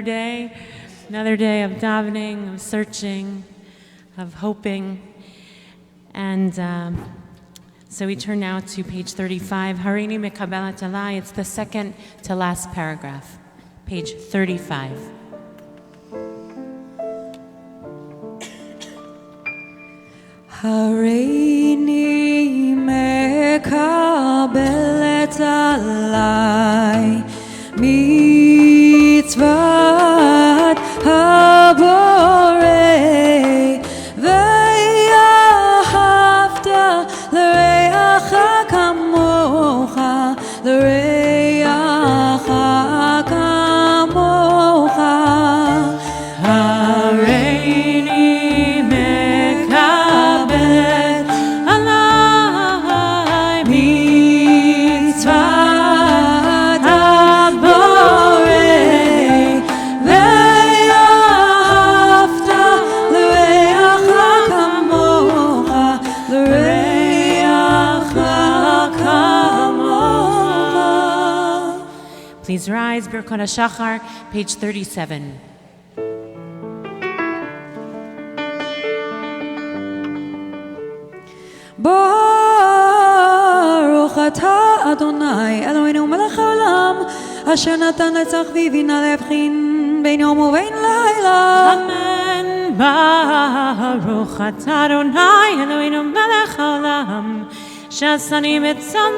day of davening, of searching, of hoping. And so we turn now to page 35. Harini mekabelat alai. It's the second to last paragraph. Page 35. Harini mekabelat alai mitzvat haborei ve'ahavta l'reacha kamocha l'reacha kamocha Harini mekabelat alai mitzvat haborei ve'ahavta l'reacha kamocha l'reacha kamocha. Please rise. Birkot HaShachar, page 37. Baruch atah Adonai Eloheinu melech haolam asher natan netzach v'ivina le'evchin bein yom uvein laila. Amen. Baruch atah Adonai Eloheinu melech haolam she'asani mitzvot.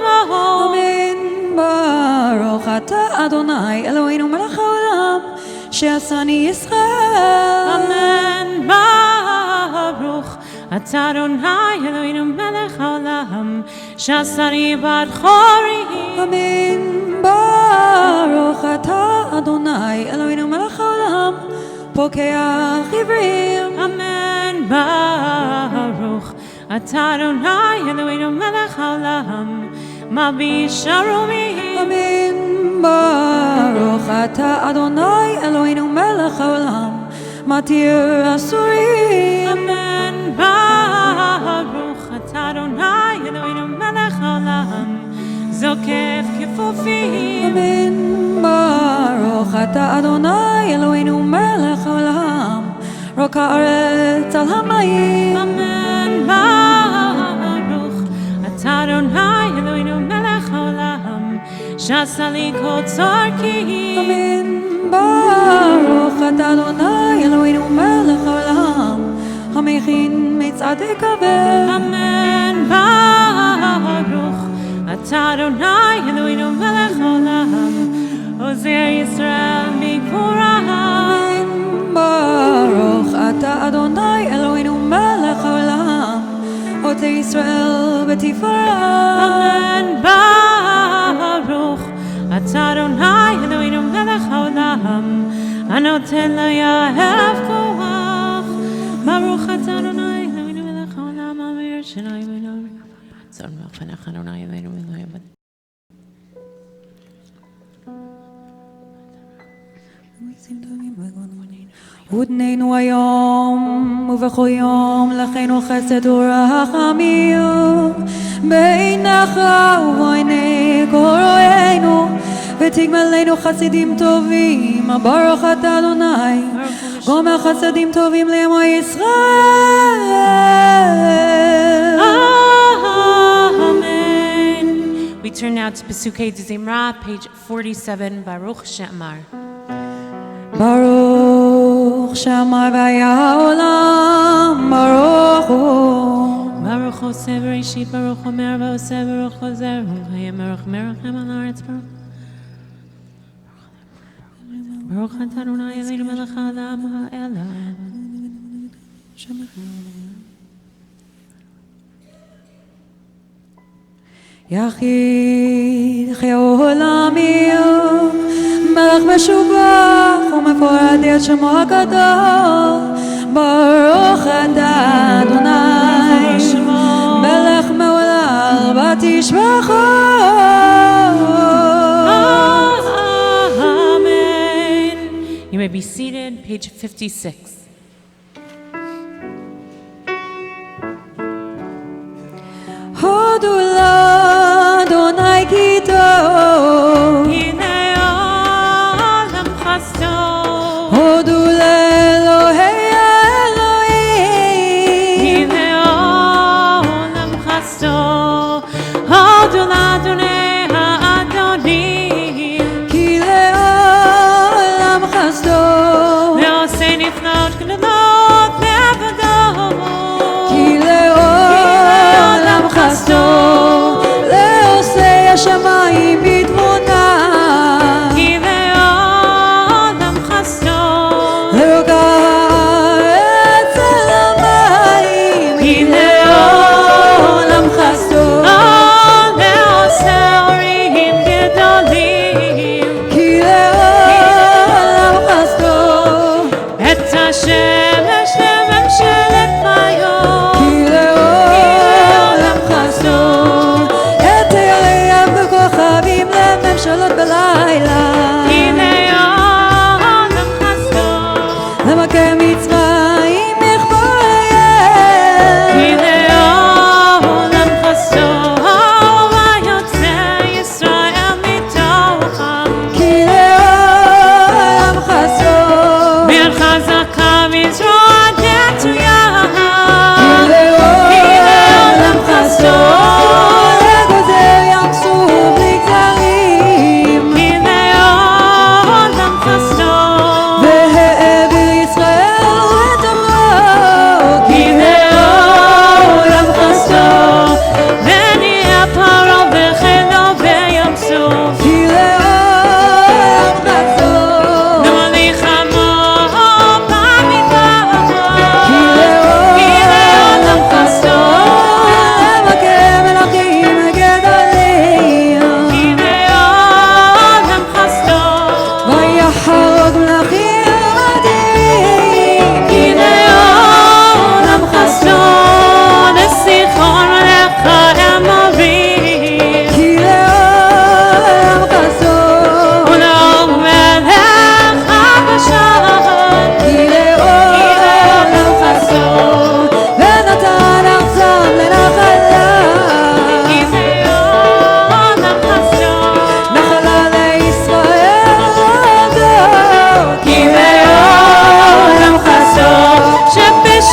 Amen. Baruch atah Adonai Eloheinu melech haolam she'asani Yisrael. Amen. Baruch atah Adonai Eloheinu melech haolam she'asani bat chori. Amen. Baruch atah Adonai Eloheinu melech haolam pokeach ivrim. Amen. Baruch atah Adonai Eloheinu melech haolam mabi sharumi. Amen. Baruch atah Adonai Eloheinu melech haolam matir asurim. Amen. Baruch atah Adonai Eloheinu melech haolam zokef kefufim. Amen. Baruch atah Adonai Eloheinu melech haolam roka haaretz al hamayim. Amen. Baruch atah Adonai Eloheinu melech haolam shasa li kol tzorkim. Amen. Baruch atah Adonai Eloheinu melech haolam hamechin mitzadei kaver. Amen. Baruch atah Adonai Eloheinu melech haolam ozer Yisrael mikurav. Amen. Baruch atah Adonai Eloheinu melech haolam otei Yisrael b'tifarav. Amen. Baruch atah Adonai Eloheinu melech haolam anoten lo yahav koach. Baruch atah Adonai Eloheinu melech haolam amir shenai v'no tzon v'fanach Adonai Eloheinu melech haolam. ודננו היום ובכל יום לכנו חסד ורחמים בעיניך ובעיני כל רואינו ותגמלנו חסידים טובים. ברוך אתה אדוני גומר חסדים טובים לעמו ישראל. Amen. We turn now to Pesukei Zimra, page 47, Baruch She'amar. ברוך שאמר והיה העולם ברוך הוא. Baruch Hoseh Bereshit, Baruch Omer V'Oseh, Baruch Hozer V'Mekayem, Baruch Merachem al Haaretz, Baruch Atah Adonai Eloheinu melech haolam ha'elam. יחיד חי עולמי מלך משובח ומפורד את שמו הגדול. ברוך אתה אדוני מלך מעולל ותשבחו. Amen. You may be seated, page 56. הודו לאדוני כי טוב. הנה עולם חסדו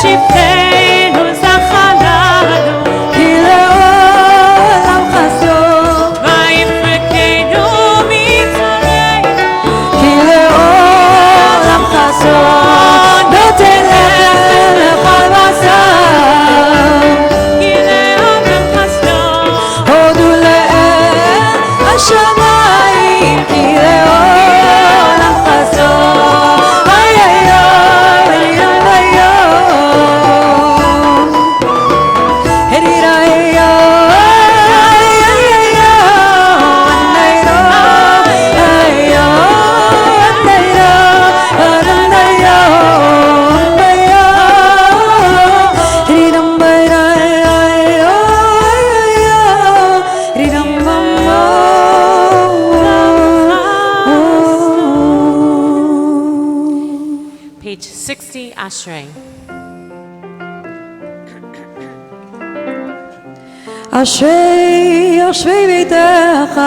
שבטנו זכרנו כי לעולם חסון ויפרקנו מצרינו כי לעולם חסון נותן לחם לכל בשר כי לעולם חסון הודו לאל השמיים כי לעולם חסון איי איי איי איי Page 60, Ashrei. אשרי יושבי ביתך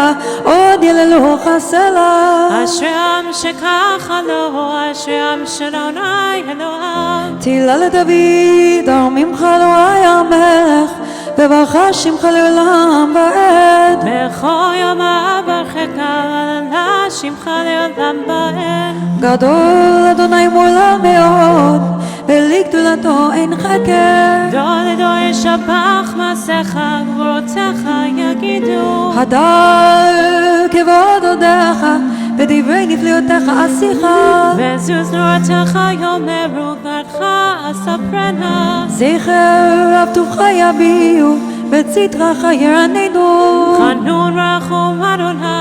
עוד יללוך הסלע אשרי עם שככה לו, אשרי עם שאדוני אלוהיו. תהילה לדוד ממך לא היה מלך וברכה שמך לעולם ועד בכל יום אברכך ועלה שמך לעולם ועד. גדול אדוני מולה מאוד ולגדולתו אין חקר דור לדור ישבח מעשיך גבורותיך יגידו. הדר כבוד הודיך ודברי נפלאותיך עשיך וזוז נורתך יאמרו גדך אספרנה. זכר רב טובך יביעו בצדך ירננו חנון רחום אדוני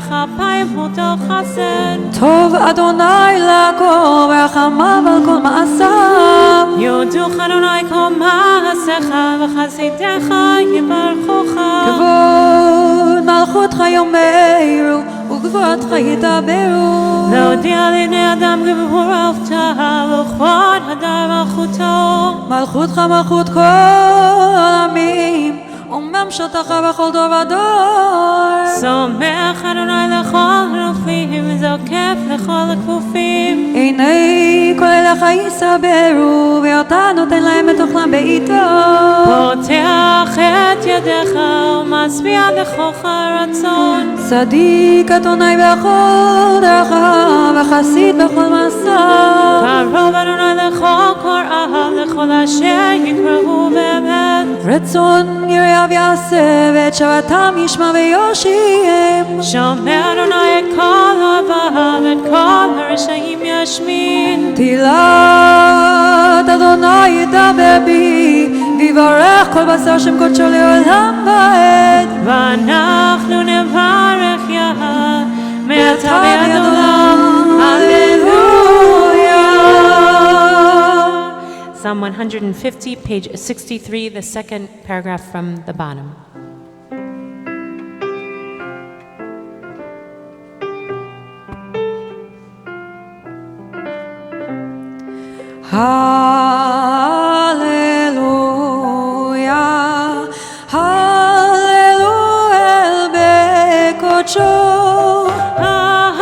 כפיים אותו חסד. טוב אדוני לעקוב רחמיו על כל מעשיו יודוך אדוני כל מעשיך וחסידיך יברכוך. כבוד מלכותך יאמרו וגבורתך ידברו להודיע לבני אדם גבורתך וכבוד הדר מלכותו. מלכותך מלכות כל עמים וממשלתך בכל דור ודור סומך אדוני לכל רופאים זוקף לכל הכפופים. עיני כל אליך יסברו ואתה נותן להם את אוכלם בעיתו פותח את ידיך ומשביע לכוך רצון. צדיק אדוני בכל דרכיו וחסיד בכל מסעיו קרוב אדוני לכל קוראיו לכל אשר יקראו באמת. רצון יראיו יעשה ואת שבתם ישמע ויושיעם שומע אדוני את כל אוהביו ואת כל הרשעים ישמין. תהילת אדוני ידבר בי ויברך כל בשר שם קודשו לעולם ועד ואנחנו נברך יה מעתה ועד עולם. הללויה. Psalm 150, page 63, the second paragraph from the bottom. Hallelujah, Hallelujah, El Bekocho. Hallelujah.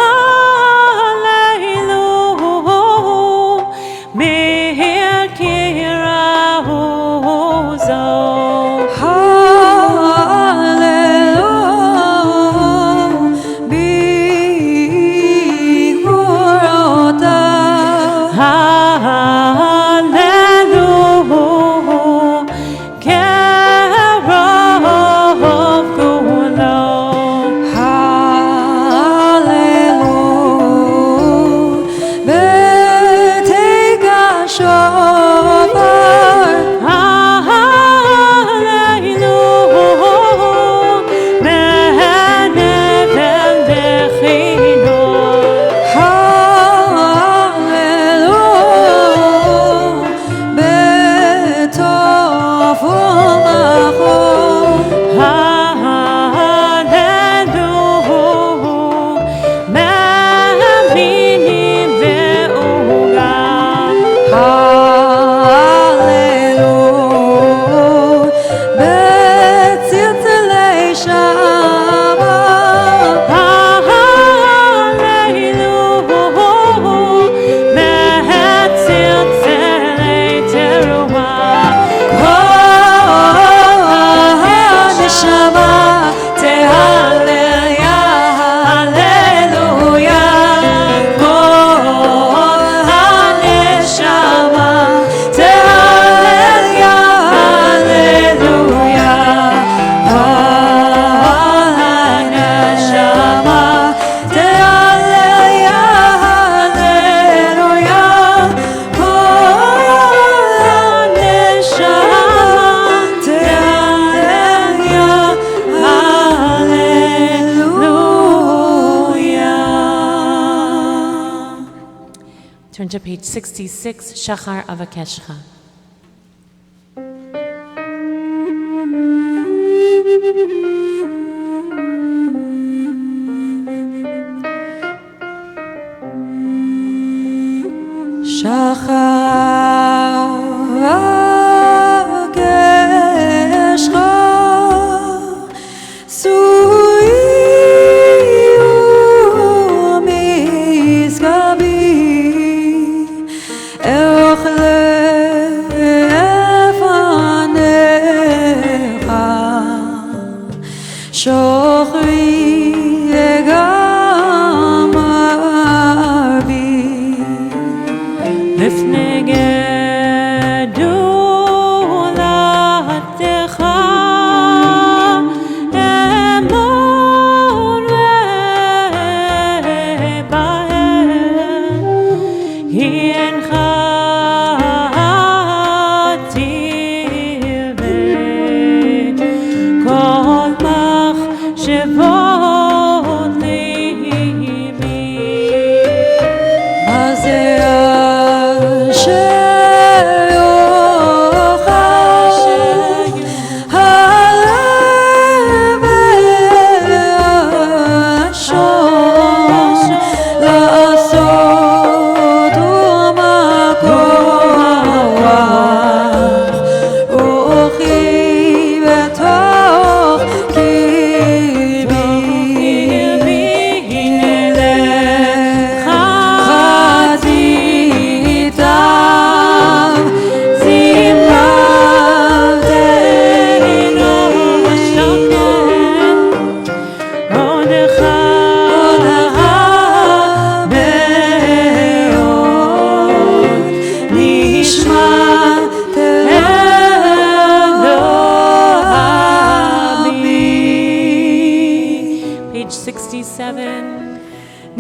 to page 66, Shachar Avakeshcha.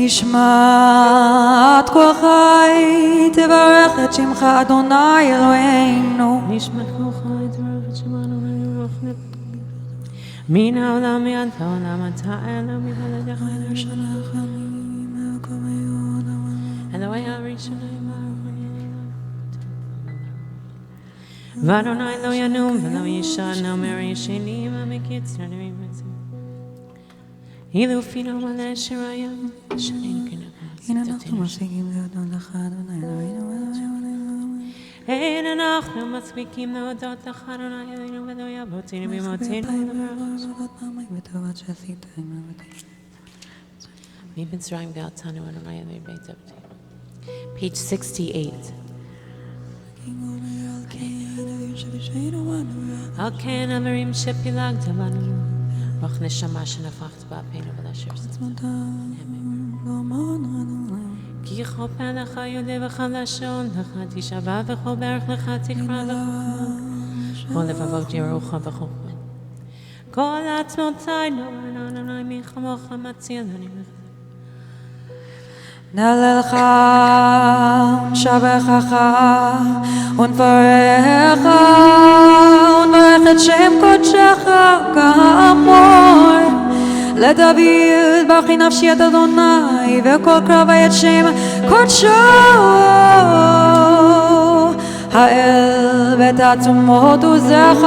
נשמת כל חי תברך את שמך אדוני אלוהינו. נשמת כל חי תברך את שמך אדוני אלוהינו. מן העולם ועד העולם אתה אלוהים מלך אלוהי הראשונים ואדוני לא ינום ולא ישן מראשונים המקצרים אילו פינו מלא שריים שנים הנה אנחנו משיגים להודות לך אדוני אלוהינו. אין אנחנו מספיקים להודות לך אדוני אלוהינו ולא יבותינו במותינו בטובת שעשית עם אבותינו. מבצרים גאלתנו אדוני אלוהי בית אבותינו. Page 68. על כן אברים שפילגת בנו רוח נשמה שנפחת באפינו ולאשר כי יכופר לך יהודי וכל לשון לך תשבע וכל ברך לך תקרא לך כל לבבות ירוך וחוכמה כל עצמותי נורא אדוני מי כמוך מציל אני נהללך ונשבחך ונברכך ונברך את שם קודשך כאמור לדוד ברכי נפשי את אדוני וכל קרבי את שם קודשו האל בתעצומות עוזך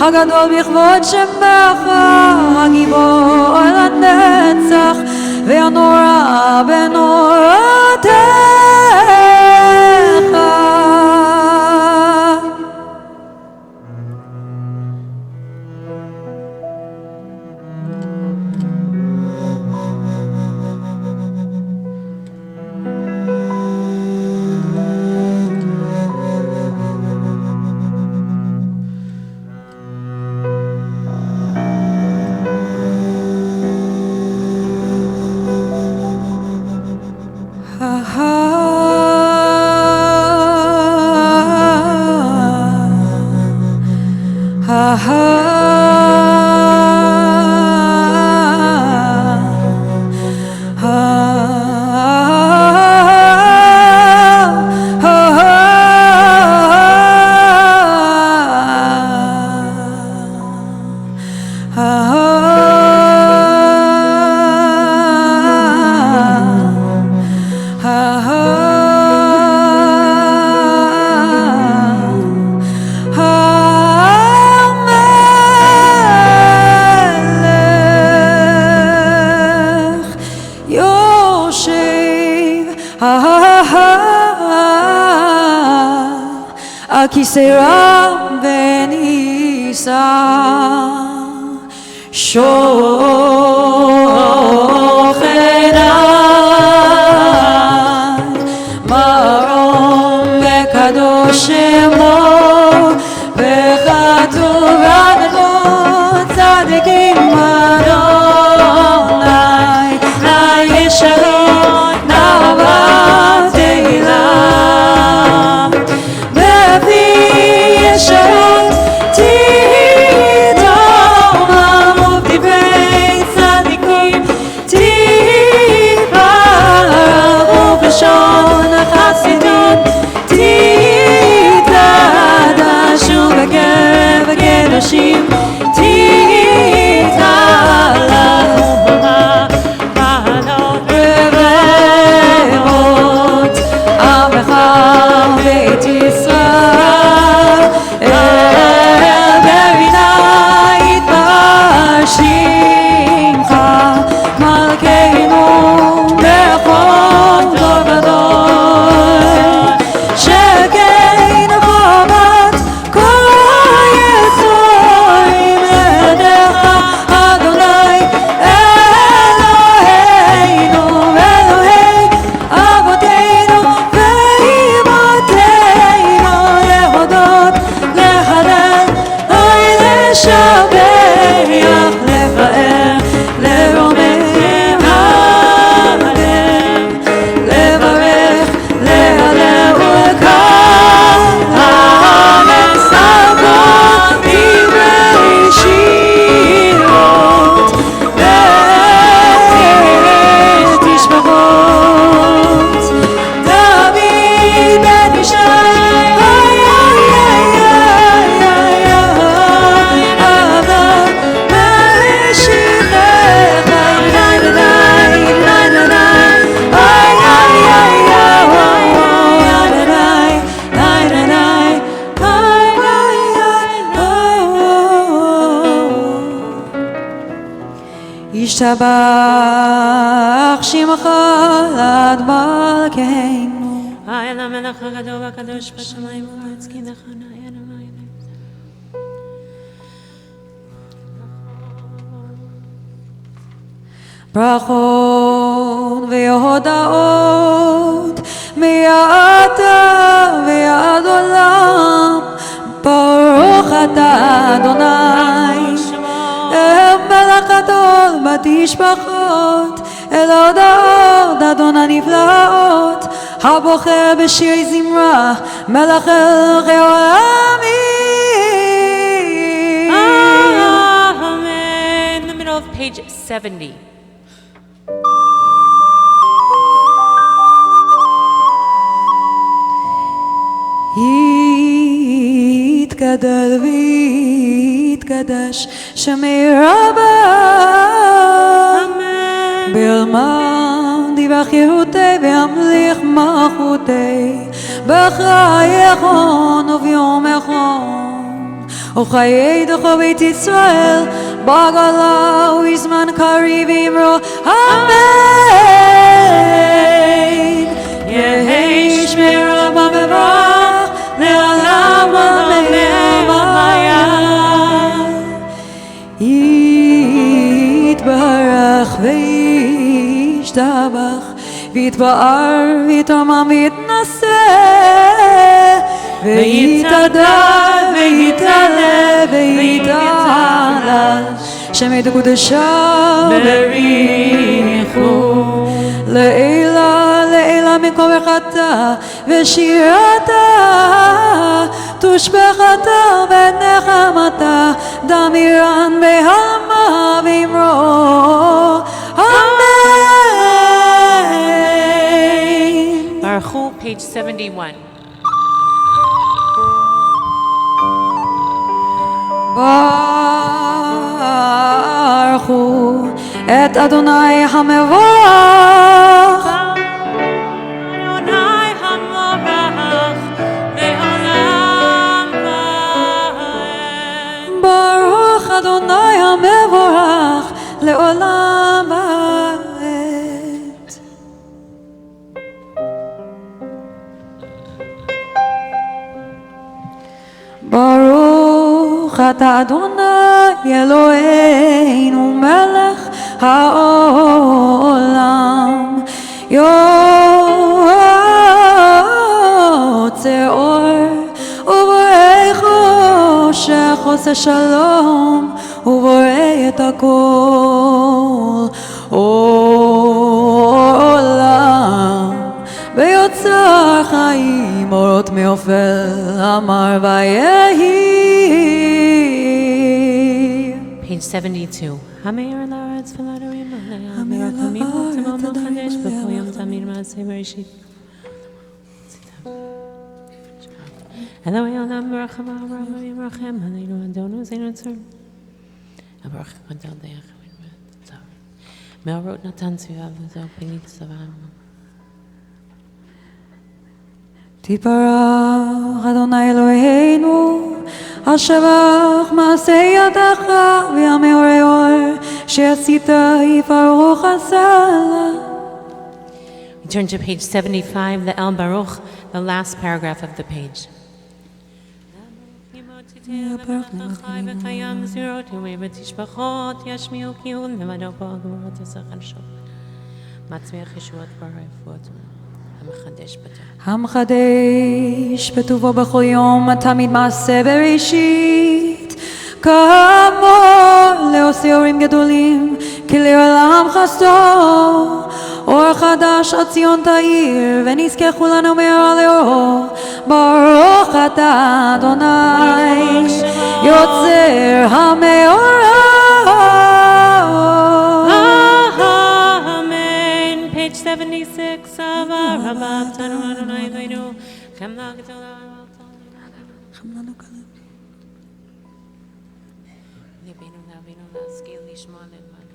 הגדול בכבוד שמך הגיבור לנצח והנורא בנורתך. Ha ha הכיסא רם ונישא שוכן מרום וקדוש שמו וכתוב עדות צדיקים אדוני הישרות נאוות תהילה בפי ישרות תדום ובדברי צדיקים תברך ובלשון החסידות תתקדש ובקרב הקדושים בית ישראל אל ברינה יתברך שמך מלכנו בכל דור ודור שכן חובת כל יצורים ידיך אדוני אלוהינו אלוהי אבותינו לשבח, לפאר, לרומם הלב, לברך, להלל ולקהל הארץ הכל דברי שירות ותשבחות דוד בן ישי ישתבח שמך לעד מלכנו האל המלך הגדול והקדוש בשמיים ובארץ כי לך נאה אדוני. ברכות והודאות מעתה ועד עולם ברוך אתה אדוני מלך גדול בתשבחות אל ההודעות אדון הנפלאות הבוחר בשיר זמרה מלך מלכי העולמים. Amen. In the middle of page 70. יתגדל ויתקדש שמי רבה ברמן דיווח יהודי והמליך מלכותי בחייכון וביום יחון וחיי דחו בית ישראל בגלה ובזמן קריב אמרו אמן יהי שמי רבה מברך לעולם יתברך וישתבח ויתפאר ויתרומם ויתנשא ויתהדר ויתעלה ויתעלה שמי קודשה בריחו לעילה לעילה מכל ברכתה ושירתה תושבחתה ונחמתה דמירן בהמה ואמרו אמן. Baruch, page 71. ברכו את אדוני המבורך אדוני המבורך לעולם ועד. ברוך אדוני המבורך לעולם ועד. ברוך אתה אדוני אלוהינו מלך העולם יוצא אור ובורא חושך עושה שלום ובורא את הכל עולם ויוצר חיים אורות מאופל אמר ויהי. Page 72. המאיר לארץ ולאלוהים עליה, והרחמים ותמום לחדש בכל יום תמיד מעשה בראשית. אלוהי עולם ברחם אברהם ירחם עלינו אדונו זינו צור. אברך גדל דרך וצור. מאורות נתן סביבה וזהו פנית סבם. תפרח אדוני אלוהינו השבח מעשה ידך והמאורי אור שעשית יפרח הסלע. We turn to page 75, the El Baruch, the last paragraph of the page. המחדש בטובו בכל יום תמיד מעשה בראשית כאמור לעושי אורים גדולים כי לעולם חסדו אור חדש עד ציון תאיר ונזכה כולנו מהרה לאורו ברוך אתה אדוני יוצר המאורה. Amen. Page 76 of Arabat Adonai Eloheinu Chemla Gdola Libinu Navinu Naskil Lishma Lilman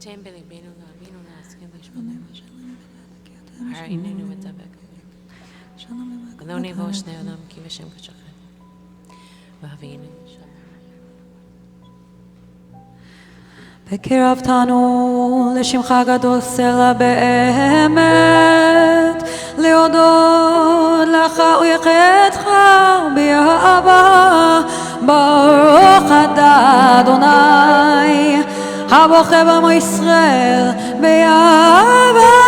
Tembele Binu Navinu Naskil Lishma Lilman Harinenu Etabek Alone Voshne Olam Ki Veshem Kachachet Vahavinu בקרבתנו לשמך גדול סלע באמת להודות לך ויחדך באהבה ברוך אתה אדוני הבוחר בעמו ישראל באהבה.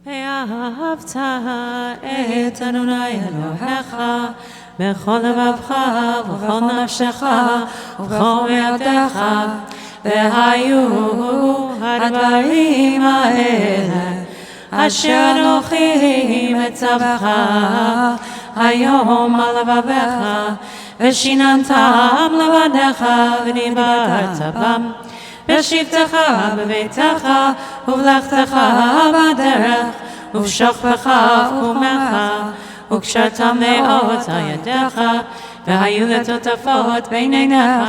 ואהבת את אדוני אלוהיך בכל לבבך ובכל נפשך ובכל ידיך והיו הדברים האלה אשר אנוכי מצווך היום על לבביך ושיננתם לבניך ודיברת בם בשבתך בביתך ובלכתך בדרך ובשוכבך ובקומך וקשרת מאוד על ידיך והיו לטוטפות בין עיניך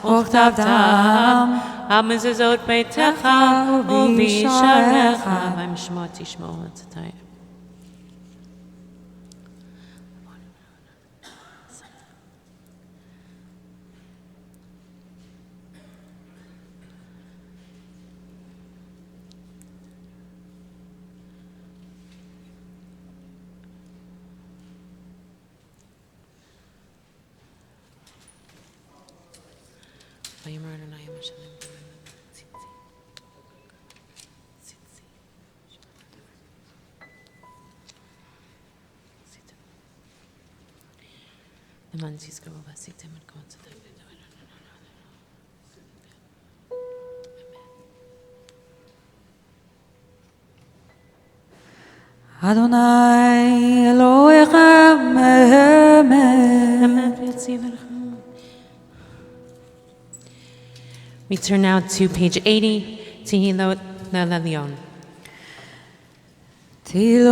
וכתבתם על מזוזות ביתך ובישעריך ומשמעות תשמעו עצתיי. למען תזכרו ועשיתם את כל צדק. Adonai Elohechem Emet. We turn now to page 80, Tehilot LeElyon. Tehilot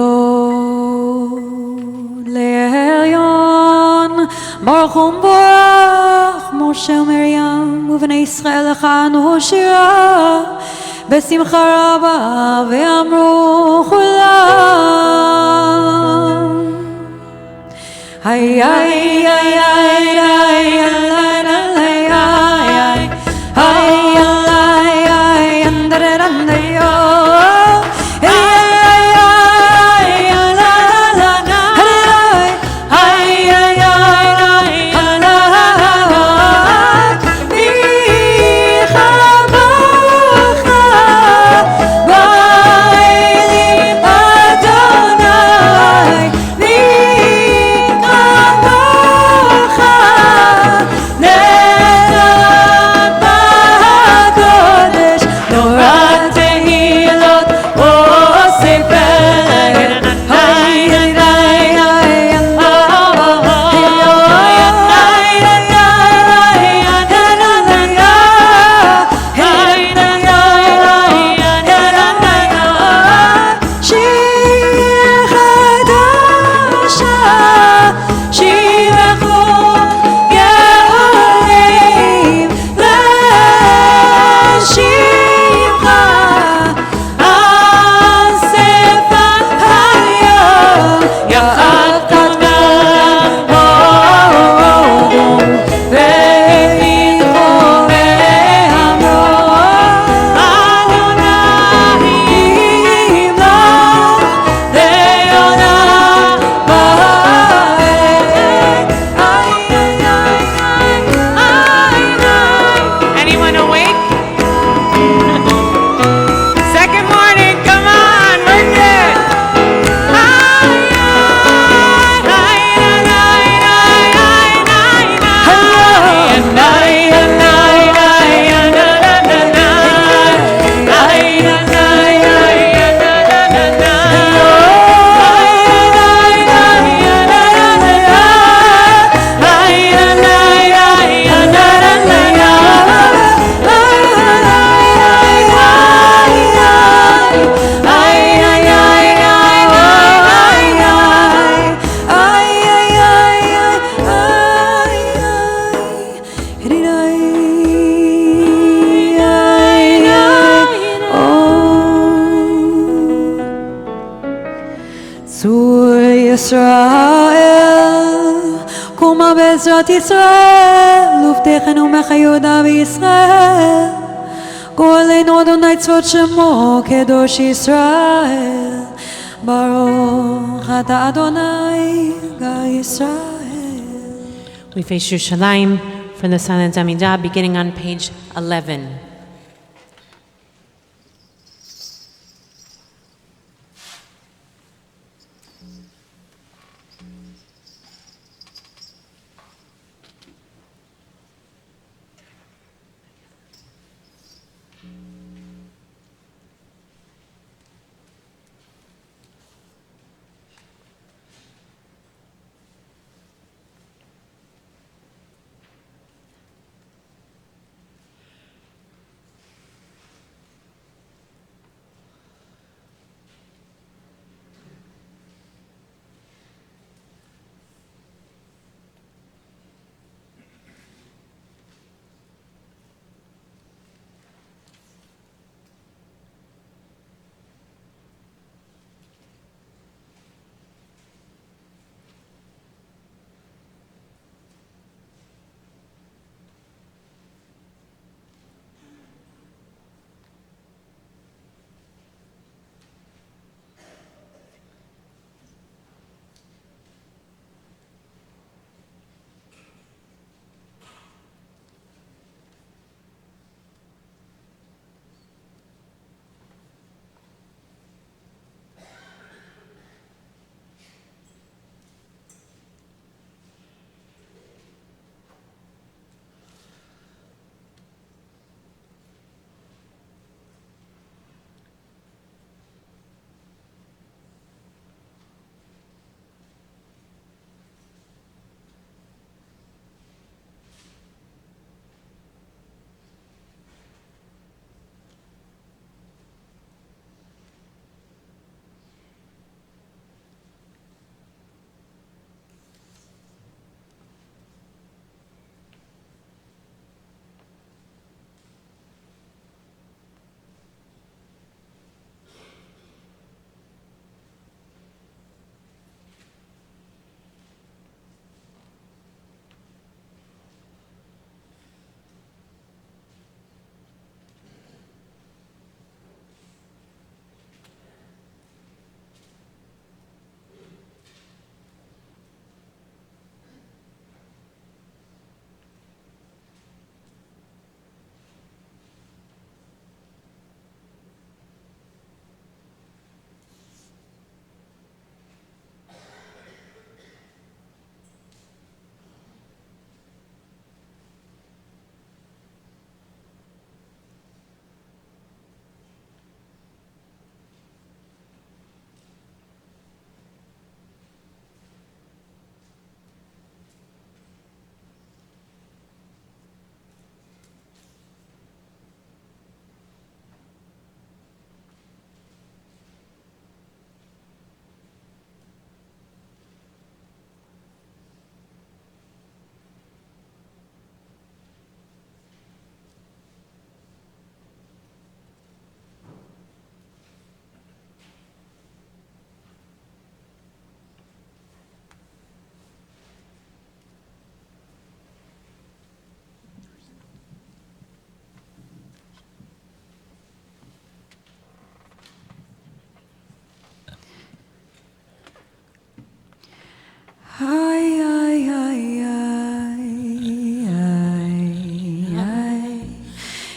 LeElyon, Baruch Borach, Moshe Miriam, ובני ישראל לחנו שירה, בשמחה רבה, ואמרו כולם. היי היי היי היי היי קומה בעזרת ישראל, ובטחנו מחיודה בישראל. גואלנו אדוני צבאות שמו, קדוש ישראל. ברוך אתה אדוני, גא ישראל. We face Yerushalayim for the silent Amidah, beginning on page 11.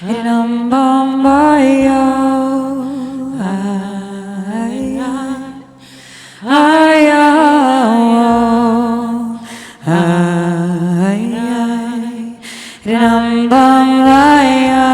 Ram Bambaya. Ram Bambaya.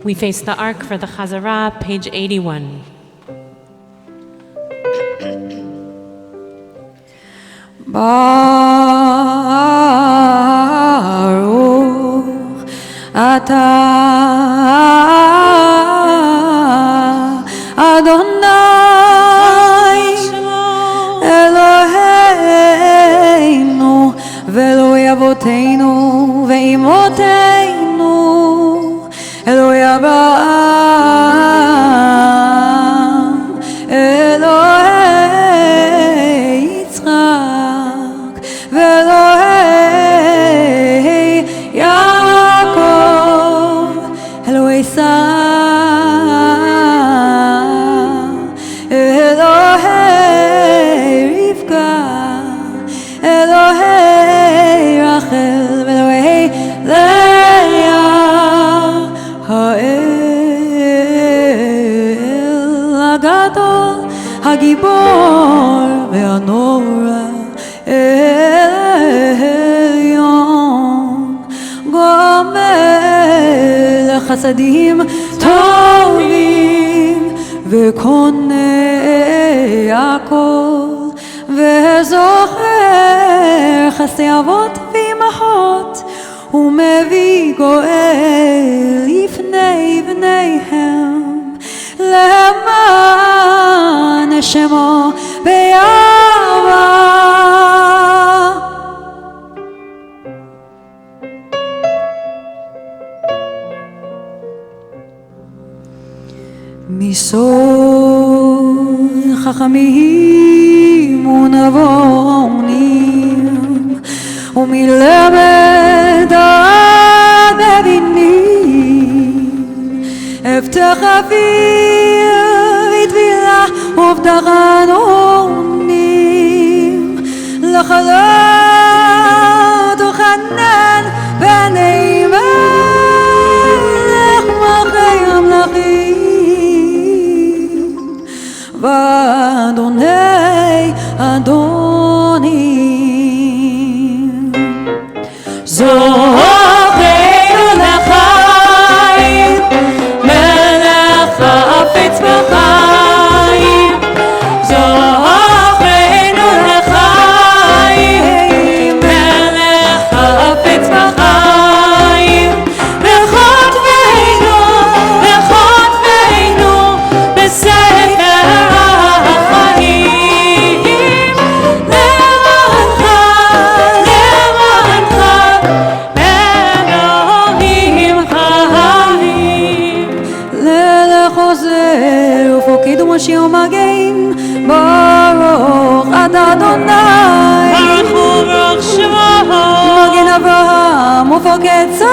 We face the ark for the Chazarah, page 81. Baruch atah Adonai Eloheinu ve'Eloi avoteinu ve'imoteinu Eloi Abraham Eloi Yitzchak ve'Eloi Yaakov Eloi Sarah Eloi Rivka Eloi Rachel Eloi Leah האל הגדול, הגיבור והנורא, עליון, גומל חסדים טובים, וקונה הכל, וזוכר חסדי אבות ואימהות, ומביא גואל לפני בניהם למען שמו ביערה. מסוד חכמים ונבונים ומלמד מבינים הבטח אוויר ותבילה ובטח אנונים לחלות וחנן פני מלך מלכי המלכים ואדוני אדונים. זוכרנו לחיים מלך חפץ בחיים, זוכרנו לחיים מלך חפץ בחיים, וחותמנו בספר החיים, למענך אלוהים חיים. לילה חוזר ופוקד ומושיע ומגן, ברוך אתה אדוני, ברוך הוא ברוך שמו, מגן אברהם ופוקד שרה.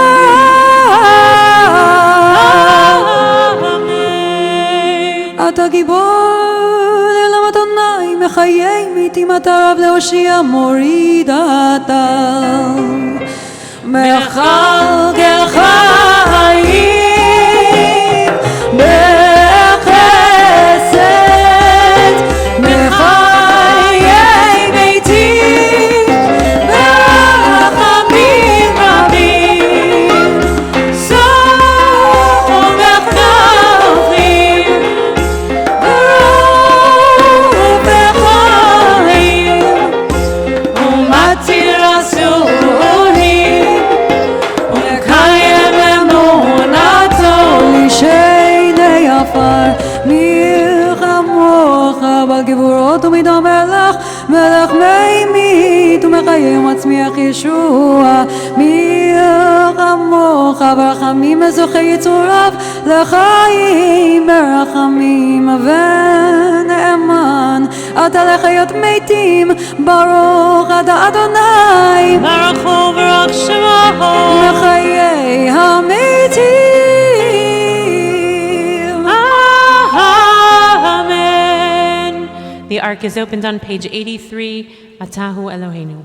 אתה גיבור לעולם אדוני, מחיי מתים אתה רב להושיע, מוריד אתה מחלקל חיים בחסד, מחיי ביתי ברחמים רבים, סומך כפים ברוב בחיים, ומציל אסורים ולקיים אמונתו, לשני עפר מלחמוך, בעל גבורות ומידו מלך, מלך מימית ומחיה ומצמיח ישוע, מלחמוך ברחמים מזוכה יצוריו, לחיים ברחמים ונאמן אתה לחיות מתים, ברוך אתה אדוני, ברוך הוא ברוך שמו, מחיי המתים. Amen. The ark is opened on page 83, Atahu Eloheinu.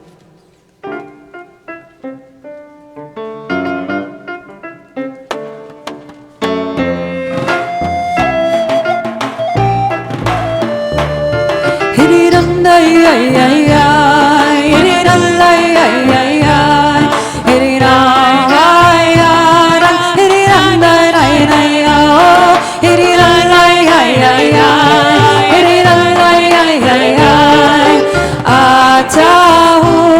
Atahu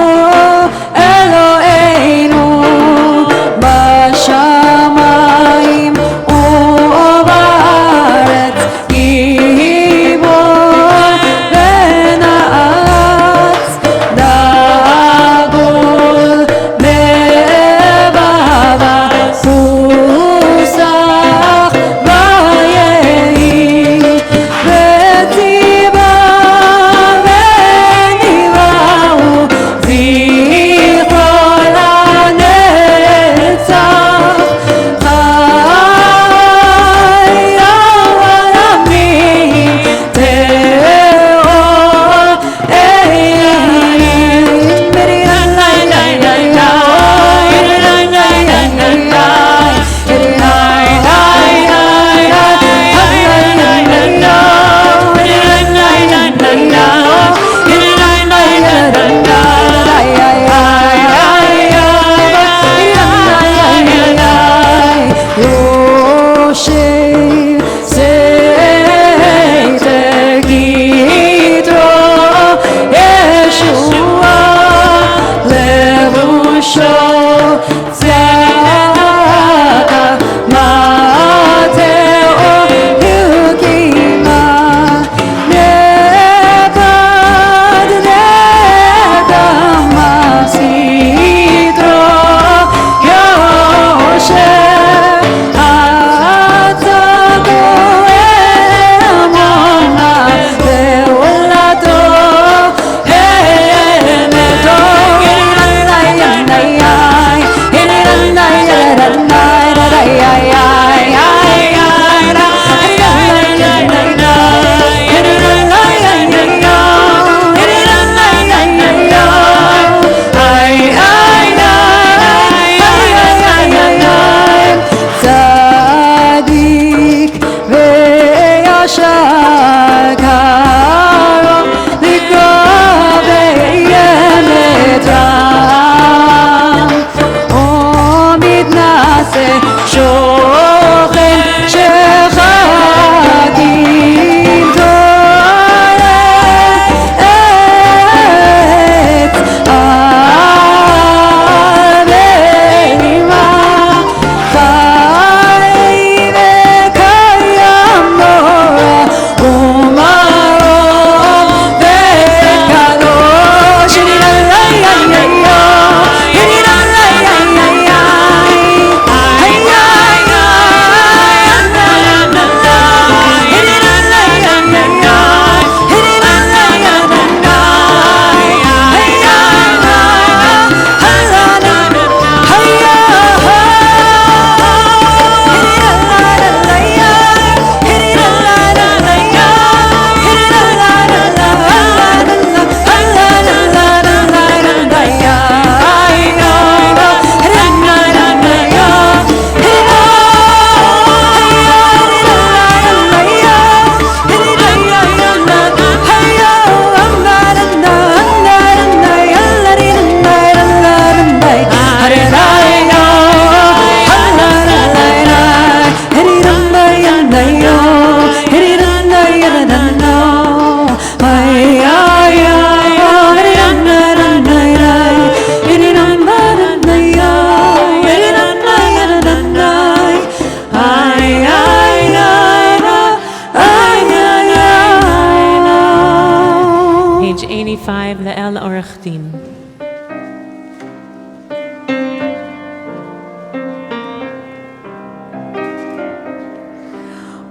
85 לאל עורך דין.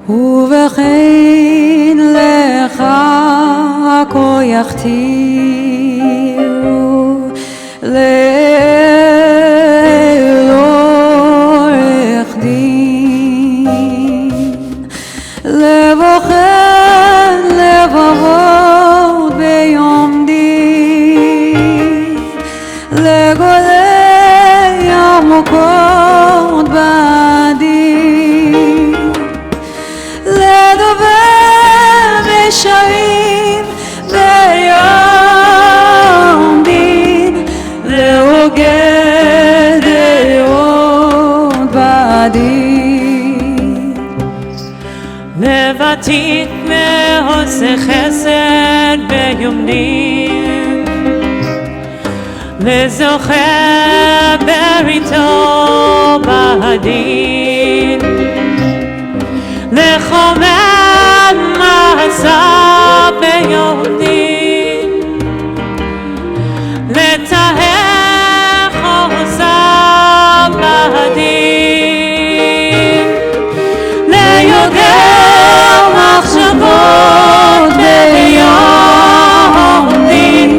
ובכן לך כה יכתירו לאל עורך דין לבוחן לבבות ביום דין לגולי עמוקות בדין לדובר משרים ביום דין להוגה דעות בדין לבתית מעושה חסד ביום דין לזוכה בריתו בדין לחומד מעשה ביום דין לטהר חוסה בדין ליוגע מחשבות ביום דין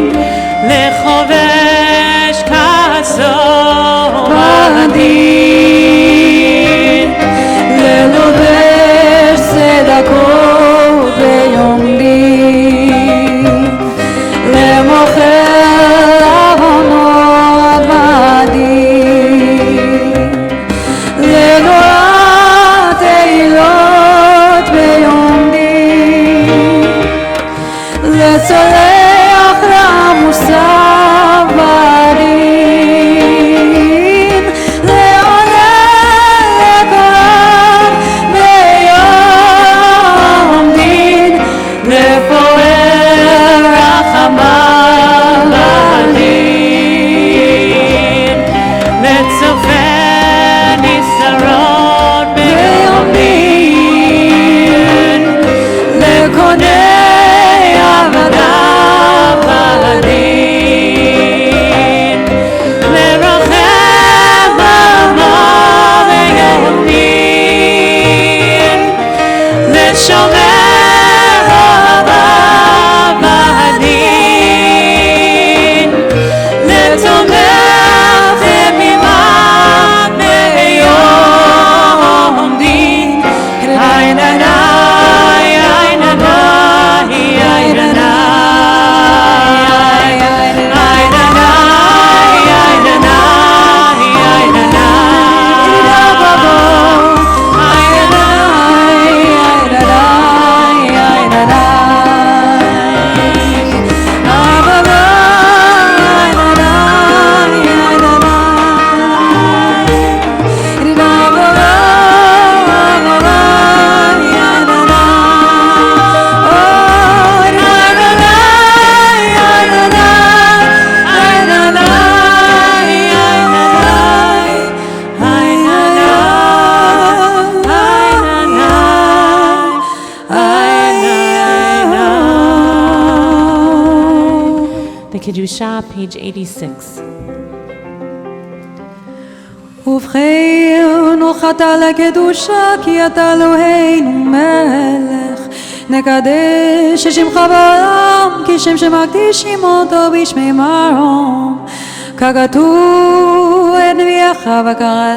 לחובש כעסו בדין ללובש צדקות ביום דין למוכר עוונות בדין לגורע תהילות ביום דין לצולח למוסף בדין לעולה לקורב ביום דין לפועל רחמה בדין לצופה נסתרות ביום דין לקונה עבודה בדין לרחם עמו ביום דין לשומר אהבה בדין לתומך תמימה ביום דין עין עיניי עין עיניי עין עיניי עין עיניי עין The Kedusha, page 86. ובכן חטא לקדושה כי אתה אלוהינו מלך נקדש שמך בעולם כי שם שמקדישים אותו בשמי מרום ככתוב את נביאך וקרא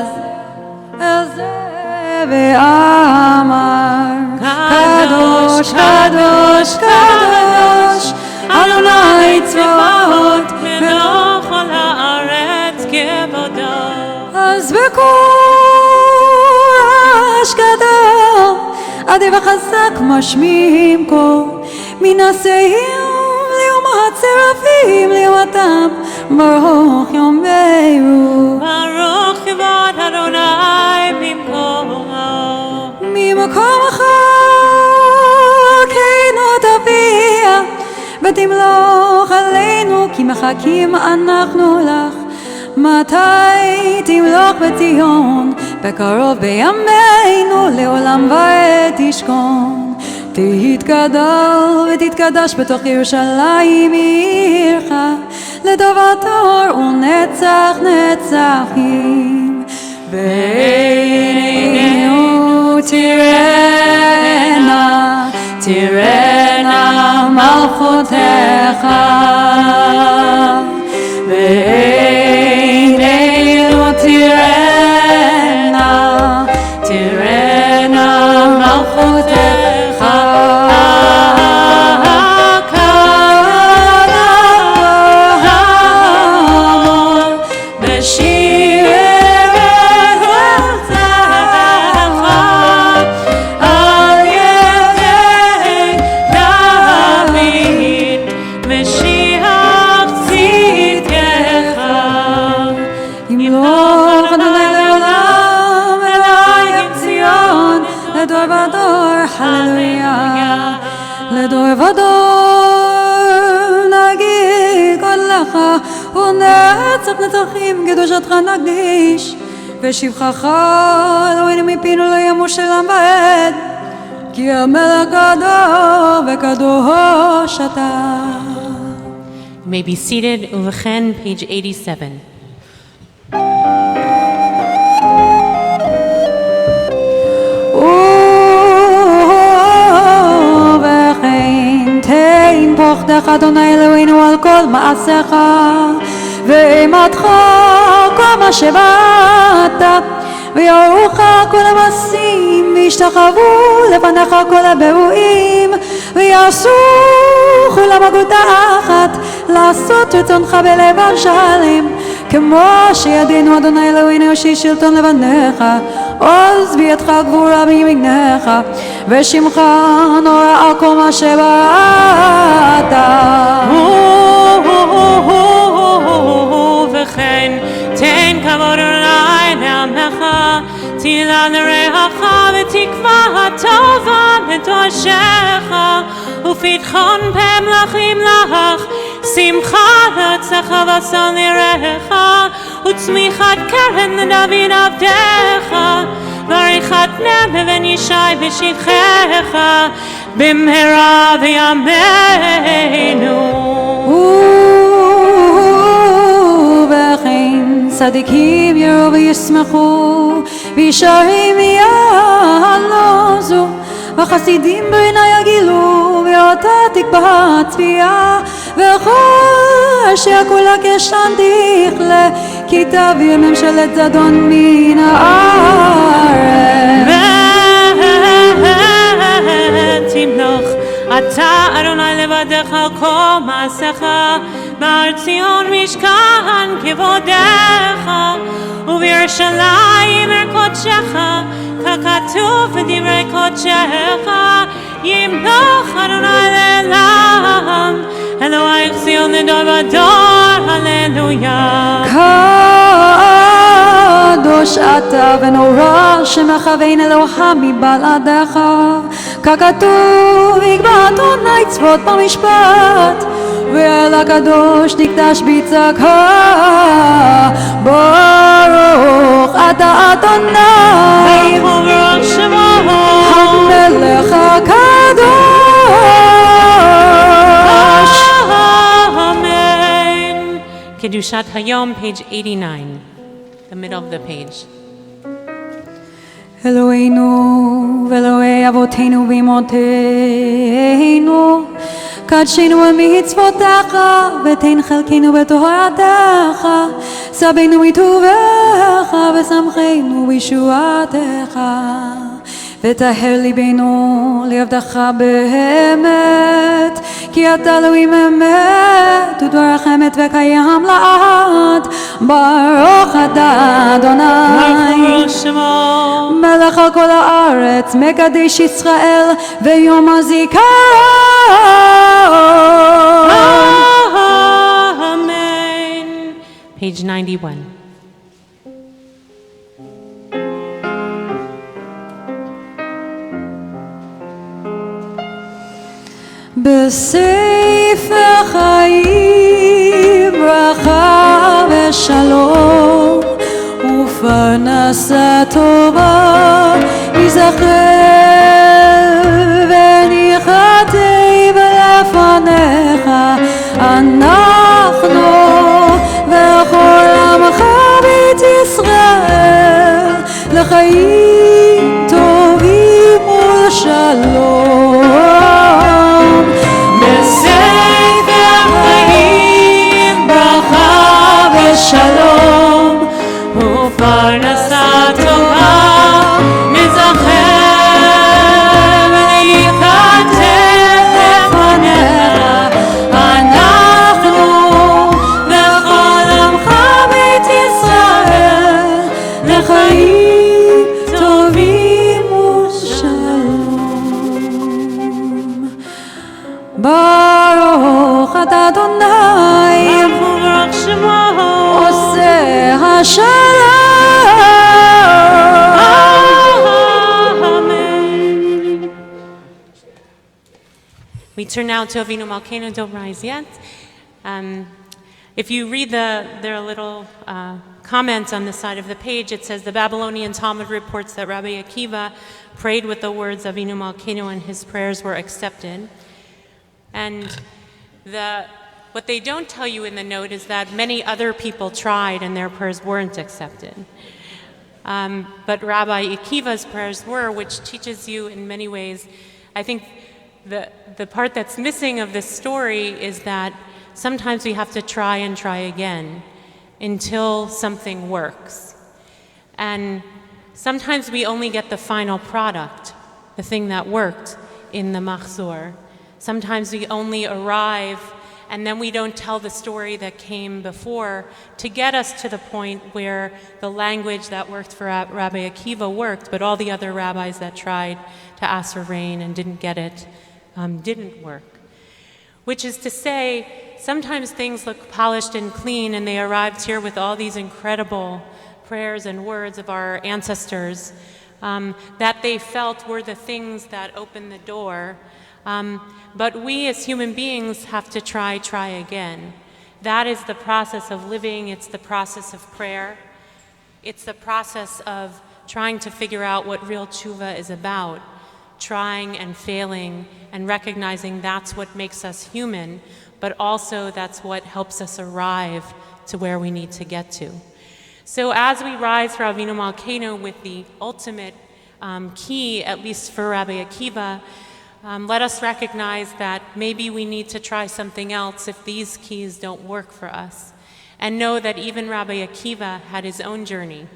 אל זה ואמר קדוש קדוש קדוש אדוני צבאות מלוא כל הארץ כבודו. אז בקורש גדול עדיף וחזק משמיעים קול מן השאים ליום הצרפים ליומתם ברוך יאמרו ברוך כבוד אדוני ממקום אחר כן תביע ותמלוך עלינו כי מחכים אנחנו לך מתי תמלוך בציון בקרוב בימינו לעולם ועד תשכון תתגדל ותתקדש בתוך ירושלים עירך, לדור ודור ונצח נצחים. ועינינו תראנה, תראנה מלכותך. ועינינו תראנה, תראנה מלכותך. לדור ודור נגיד גודלך ונצח נצחים קדושתך נקדיש, ושבחך אלוהינו מפינו לא ימוש לעולם ועד, כי המלך גדול וקדוש אתה. You may be seated. ובכן, page 87. פוחדך אדוני אלוהינו על כל מעשיך ואימתך כל מה שבאת, ויראוך כל המעשים וישתחוו לפניך כל הברואים, ויעשו כולם אגודה אחת לעשות רצונך בלב השלם, כמו שידינו אדוני אלוהינו שיש שלטון לבניך, עוז בידך גבורה בימינך, ושמך נורא על כל מה שבאת. וכן תן כבוד אולי לעמך, תהילה לרעך ותקווה טובה לדורשך, ופתחון פה מלכים לך, שמחה להצלחה ושא לרעך, וצמיחת קרן לדוד עבדך, ועריכת נר לבן ישי בשטחך, במהרה בימינו. וכן צדיקים יראו וישמחו, וישרים יעלוזו, וחסידים בעיני יגילו, ואותה תקבע צפייה, וכל אשר כולה כשן תכלה, כי תביא ממשלת זדון מן הארץ. ותמלוך אתה אדוני לבדך על כל מעשיך, בהר ציון משכן כבודך, ובירושלים עיר קודשך, ככתוב בדברי קודשך, ימלוך אדוני לעולם, אלוהיך ציון לדור ודור, הללויה. קדוש אתה ונורא שמך ואין אלוהה מבלעדיך, ככתוב יקבע אדוני צבאות במשפט, ואל הקדוש נקדש בצדקה. ברוך אתה אדוני וברוך שמו המלך הקדוש. Amen. Kedushat Hayom, page 89, the middle of the page. אלוהינו ואלוהי אבותינו ואמותינו, קדשנו במצוותיך ותן חלקנו בתורתך, סבנו מטובך ושמחנו בישועתך, וטהר ליבנו לעבדך באמת, כי אתה אלוהים אמת ודברך אמת וקיים לעד. ברוך אתה אדוני מלך על כל הארץ, מקדש ישראל ויום הזיכרון. Amen. Page 91. בספר חיים ברכה ושלום ופרנסה טובה ייזכר לחיים טובים ולשלום. בספר חיים ברכה ושלום ופרנסה טובה נזכר וניכתב לפניך אנחנו וכל עמך בית ישראל לחיים טובים ושלום. ברוך אתה אדוני וברוך שמו עושה השלום. We turn now to Avinu Malkeinu, don't rise yet. If you read there are little comments on the side of the page, it says the Babylonian Talmud reports that Rabbi Akiva prayed with the words Avinu Malkeinu and his prayers were accepted. And what they don't tell you in the note is that many other people tried and their prayers weren't accepted. But Rabbi Akiva's prayers were, which teaches you in many ways, I think the part that's missing of this story is that sometimes we have to try and try again until something works. And sometimes we only get the final product, the thing that worked, in the machzor. Sometimes we only arrive and then we don't tell the story that came before to get us to the point where the language that worked for Rabbi Akiva worked, but all the other rabbis that tried to ask for rain and didn't get it didn't work. Which is to say, sometimes things look polished and clean and they arrived here with all these incredible prayers and words of our ancestors that they felt were the things that opened the door. But we as human beings have to try again. That is the process of living. It's the process of prayer. It's the process of trying to figure out what real tshuva is about, trying and failing and recognizing that's what makes us human, but also that's what helps us arrive to where we need to get to. So as we rise for Avinu Malkeinu with the ultimate key, at least for Rabbi Akiva, let us recognize that maybe we need to try something else if these keys don't work for us. And know that even Rabbi Akiva had his own journey.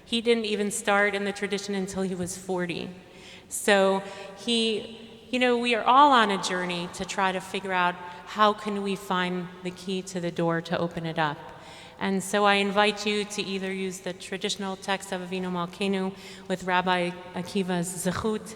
He didn't even start in the tradition until he was 40. So we are all on a journey to try to figure out how can we find the key to the door to open it up. And so I invite you to either use the traditional text of Avinu Malkeinu with Rabbi Akiva's zechut,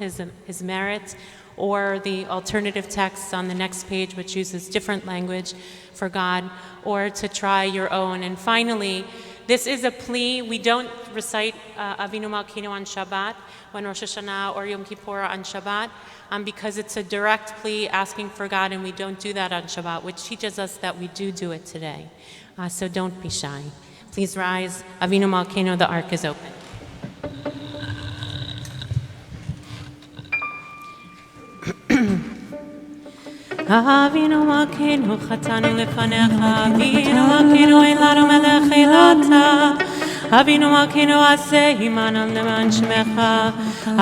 his merit, or the alternative text on the next page, which uses different language for God, or to try your own. And finally, this is a plea. We don't recite Avinu Malkeinu on Shabbat, when Rosh Hashanah or Yom Kippur on Shabbat, because it's a direct plea asking for God, and we don't do that on Shabbat, which teaches us that we do it today. So don't be shy. Please rise. Avinu Malkeinu, the ark is open. Avinu Malkeinu chatanu lefanecha, Avinu Malkeinu elanu melech elata, Avinu Malkeinu aseh imanam leman shemecha,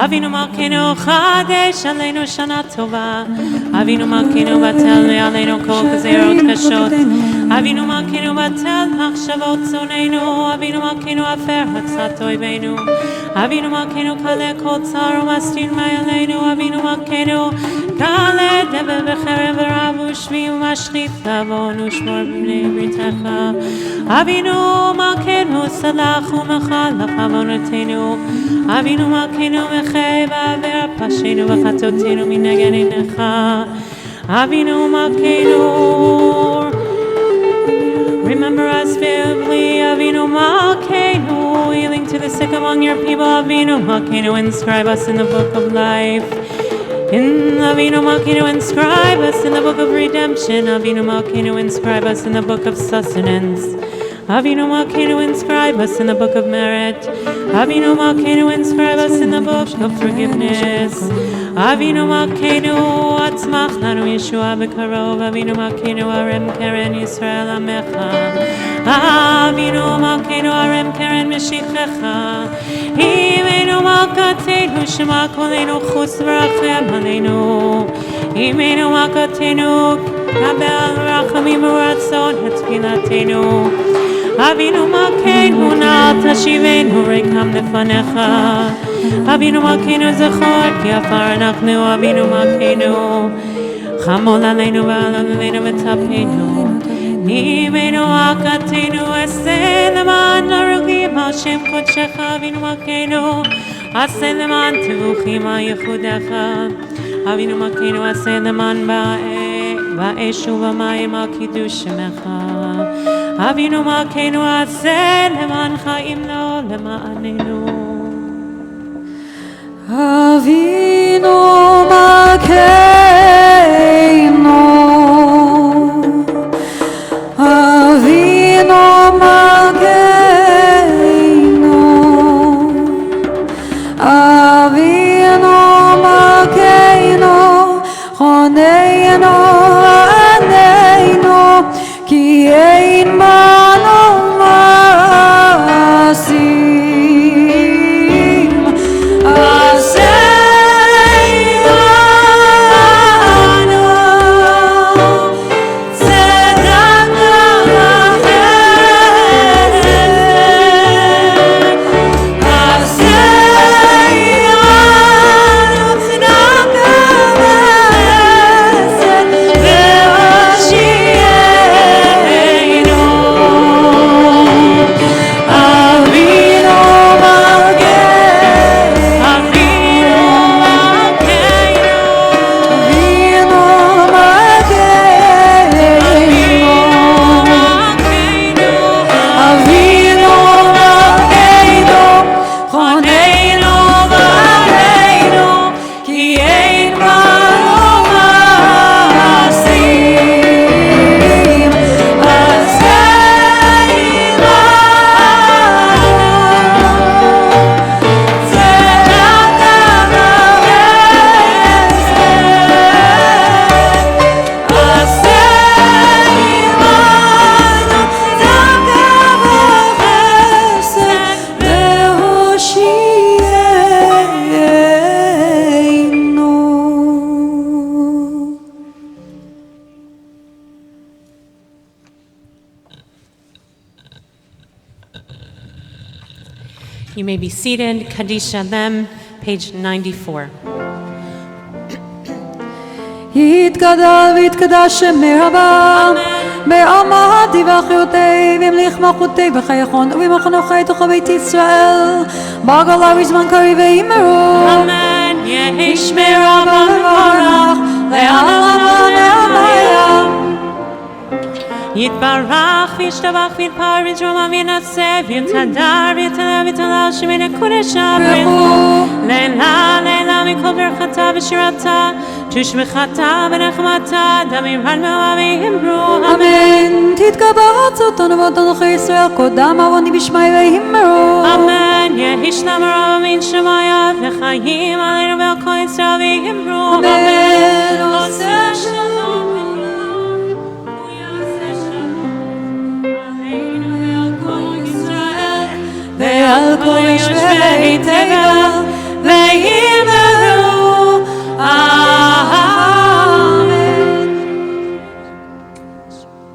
Avinu Malkeinu chadesh aleinu shana tova, Avinu Malkeinu batel aleinu kol gezerot kashot, Avinu Malkeinu batel machshavot zoneinu, Avinu Malkeinu afer hatzat oiveinu, Avinu Malkeinu kale kol tzar umastin ma'aleinu, Avinu Malkeinu kale debe b'cherev v'rabu shvi u'mashchit lavon u'shmor b'nei britecha, Avinu Malkeinu salach u'mechal l'chavonotenu, Avinu Malkeinu mechei v'aver pashenu v'chatotenu minegen einecha, Avinu Malkeinu, remember us favorably, Avinu Malkeinu, healing to the sick among your people, Avinu Malkeinu, inscribe us in the book of life. In Avinu Malkeinu, inscribe us in the book of redemption. Avinu Malkeinu, inscribe us in the book of sustenance. Avinu Malkeinu, inscribe us in the book of merit. Avinu Malkeinu, inscribe us in the book of forgiveness. Avinu Malkeinu, atzmach lanu Yeshua b'karov. Avinu Malkeinu, arem keren Yisrael amecha. Avinu Malkeinu, arem keren meshichecha. Imenu Malkatenu, shema kolenu chus v'rachem aleinu. Imenu Malkatenu, kabel rachamim v'ratzon et tfilatenu. Avinu Malkeinu, na'al tashivenu rekam lefanecha. Avinu Malkeinu, zechor ki afar anachnu. Avinu Malkeinu, chamol aleinu v'al aleinu v'tapenu. Imenu akatenu, eseh leman narugim al shem kodshecha. Avinu Malkeinu, aseh leman tevuchim al yechudecha. Avinu Malkeinu, aseh leman ba'eshu v'mayim al kiddush shemecha. Avinu Malkeinu, aseh leman chaim lo lema'anenu. Avinu Malkeinu, Avinu Malkeinu, Avinu Malkeinu, choneinu aneinu, ki ein manu masim. You may be seated. Kaddish Shalem, page 94. יתגדל ויתקדש שמי רבה בעמדי ואחיותי והמליך מלכותי בחייכון ובמחנוכי תוך בית ישראל בגולה בזמן קריב ואמרו אמן. יהי שמי רבה מבורך לעולם לעולם. יתברך וישתבח ויתפאר ויתרומם וינשא ויתהדר ויתעלה ויתהלל שמי לקודש ברכו לעילה לעילה מכל ברכתה ושירתה תשבחתה ונחמתה דמירן מאוהבי אמרו אמן. תתגבר ארצותנו ואדונך ישראל קודם ארוני בשמי ואמרו אמן. יהי שלום הרב מן שמיה וחיים עלינו ועל כל ישראל ואמרו אמן. עושה שלום ועל כל יושבי תבל ויאמרו אמן.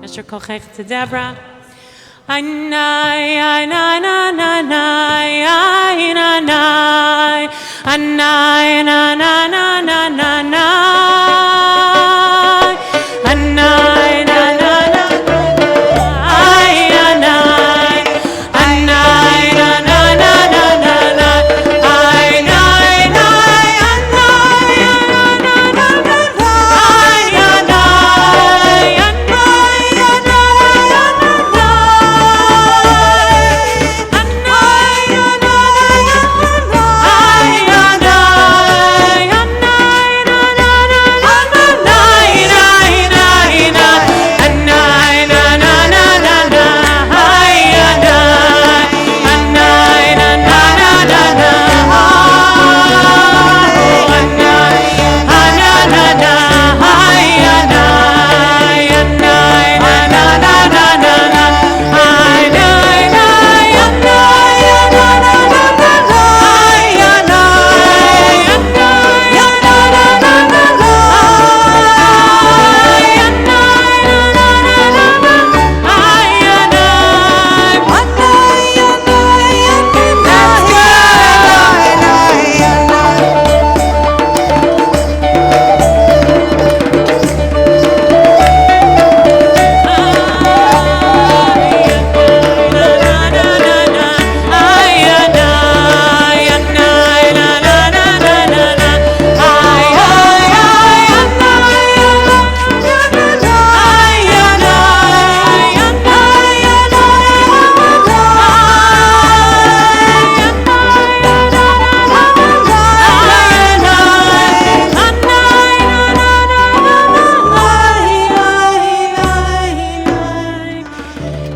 Mr. Kochech to Deborah. Anai, anai, anai, anai, anai, anai, anai,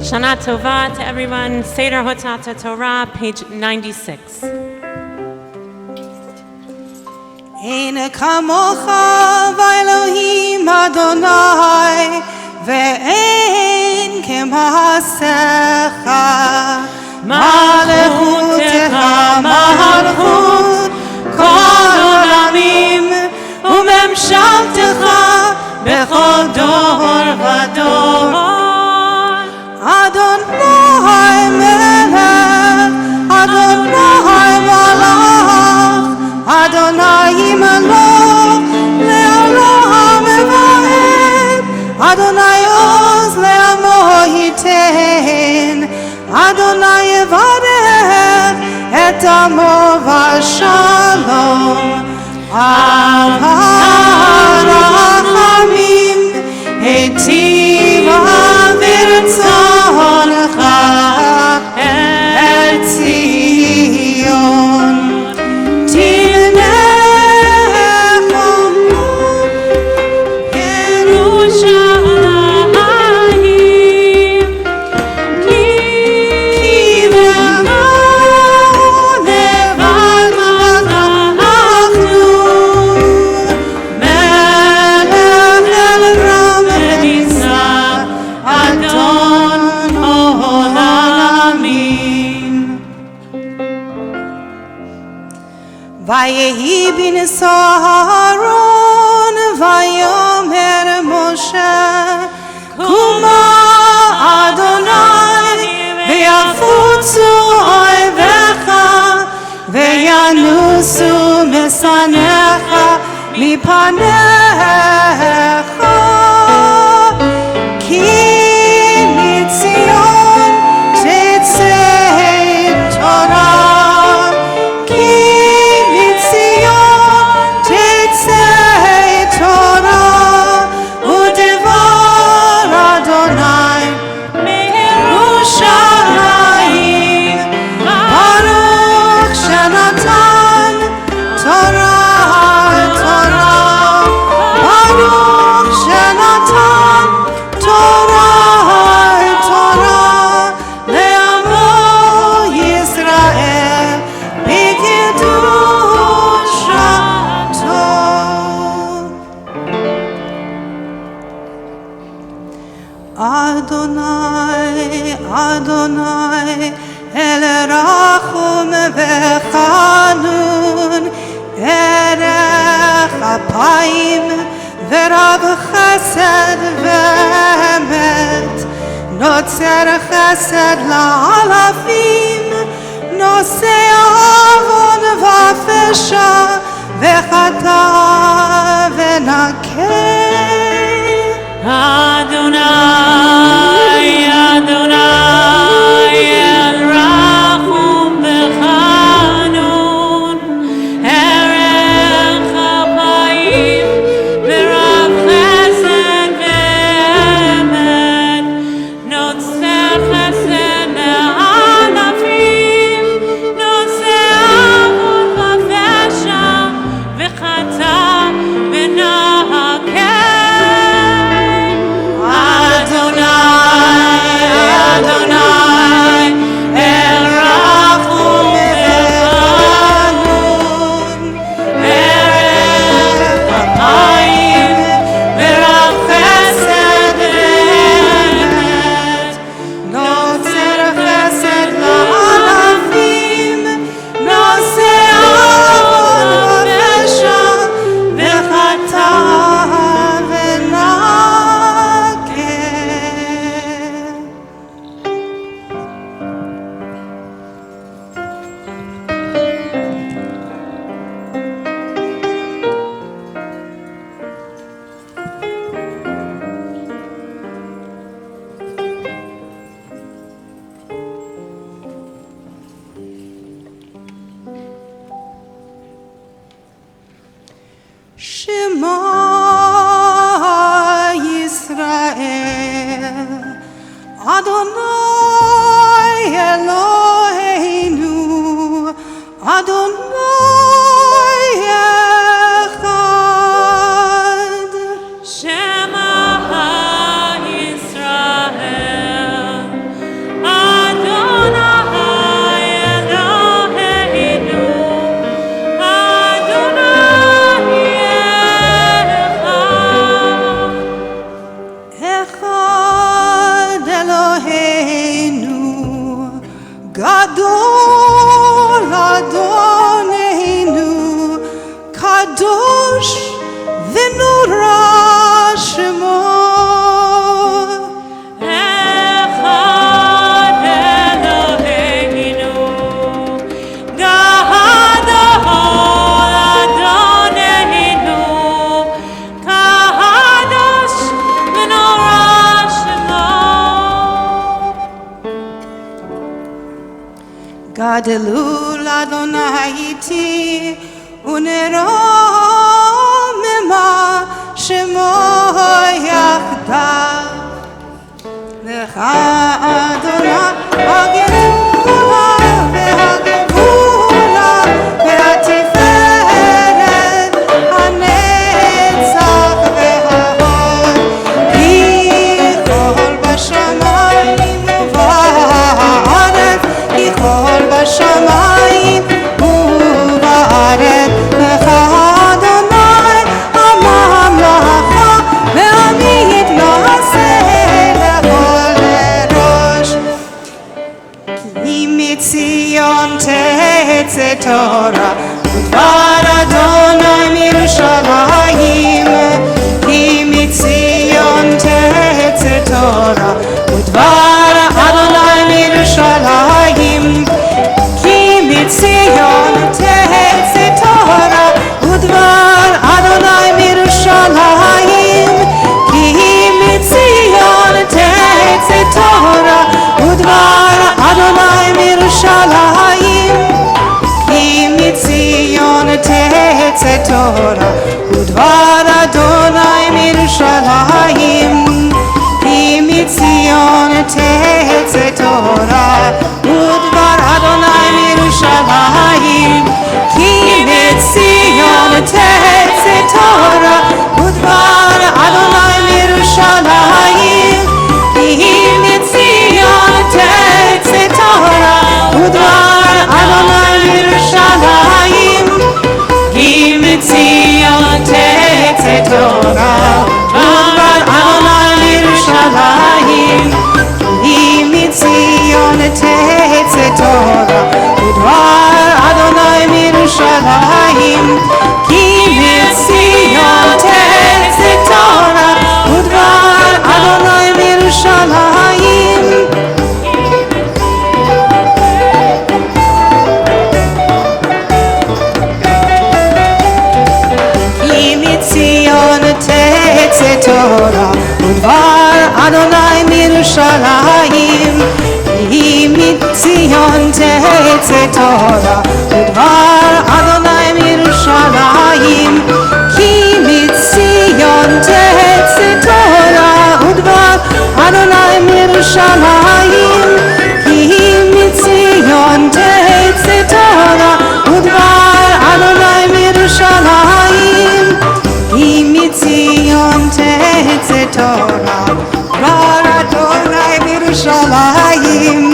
Shana Tova to everyone. Seder Hotzat Torah, page 96. Ein kamocha v'Elohim Adonai ve'ein kemaasecha Malechutecha malchut kol olamim u'memshaltecha bechol dor v'dor Adonai melech Adonai malach Adonai Malach le'olam evaed Adonai oz le'amo yiten Adonai yevarech et amo v'shalom Avarachamim hetiva v'rtzoncha el Tzion Vayehi b'niso Aaron vayomer Moshe Kuma Adonai ve'yafutzu oivecha ve'yanusu mesanecha mipanecha ki mitzion tetzei Torah Adonai el rachum v'chanun erech apayim v'rav chesed v'emet notzer chesed la'alafim nosei avon v'afesha v'chata v'nakeh Adonai Adonai el rachum v'chanun erech apayim v'rav chesed v'emet notzer chesed la'alafim nosei avon v'afesha v'chata v'nakeh Gadol Adonenu, Kadosh v'nura Shemo. Echad Eloheinu, Gadol Adonenu, Kadosh v'nora Shemo. Gadelu Adonai iti unero mema shemo yachdav. Lecha Adonai hagevura v'hagevura v'hatiferet hanetzach v'hahod ki chol b'shamayim u'ba'aretz ki chol b'shamayim u'ba'aretz lecha Adonai הממלכה והמית נעשה לכל ראש כי מציון תצא תורה ודבר אדוני מירושלים כי מציון תצא תורה ודבר אדוני מירושלים כי מציון תצא תורה ודבר אדוני מירושלים כי מציון תצא תורה ודבר אדוני מירושלים כי מציון תצא תורה ודבר אדוני מירושלים כי מציון תצא תורה ודבר אדוני מירושלים כי מציון תצא תורה ודבר אדוני מירושלים כי מציון תצא תורה ודבר אדוני מירושלים כי מציון תצא תורה ודבר אדוני מירושלים כי מציון תצא תורה ודבר אדוני מירושלים כי מציון תצא תורה ודבר אדוני מירושלים כי מציון תצא תורה ודבר אדוני מירושלים כי מציון תצא תורה ודבר אדוני מירושלים כי מציון תצא תורה ודבר אדוני מירושלים כי מציון תצא תורה ודבר אדוני מירושלים כי מציון תצא תורה דבר אדוני מירושלים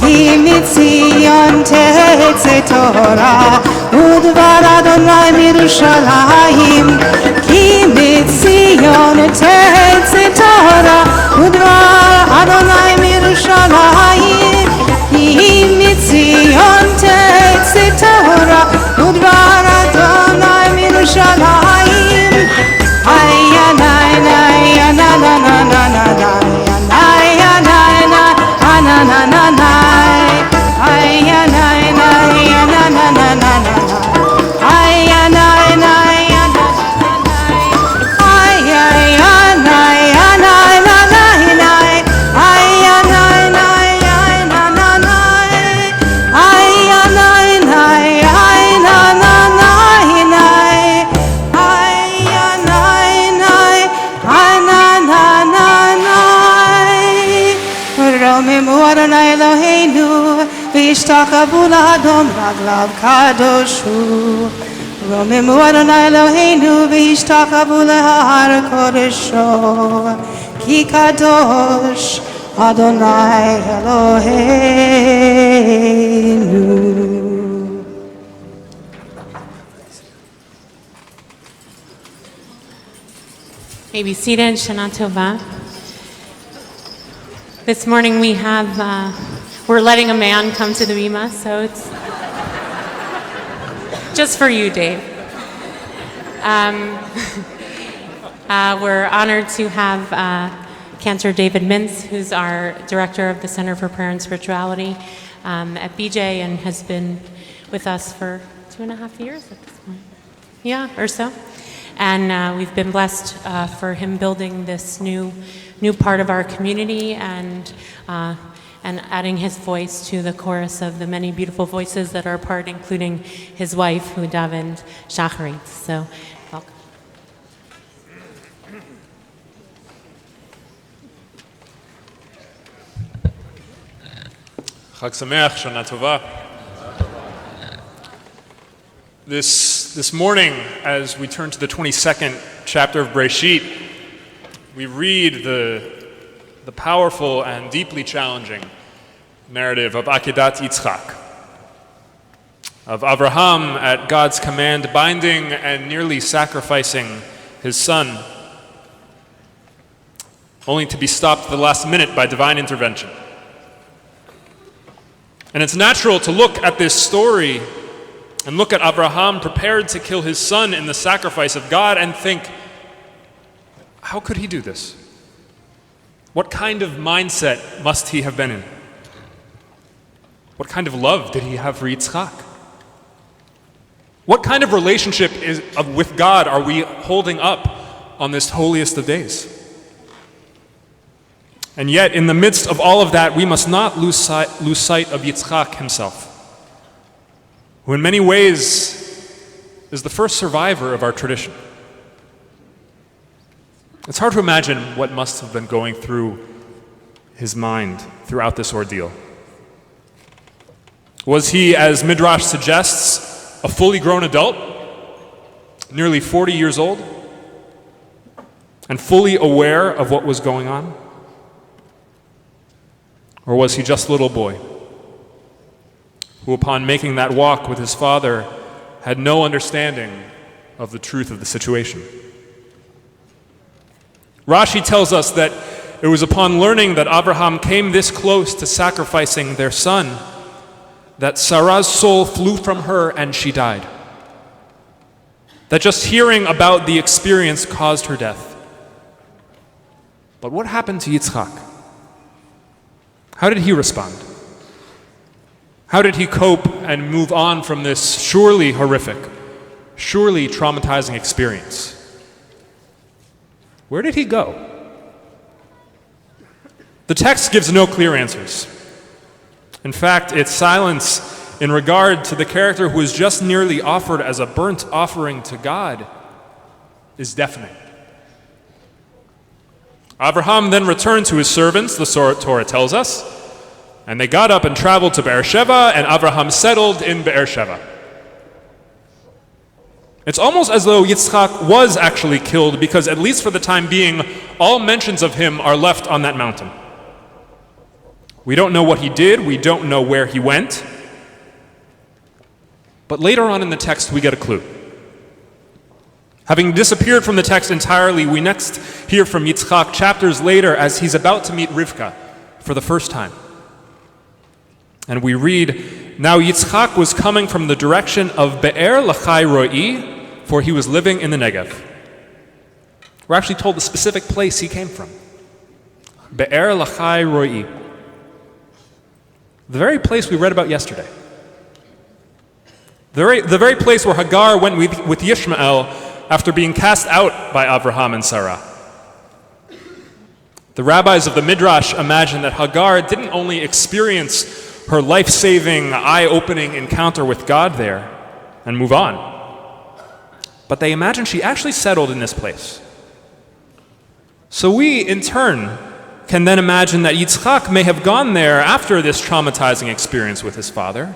כי מציון תצא תורה ודבר אדוני מירושלים כי מציון תצא תורה ודבר אדוני מירושלים כי מציון תצא תורה ודבר אדוני מירושלים ay nay nay na na na na na na ay nay nay na na na na ay nay nay na na na na na ay nay nay na ay ay nay na na na na ay nay nay na na na ay nay nay na na na רוממו אדוני אלוהינו וישתחוו לאדון רגליו קדוש הוא רוממו אדוני אלוהינו וישתחוו להר קודשו כי קדוש אדוני אלוהינו. May be seated. Shana Tova. This morning we have we're letting a man come to the bima, so it's just for you, Dave. We're honored to have Cantor David Mintz, who's our director of the Center for Prayer and Spirituality at BJ, and has been with us for 2.5 years at this point. Yeah, or so. And we've been blessed for him building this new part of our community and adding his voice to the chorus of the many beautiful voices that are part, including his wife, who davened Shacharit. So, welcome. Chag Sameach, Shana Tova. This morning, as we turn to the 22nd chapter of Breshit, we read the powerful and deeply challenging narrative of Akedat Yitzchak, of Avraham at God's command binding and nearly sacrificing his son, only to be stopped at the last minute by divine intervention. And it's natural to look at this story and look at Abraham prepared to kill his son in the sacrifice of God and think, how could he do this? What kind of mindset must he have been in? What kind of love did he have for Yitzchak? What kind of relationship with God are we holding up on this holiest of days? And yet, in the midst of all of that, we must not lose sight of Yitzchak himself, who in many ways is the first survivor of our tradition. It's hard to imagine what must have been going through his mind throughout this ordeal. Was he, as Midrash suggests, a fully grown adult, nearly 40 years old, and fully aware of what was going on? Or was he just a little boy, who upon making that walk with his father had no understanding of the truth of the situation? Rashi tells us that it was upon learning that Abraham came this close to sacrificing their son that Sarah's soul flew from her and she died. That just hearing about the experience caused her death. But what happened to Yitzchak? How did he respond? How did he cope and move on from this surely horrific, surely traumatizing experience? Where did he go? The text gives no clear answers. In fact, its silence in regard to the character who was just nearly offered as a burnt offering to God is deafening. Abraham then returned to his servants, the Torah tells us, and they got up and traveled to Beersheba, and Abraham settled in Beersheba. It's almost as though Yitzchak was actually killed, because at least for the time being, all mentions of him are left on that mountain. We don't know what he did, we don't know where he went, but later on in the text we get a clue. Having disappeared from the text entirely, we next hear from Yitzchak chapters later as he's about to meet Rivka for the first time. And we read, "Now Yitzchak was coming from the direction of Be'er Lachai Roi, for he was living in the Negev." We're actually told the specific place he came from. Be'er Lachai Roi. The very place we read about yesterday. The very place where Hagar went with Yishmael after being cast out by Abraham and Sarah. The rabbis of the Midrash imagine that Hagar didn't only experience her life-saving, eye-opening encounter with God there and move on, but they imagine she actually settled in this place. So we, in turn, can then imagine that Yitzchak may have gone there after this traumatizing experience with his father,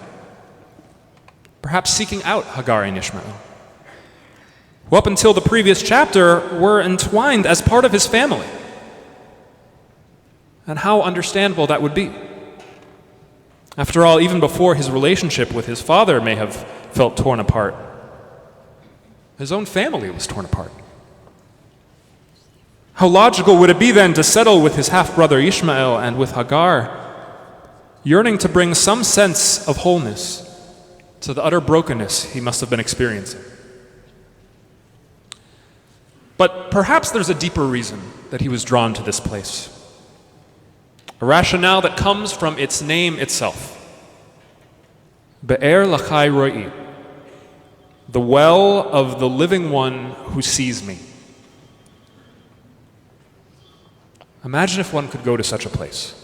perhaps seeking out Hagar and Ishmael, who up until the previous chapter were entwined as part of his family. And how understandable that would be. After all, even before his relationship with his father may have felt torn apart, his own family was torn apart. How logical would it be then to settle with his half-brother Ishmael and with Hagar, yearning to bring some sense of wholeness to the utter brokenness he must have been experiencing. But perhaps there's a deeper reason that he was drawn to this place, a rationale that comes from its name itself. Be'er lachai ro'i, the well of the living one who sees me. Imagine if one could go to such a place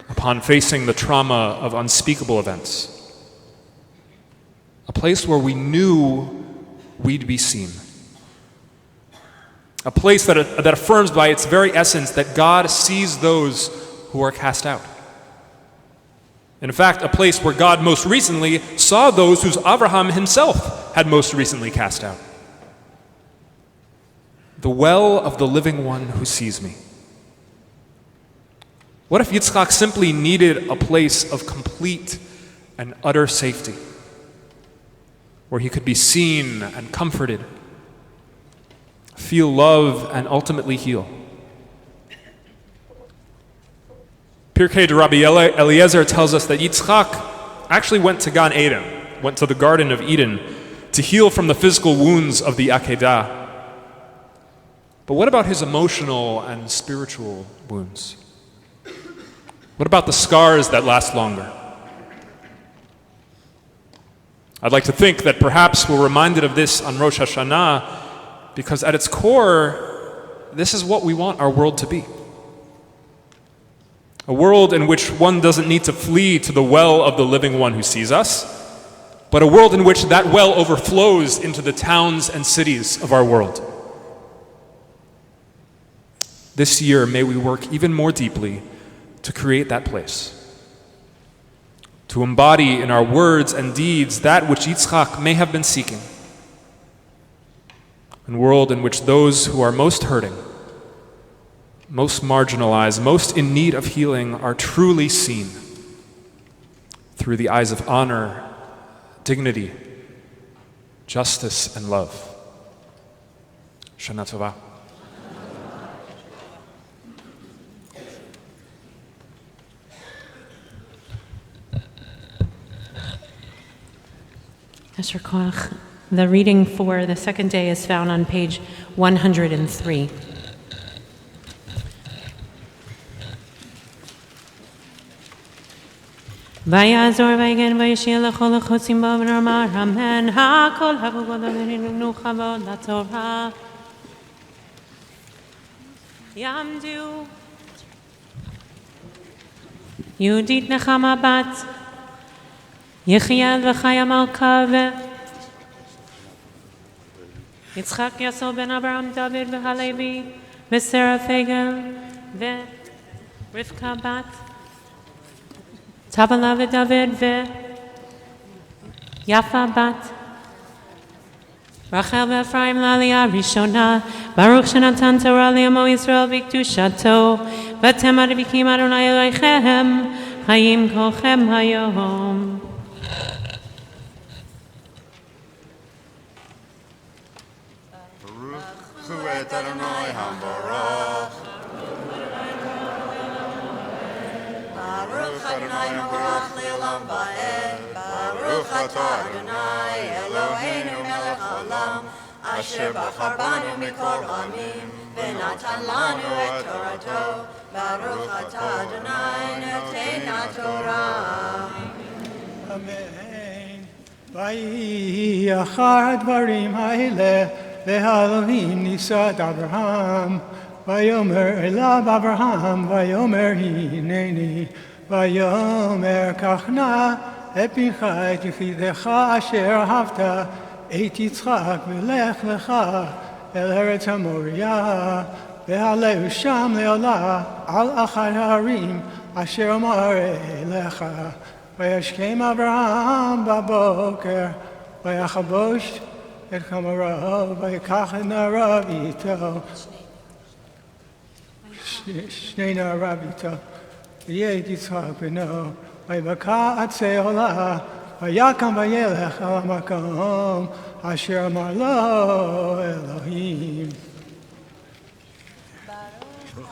upon facing the trauma of unspeakable events. A place where we knew we'd be seen. A place that affirms by its very essence that God sees those who are cast out. In fact, a place where God most recently saw those whose Abraham himself had most recently cast out. The well of the living one who sees me. What if Yitzchak simply needed a place of complete and utter safety, where he could be seen and comforted, feel love, and ultimately heal? Pirkei de Rabbi Eliezer tells us that Yitzchak actually went to Gan Eden, went to the Garden of Eden, to heal from the physical wounds of the Akedah. But what about his emotional and spiritual wounds? What about the scars that last longer? I'd like to think that perhaps we're reminded of this on Rosh Hashanah because at its core, this is what we want our world to be. A world in which one doesn't need to flee to the well of the living one who sees us, but a world in which that well overflows into the towns and cities of our world. This year, may we work even more deeply to create that place, to embody in our words and deeds that which Yitzchak may have been seeking. A world in which those who are most hurting, most marginalized, most in need of healing are truly seen through the eyes of honor, dignity, justice, and love. Shana Tova. Asher Koach. The reading for the second day is found on page 103. Vayazor vaygen vayshil lechol lechotzim bo v'namar amen hakol havugod v'ninu chavod laTorah Yamdu Yudit Nechama bat Yechiel v'chaya malka Yitzchak Yasol ben Abraham David v'Halevi v'Sarah Fegel v'Rivka bat Tabala v'David v'Yafa bat Rachel v'Ephraim l'Aliyah Rishona Baruch shenatan Torah li'amo Yisrael v'Kedushato v'atem advikim Adonai Elohechem Hayim kolchem hayom. Baruch Adonai Hambarach. Baruch Adonai Hambarach le'olam va'ed. Baruch atah Adonai Eloheinu melech haolam, asher bachar banu mikol amim, v'natan lanu et Torato. Baruch atah Adonai notei Torah. Amen. Vayi achar dvarim ha'eleh ve'Elohim nisad Abraham. Vayomer elav Abraham, vayomer hineni, vayomer kachna et pincha et yechidecha asher ahavta et Yitzchak v'lech lecha el eretz haMoriah ve'aleu sham le'olah al achar ha'arim asher amar elecha vayashkem Abraham baboker vayachabosh et chamarav vayikach et narav ito Shnei narav ito v'yed Yitzchak b'no vayibaka atzei olah vayakam vayelech al hamakom asher amar lo Elohim.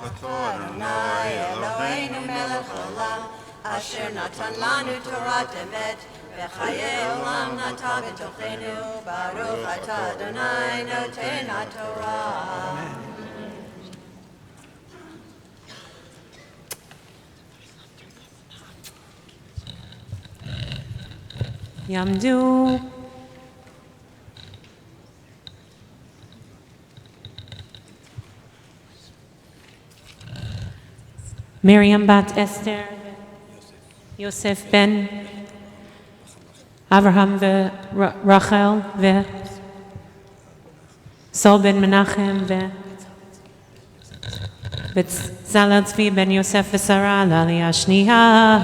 Adonai Eloheinu melech haolam, asher natan lanu Torah emet, v'chayei olam nata b'tochenu, baruch atah Adonai noten haTorah. Yamdu. Miriam bat Esther, Yosef ben Avraham ורachel וסול ben Menachem ובצלאל צבי ben יוסף ושרה לעלייה השנייה.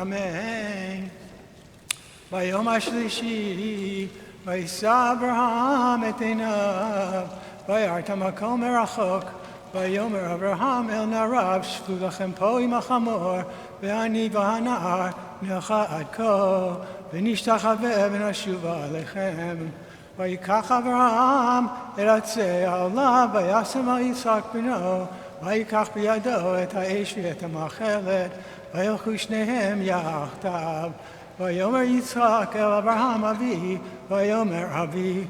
Amen. ביום השלישי, וישא אברהם את עיניו, וירא את המקום מרחוק, ויאמר אברהם אל נעריו, שבו לכם פה עם החמור, ואני והנער נלכה עד כה, ונשתחווה ונשובה עליכם. ויקח אברהם את עצי העולה, וישם על יצחק בנו, ויקח בידו את האש ואת המאכלת, וילכו שניהם יחדיו. ויאמר יצחק אל אברהם אבי, ויאמר אבי,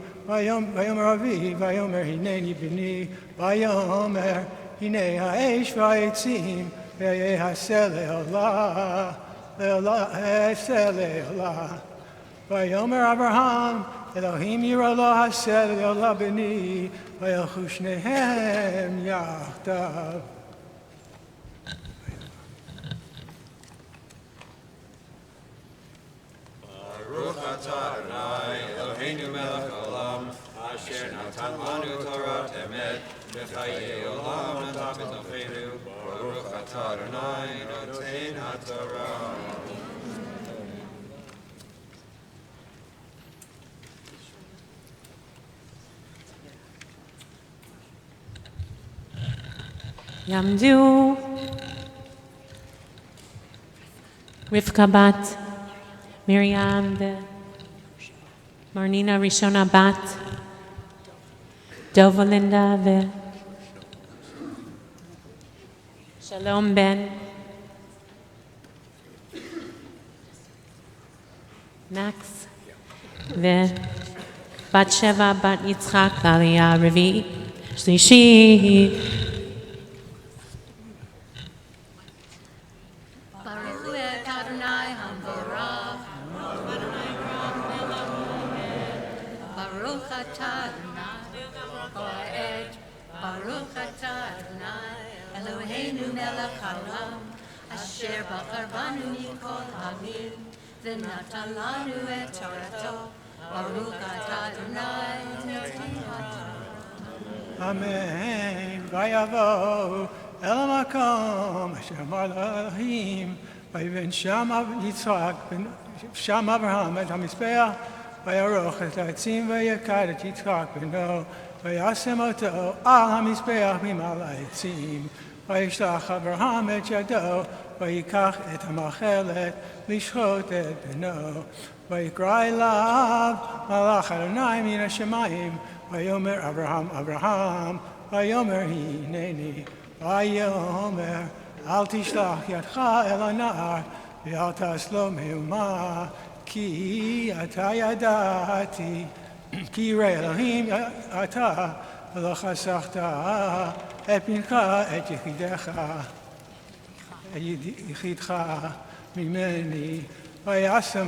ויאמר הנני בני, ויאמר הנה האש והעצים, ויעשה לעולה. ויאמר אברהם, אלוהים יראה לו העשה לעולה בני, וילכו שניהם יחדיו. Baruch atah Adonai Eloheinu melech haolam, asher natan lanu Torah emet, v'chayei olam nata b'tochenu, baruch atah Adonai noten haTorah. Yamdu. Rivka bat Miriam Marnina Rishona bat Dovalinda Shalom ben Max Bat Sheva bat Yitzchak Aliyah Revi Shlishi. ונתן לנו את תורתו, ברוך אתה אדוני נותן התורה. אמן. ויבואו אל המקום אשר אמר לאלוהים, ויבן שם יצחק, שם אברהם את המזבח, ויערוך את העצים ויקד את יצחק בנו, וישם אותו על המזבח ממעל העצים. וישלח אברהם את ידו, ויקח את המאכלת לשחוט את בנו. ויקרא אליו מלאך אדוני מן השמיים, ויאמר אברהם אברהם, ויאמר הנני. ויאמר אל תשלח ידך אל הנער, ואל תעש לו מהומה, כי אתה ידעתי, כי ירא אלוהים אתה, ולא חסכת את בנך את יחידך ממני. וישא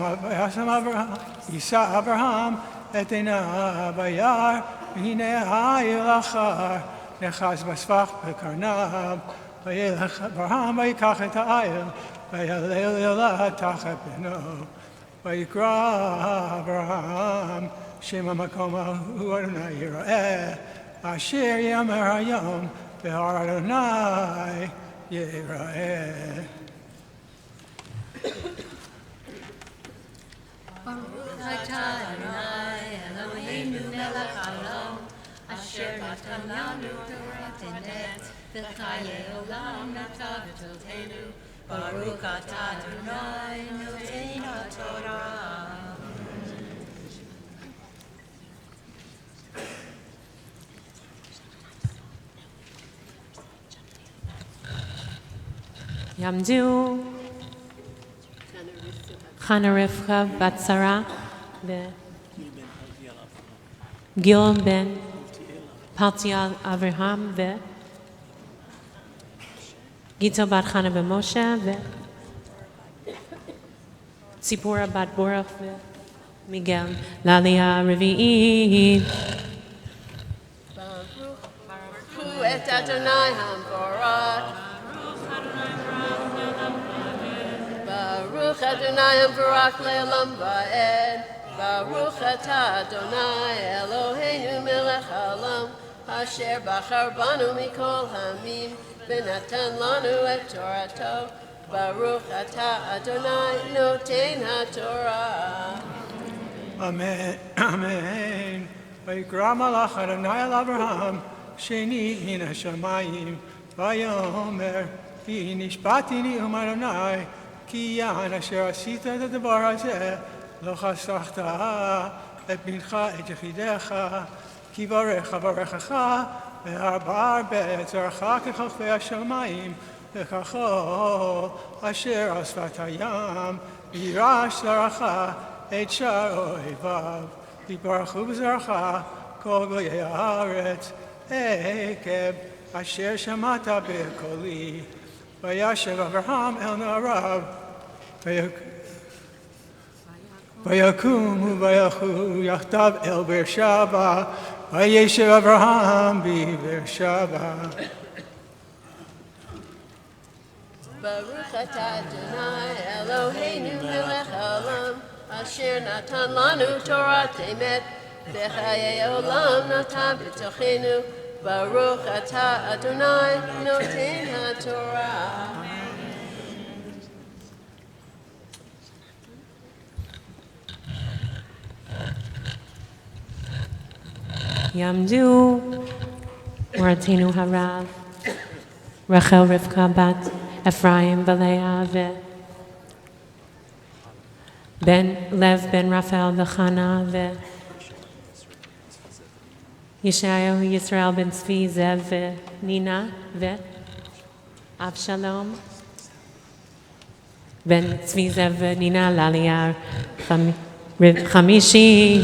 אברהם את עיניו וירא, והנה העיל אחר נחס בסבך בקרניו. וילך אברהם ויקח את העיל, ויעלל אליו תחת בנו. ויקרא אברהם שם המקום ההוא אדוני יראה, אשר יאמר היום בהר אדוני ייראה. אתה אדוני אלוהינו מלך העולם, אשר נתן לנו תורת אמת, וחיי עולם נתן בתוכנו. ברוך אתה אדוני נותן התורה. יעמדו חנה רבקה בת שרה וגיל בן פלטיאל אברהם וגיטו בת חנה ומשה וציפורה בת בורך ומיגל לעלייה הרביעית. ברכו את אדוני המבורך. ברוך אדוני המבורך לעולם ועד. ברוך אתה אדוני אלוהינו מלך העולם, אשר בחר בנו מכל העמים ונתן לנו את תורתו. ברוך אתה אדוני נותן התורה. אמן, אמן. ויקרא מלאך אדוני אל אברהם שנית מן השמיים, ויאמר, כי נשבעתי נאום אדוני, כי יען אשר עשית את הדבר הזה, לא חסכת את בנך את יחידך, כי ברך אברכך, והרבה הרבה את זרעך ככוכבי השמיים, וככל אשר על שפת הים, וירש זרעך את שאר אויביו, ויברכו בזרעך כל גויי הארץ, עקב אשר שמעת בקולי. וישב אברהם אל נעריו, ויקומו וילכו יחדיו אל באר שבע, וישב אברהם בבאר שבע. ברוך אתה אדוני אלוהינו מלך העולם, אשר נתן לנו תורת אמת, וחיי עולם נתן בתוכנו. ברוך אתה אדוני נותן התורה. יעמדו מורתנו הרב, רחל רבקה בת אפרים ולאה ובן לב בן רפאל וחנה וישעיהו ישראל בן צבי זאב ונינה ואבשלום בן צבי זאב ונינה לעלייה חמישי.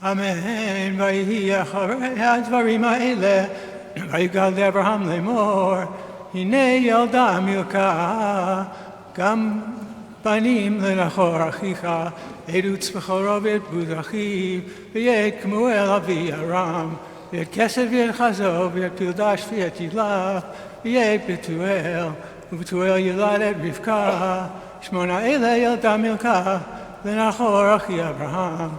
אמן. ויהי אחרי הדברים האלה, ויגל לאברהם לאמור, הנה ילדה מילכה, גם בנים לנחור אחיך, עדוץ בכורו ואת בוז אחיו, וית כמואל אבי ארם, וית כסף וית חזו, וית פילדש וית ילך, וית בתואל, ובתואל ילד את רבקה, 8 אלה ילדה מילכה, לנחור אחי אברהם.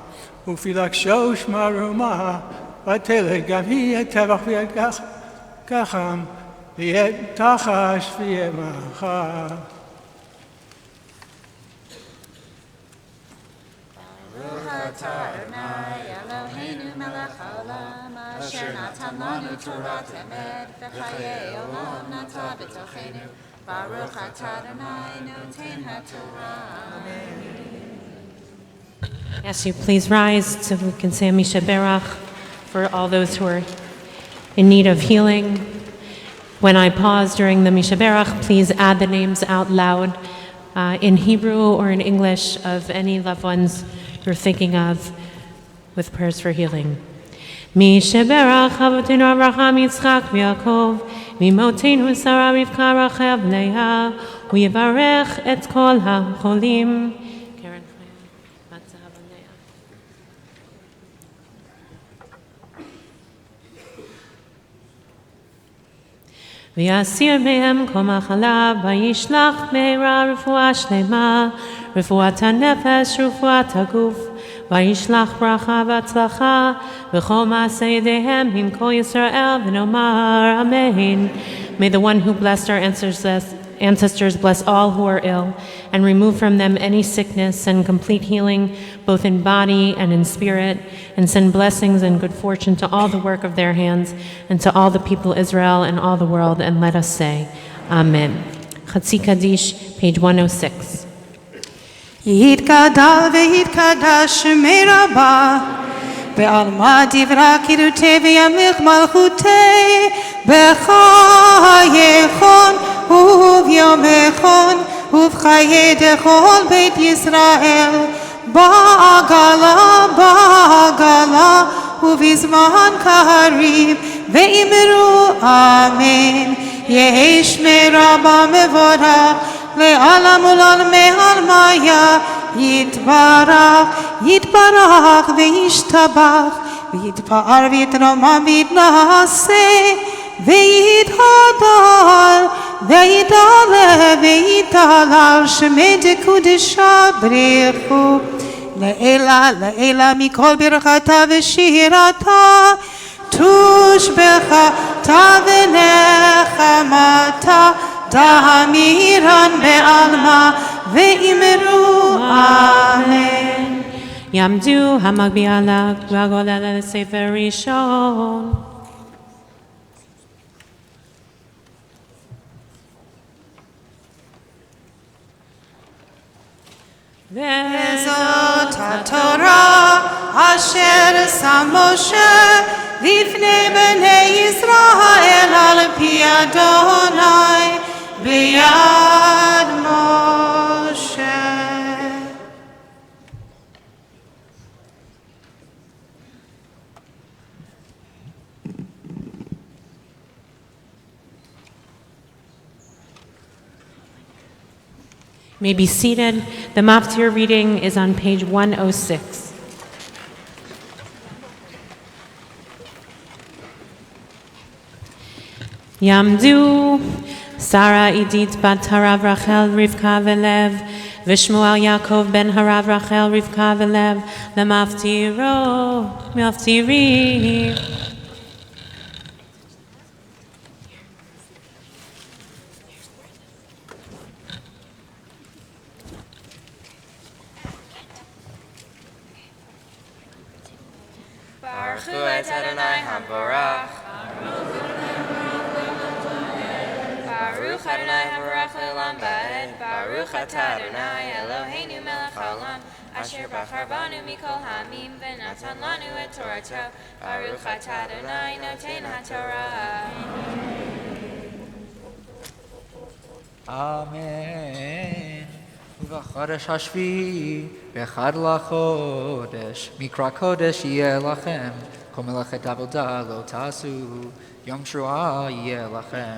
ופילגשו שמה רומה, ותלד גם היא את טבח ואת גחם, ואת תחש ואת מאחה. ברוך אתה אדוני אלוהינו מלך העולם, אשר נתן לנו תורת אמת, וחיי עולם נטע בתוכנו. ברוך אתה אדוני נותן התורה. Yes, you please rise so we can say Misha Berach for all those who are in need of healing. When I pause during the Misha Berach, please add the names out loud in Hebrew or in English of any loved ones you're thinking of with prayers for healing. Mi sheberach avotenu Avraham Yitzchak v'Yaakov v'imotenu Sarah Rivka Rachel Leah u'yivarech et kol ha'cholim. Karen, Matzav Leah. V'yasir mehem kol machalav v'yishlach meira refuah shlema refuat hanefesh refuat haguf v'yishlach bracha v'atzlacha v'chol ma'aseh yedehem im kol Yisrael v'nomar amen. May the one who blessed our ancestors bless all who are ill and remove from them any sickness and complete healing both in body and in spirit, and send blessings and good fortune to all the work of their hands and to all the people Israel and all the world, and let us say Amen. Chatzi Kaddish, page 106. יתגדל ויתקדש שמי רבה בעלמא דברה קידותי וימליך מלכותי בחייכון וביומכון ובחיי דכל בית ישראל בעגלה ובזמן קריב ואמרו אמן. יהי שמי רבה מבורך לעולם ולעולמי עלמיה יתברך וישתבח ויתפאר ויתרומם ויתנשא ויתהלל ויתהלל שמי דקודשה ברכו לעילה מכל ברכתה ושירתה תושבחתה ונחמתה דהמירן בעלמא ואמרו אמן. יעמדו המגבילה והגולל לספר ראשון. וזאת התורה אשר שם משה לפני בני ישראל על פי אדוני ביד משה. You may be seated. The Maftir reading is on page 106. Yamdu Sarah Idit bat Harav Rachel Rivka velev Vishmuel Yaakov ben Harav Rachel Rivka velev Maftiri. Baruch Hu et Adonai HaBarach. Baruch Adonai HaBarach Le'olam Ba'ed. Baruch Atah Adonai Eloheinu Melech HaOlam Asher Bachar Banu Mikol Ha'amim V'natan Lanu et Torato. Baruch Atah Adonai Noten HaTorah. Amen. ובחודש השביעי, באחד לחודש, מקרא קודש יהיה לכם, כל מלאכת עבודה לא תעשו, יום תרועה יהיה לכם,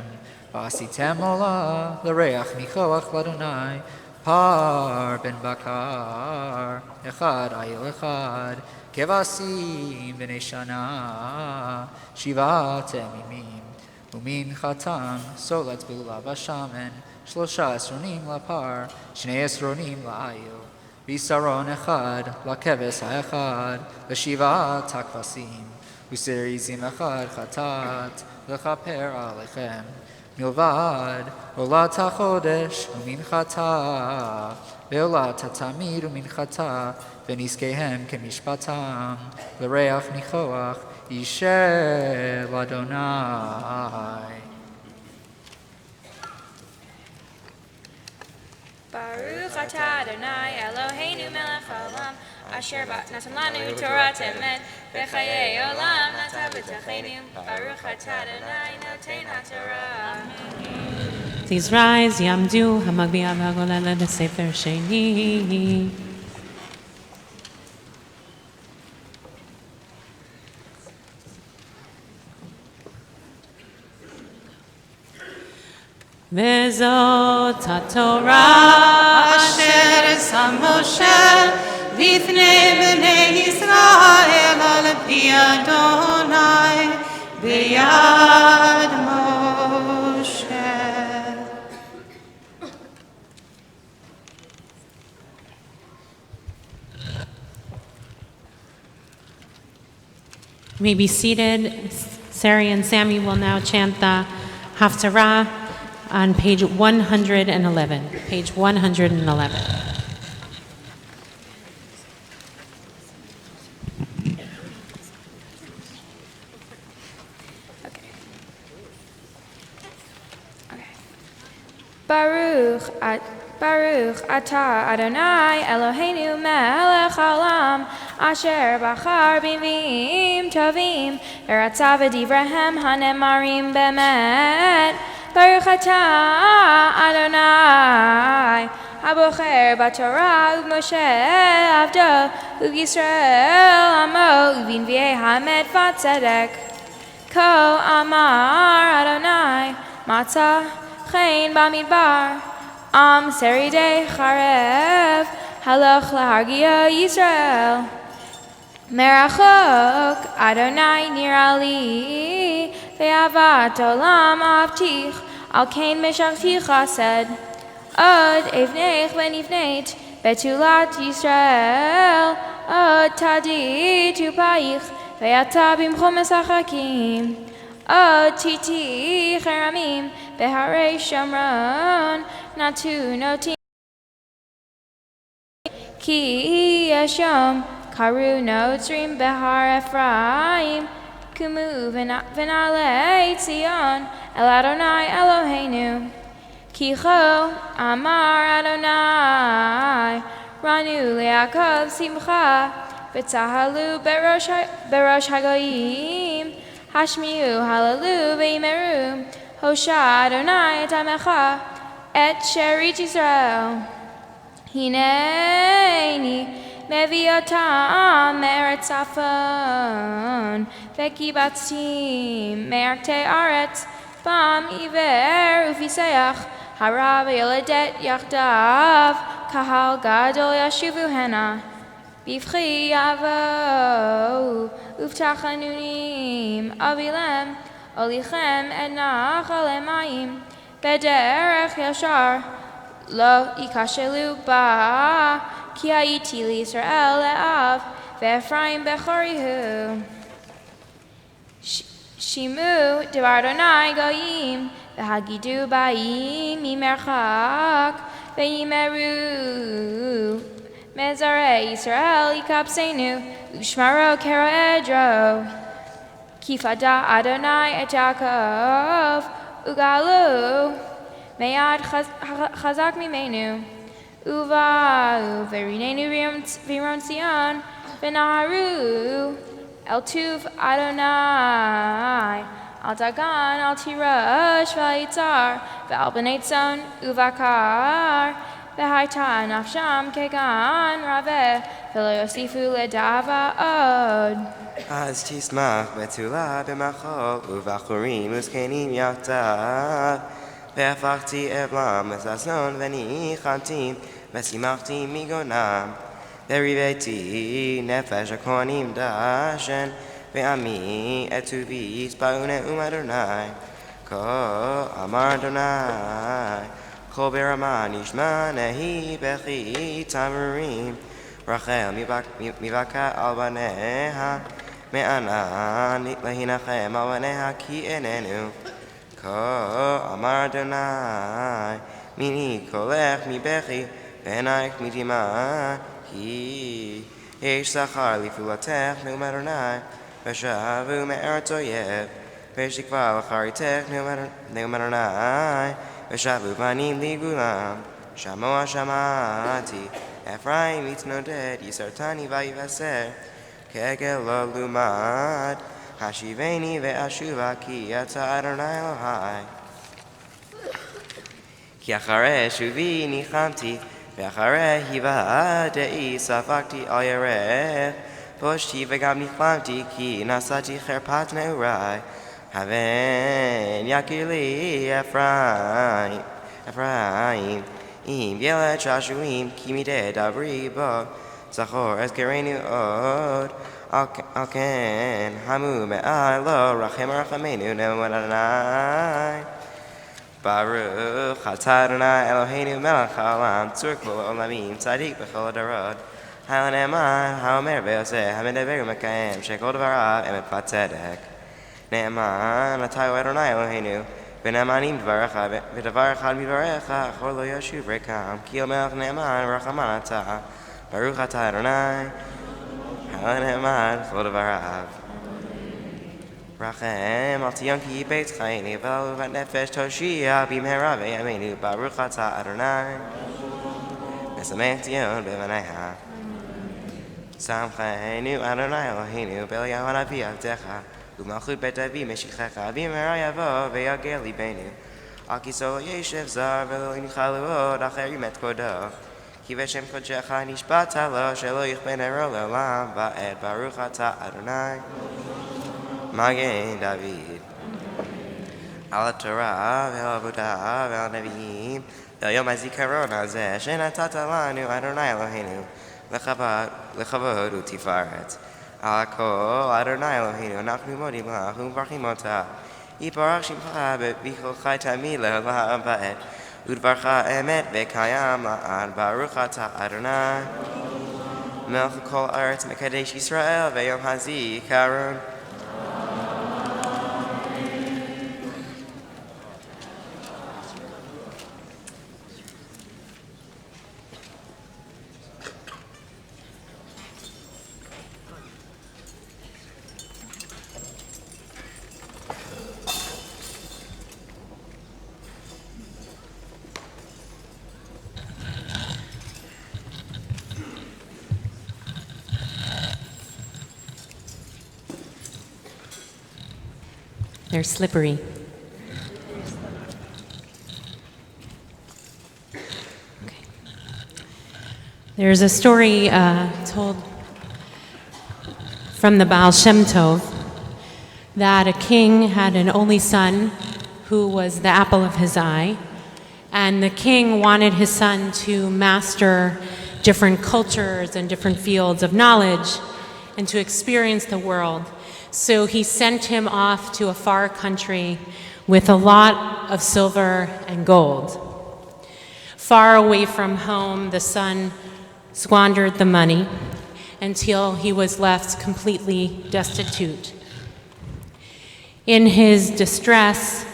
ועשיתם עולה לריח מכוח לאדוני, פר בן בקר, אחד איל אחד, כבשים בני שנה, 7 ימים, ומנחתם סולת בלולב השמן, 3 עשרונים לפר, 2 עשרונים לאיל, בישרון אחד לכבש האחד, ל7 הכבשים, וסר עזים אחד חטאת, לכפר עליכם, מלבד עולת החודש ומנחתה, ועולת התמיד ומנחתה, ונזקיהם כמשפטם, לריח ניחוח, אישר לאדוני. Baruch Atah Adonai Eloheinu Melech HaOlam Asher natan lanu Torah temet B'chayei olam nata b'tachenu Baruch Atah Adonai Noten HaTorah. Please rise, Yamdu, Hamagbiya Vagolala, the Sefer Sheni. Vezot HaTorah אשר שם משה לפני בני ישראל על פי אדוני ביד משה. You may be seated. Sari and Sammy will now chant the Haftarah on page 111. Page 111. Baruch atah Adonai Eloheinu melech haolam asher bachar b'nviim tovim v'ratza v'divrehem hanemarim bemet. Baruch atah Adonai habocher b'Torah u'Moshe avdo u'Yisrael amo u'b'nviei hamed v'tzedek. Ko amar Adonai matzah chen b'midbar Am Seridei Charev Haloch Lahargia Yisrael Merachok Adonai Nirali Ve'avat Olam Avtich Al Kain Meshachti Chased Od Evnech Benivneit Betulat Yisrael Od Tadi Tupaich Ve'ata Bimchom Esachakim Od Titi Cheramim Beharei Shomron Natu Notim Ki Yeshom Karu Notzrim Behar Ephraim Kumu V'nalei Tzion El Adonai Eloheinu Ki Cho Amar Adonai Ranu Le'akov Simcha V'tzahalu Berosh Hagoyim Hashmiu Halalu V'imeru Hosha Adonai et Amecha et Sherit Yisrael Hineni Meviotam Me'eretz Afon Ve'kibatzim Me'artei Aretz Bam Iver Ufiseach Hara V'yoledet Yachdav Kahal Gadol Yashuvu Hena Bivchi Yavo Uvtachanunim Avilem Olichem et Nachal Emayim Bederech Yashar Lo Ikashelu Ba Ki Hayiti L'Yisrael Le'av Ve'Ephraim Bechorihu Shimu Devar Adonai Goyim Ve'Hagidu Ba'im Yimerchak Ve'Yimeru Mezarei Yisrael Yikapsenu Ushmaro Kero Edro Kifada Adonai et Yaakov Ugalu Meyad Chazak Mimenu Uva Verinenu Viron Sion Benaharu El Tuv Adonai Al Dagan Al Tirosh V'Yitzar Ve'al B'neitzon Uvakar Ve'Haita Nafsham Kegan Raveh Ve'lo Yosifu Ledava Od אז תשמח בתולה במחול ובחורים וזקנים יחדיו והפכתי אבלם וששון וניחמתי ושימחתי מגונם וריבאתי נפש הכהנים דשן ועמי את טובי ישבעו נאום אדוני כה אמר אדוני קול ברמה נשמע נהי בכי תמרים רחל מבכה על בניה מענן להנחם על בניה כי איננו כה אמר אדוני מיני קולך מבכי ועינייך מדמעה כי יש שכר לפעולתך נאום אדוני ושבו מארץ אויב ויש תקווה לאחריתך נאום אדוני ושבו בנים לגבולם שמוע שמעתי אפרים יתנודד יסרטני ויבשר כעגל לא לומד השיבני ואשובה כי אתה אדוני אלוהי כי אחרי שובי ניחמתי, ואחרי היוודעי ספגתי על ירך. פושתי וגם נחלמתי, כי נשאתי חרפת נעוריי. הבן יקיר לי אפרים, אם ילד שעשועים, כי מדי דברי בו, זכור אזכרנו עוד. על כן, המו מעל לו, רחם רחמנו נאמר אדוני. ברוך אתה אדוני אלוהינו מלך העולם, צור כל העולמים, צדיק בכל הדורות. הנאמן, האומר ועושה, המדבר ומקיים, שכל דבריו אמת וצדק. נאמן, אתה הוא אדוני אלוהינו, ונאמנים דבריך, ודבר אחד מדבריך, אחור לא ישוב ריקם, כי המלך נאמן ורחמן אתה. ברוך אתה אדוני, הנאמן כל דבריו. רחם על ציון כי בית חיינו, ואהובת נפש תושיע במהרה בימינו. ברוך אתה אדוני, משמח ציון בבניה. שמחנו אדוני אלוהינו באליהו הנביא עבדך, ומלכות בית אבי משיחך, במהרה יבוא ויגר ליבנו. על כיסאו ישב זר ולא ינחלו עוד אחרים את כבודו. כי בשם קודשך נשבעת לו שלא יכפה נרו לעולם ועד. ברוך אתה אדוני מגן דוד. על התורה ועל העבודה ועל הנביאים ועל יום הזיכרון הזה שנתת לנו אדוני אלוהינו לכבוד ותפארת. על הכל אדוני אלוהינו אנחנו מודים לך ומברכים אותך. יתברך שמך בכל חי תמיד לעולם ועד. ודברך אמת וקיים לעד. ברוך אתה אדוני מלך כל הארץ מקדש ישראל ויום הזיכרון. They're slippery. Okay. There's a story told from the Baal Shem Tov that a king had an only son who was the apple of his eye, and the king wanted his son to master different cultures and different fields of knowledge and to experience the world. So he sent him off to a far country with a lot of silver and gold. Far away from home, the son squandered the money until he was left completely destitute. In his distress,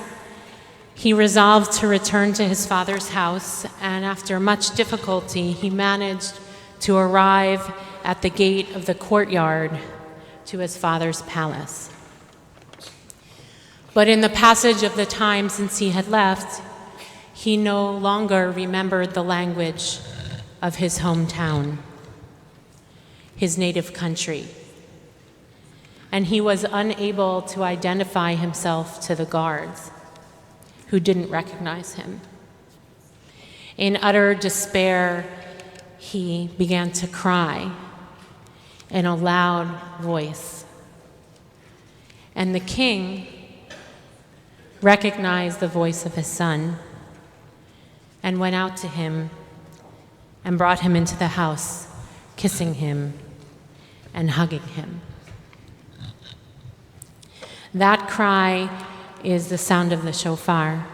he resolved to return to his father's house, and after much difficulty, he managed to arrive at the gate of the courtyard to his father's palace. But in the passage of the time since he had left, he no longer remembered the language of his hometown, his native country, and he was unable to identify himself to the guards, who didn't recognize him. In utter despair, he began to cry in a loud voice. And the king recognized the voice of his son and went out to him and brought him into the house, kissing him and hugging him. That cry is the sound of the shofar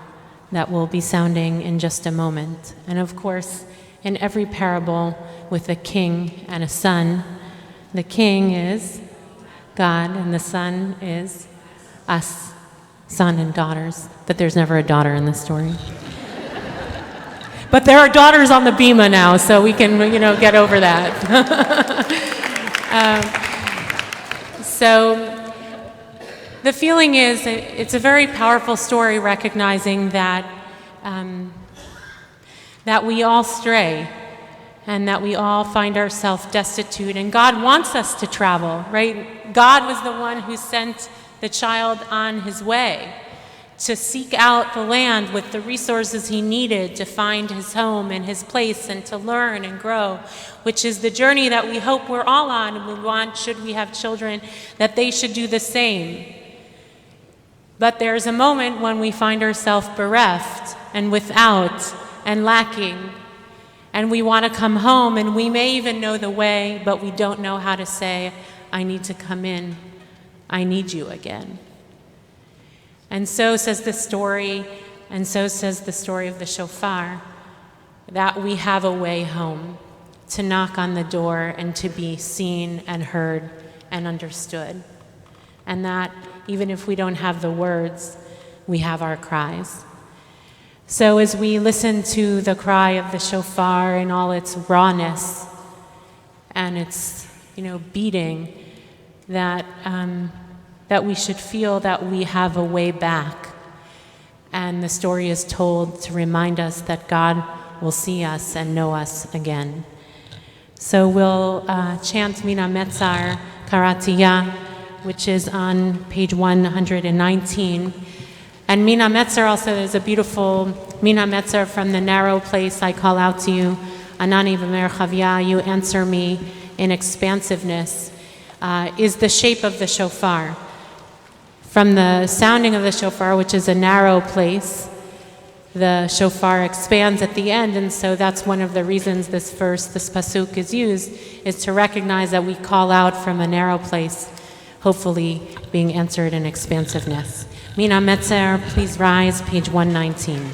that will be sounding in just a moment. And of course, in every parable with a king and a son, the king is God and the son is us, son and daughters. But there's never a daughter in this story. But there are daughters on the bima now, so we can, get over that. So the feeling is, it's a very powerful story, recognizing that that we all stray and that we all find ourselves destitute, and God wants us to travel, right? God was the one who sent the child on his way to seek out the land with the resources he needed to find his home and his place and to learn and grow, which is the journey that we hope we're all on, and we want, should we have children, that they should do the same. But there's a moment when we find ourselves bereft and without and lacking, and we want to come home, and we may even know the way, but we don't know how to say, I need to come in. I need you again. And so says the story, and so says the story of the shofar, that we have a way home, to knock on the door and to be seen and heard and understood. And that even if we don't have the words, we have our cries. So as we listen to the cry of the shofar in all its rawness and its, beating, that we should feel that we have a way back. And the story is told to remind us that God will see us and know us again. So we'll chant Mina Metzar Karatiya, which is on page 119. And Mina Metzar also is a beautiful Mina Metzar from the narrow place. I call out to you, Anani v'merchavya, you answer me in expansiveness, is the shape of the shofar. From the sounding of the shofar, which is a narrow place, the shofar expands at the end, and so that's one of the reasons this verse, this pasuk is used, is to recognize that we call out from a narrow place, hopefully being answered in expansiveness. Mina Metzer, please rise, page 119.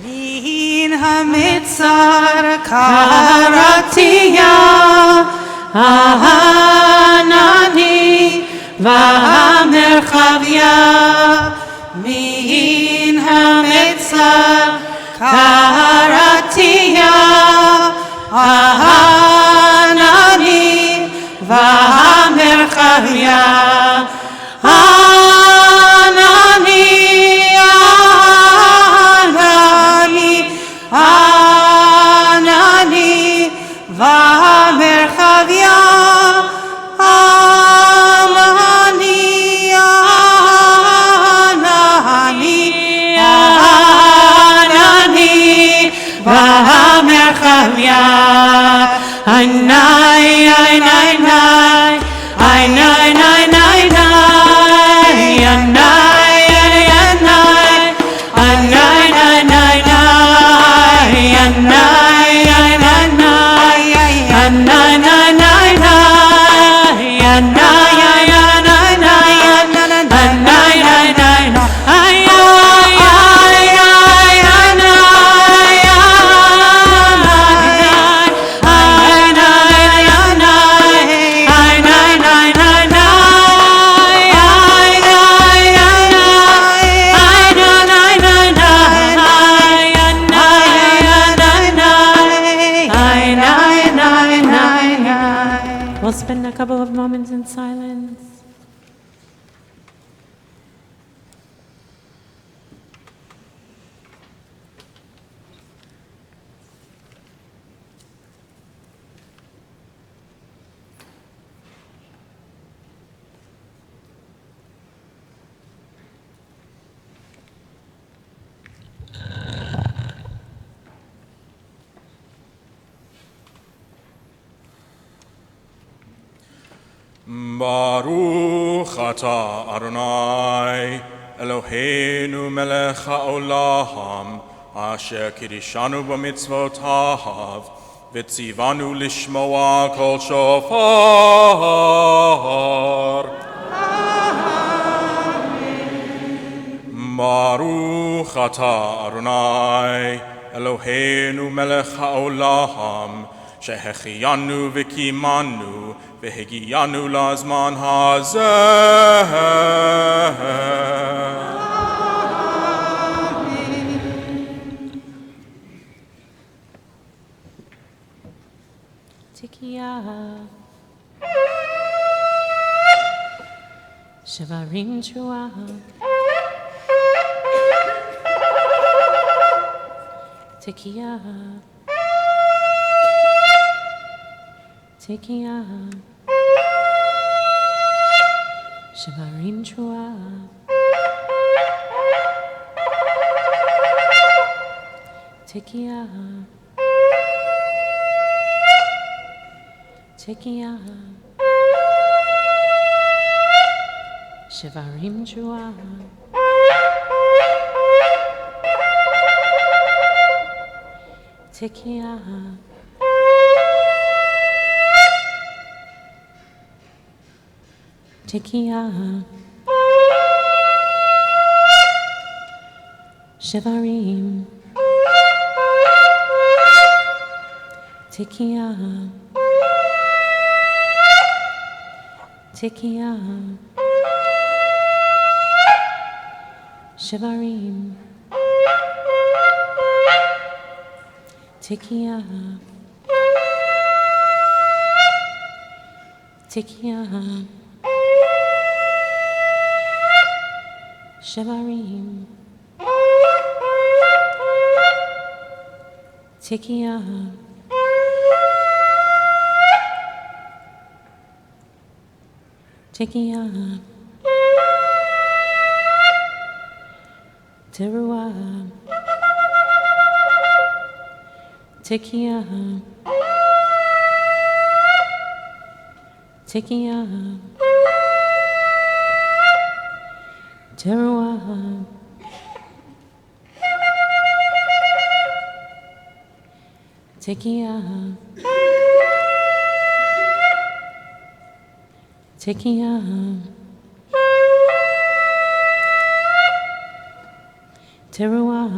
Min ha-mitzar karatiya Anani v'ha-merchavya Min ha-mitzar karatiya Anani v'ha-merchavya Anani v'ha-merchavya We'll spend a couple of moments in silence. Baruch atah Adonai Eloheinu melech haolam asher kirishanu b'mitzvotav v'tzivanu lishmoa kol shofar. Baruch atah Adonai Eloheinu melech haolam shehechiyanu v'kimanu v'hegiyanu lazman hazeh. Tikiya Shavarim Trua Tikiya Tikiya Shavarim Trua Tekiah, Tekiah, Shivarim Jua, Tekiah, Tekiah, Shivarim, Tekiah, Tekiah, Shivarim, Tekiah, Tekiah, Shivarim, Tekiah, Tekiah, Teruah, Tekiah, Tekiah, Teruah, Tekiah, Tekiah, Teruah,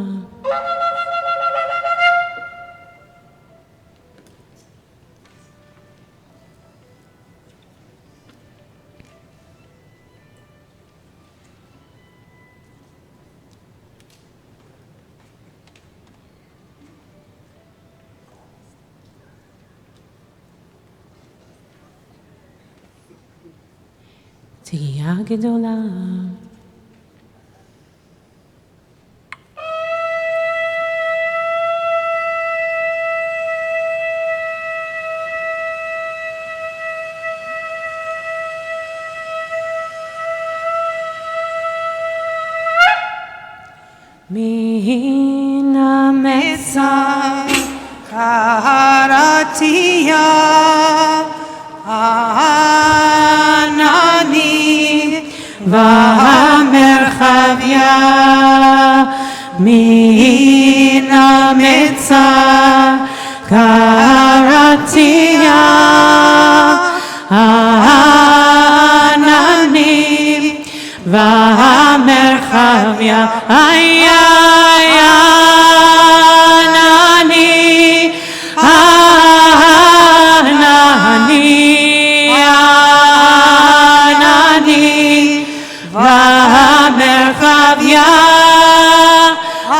Tekiah Gedolah. Mina Mesa Karatia Anani Vamerchavia Mina Mesa Karatia Anani Vamerchavia Anani Anani Anani Vamerchavia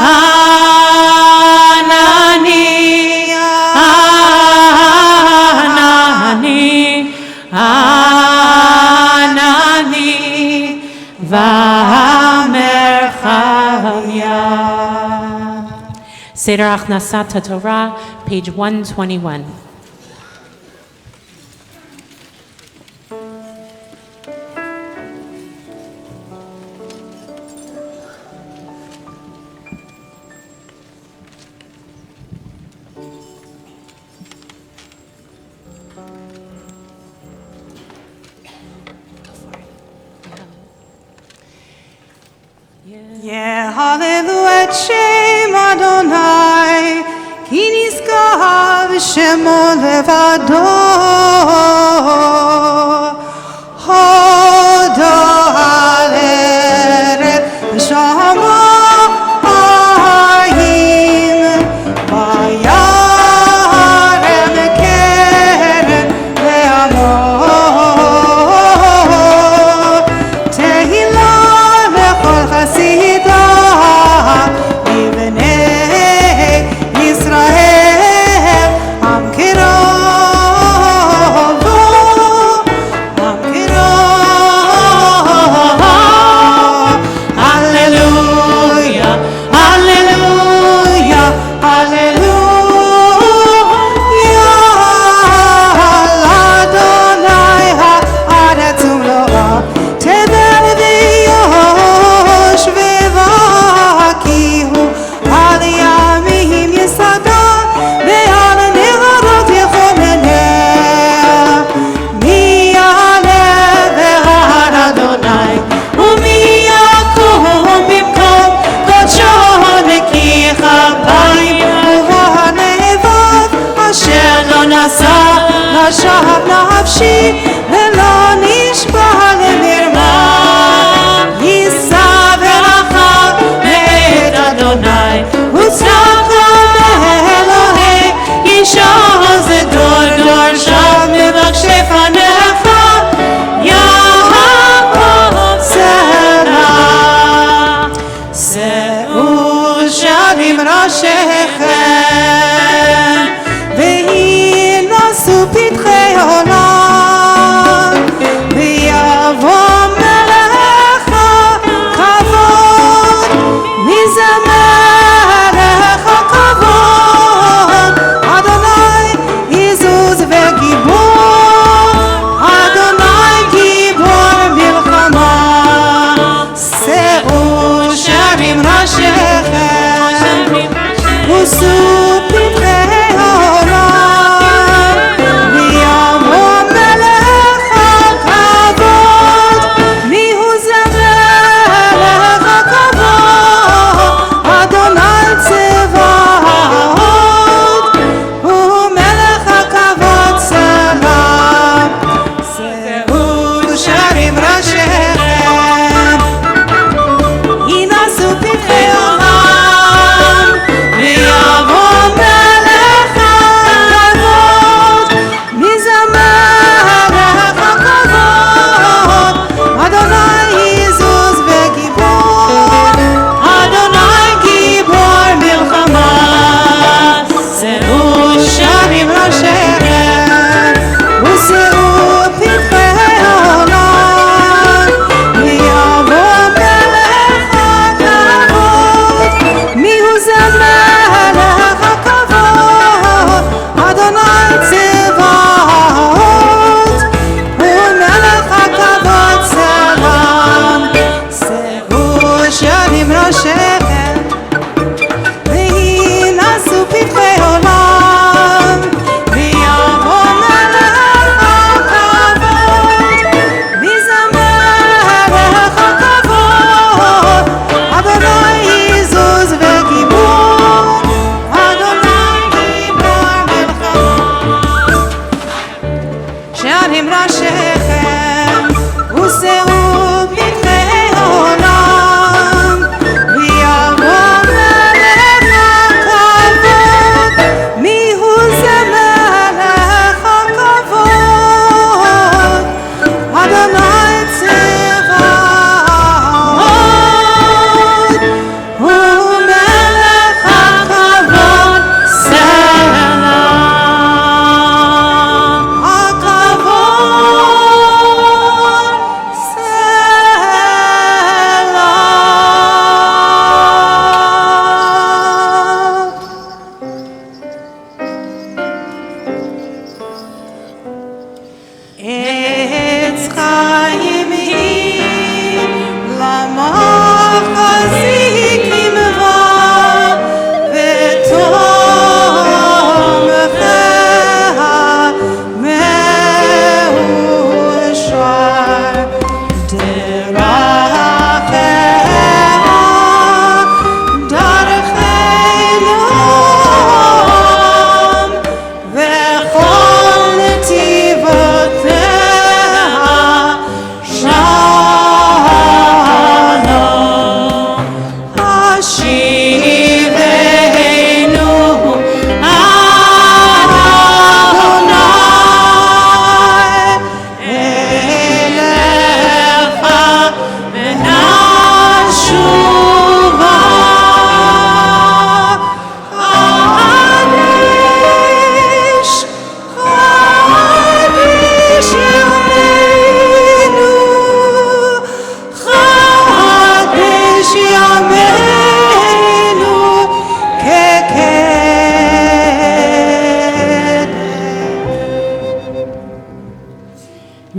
Anani Anani Anani Vamerchavia. Seder Achnasat Torah, page 121. Yeah, hallelujah, et Shem Adonai, ki nizkar v'shemo levado. Hodo ha'eret v'shamayim, vayarem keren le'amo. Tehillah lechol chasidah, ibnei Yisrael, am kirovu,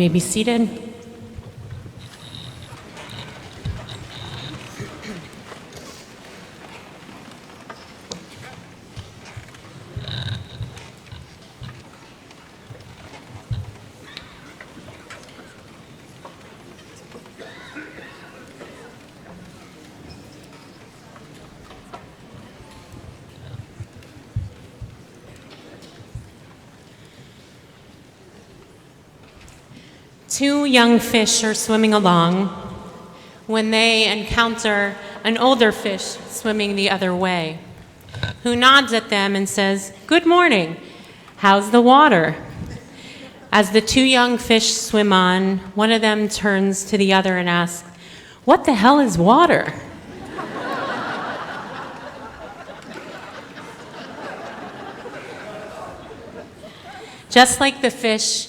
may be seated. Two young fish are swimming along when they encounter an older fish swimming the other way, who nods at them and says, "Good morning, how's the water?" As the two young fish swim on, one of them turns to the other and asks, "What the hell is water?" Just like the fish,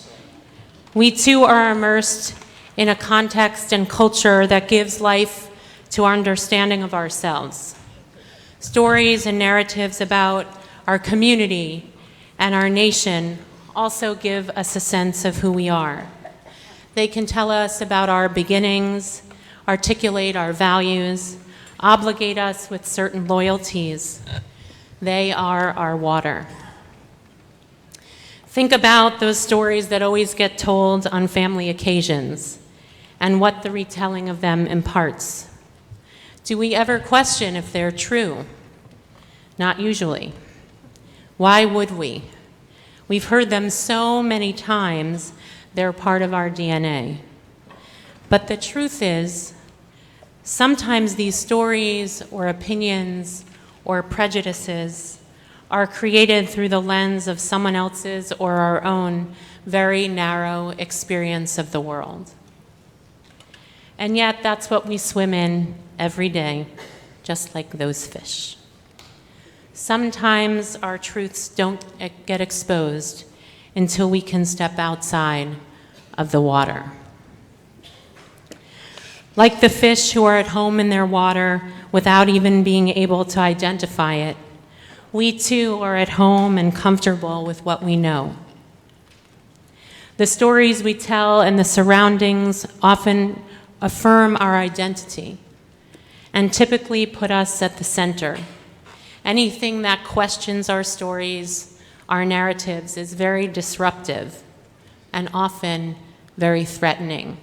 we too are immersed in a context and culture that gives life to our understanding of ourselves. Stories and narratives about our community and our nation also give us a sense of who we are. They can tell us about our beginnings, articulate our values, obligate us with certain loyalties. They are our water. Think about those stories that always get told on family occasions and what the retelling of them imparts. Do we ever question if they're true? Not usually. Why would we? We've heard them so many times, they're part of our DNA. But the truth is, sometimes these stories or opinions or prejudices are created through the lens of someone else's or our own very narrow experience of the world. And yet, that's what we swim in every day, just like those fish. Sometimes our truths don't get exposed until we can step outside of the water. Like the fish who are at home in their water without even being able to identify it, we too are at home and comfortable with what we know. The stories we tell and the surroundings often affirm our identity and typically put us at the center. Anything that questions our stories, our narratives, is very disruptive and often very threatening.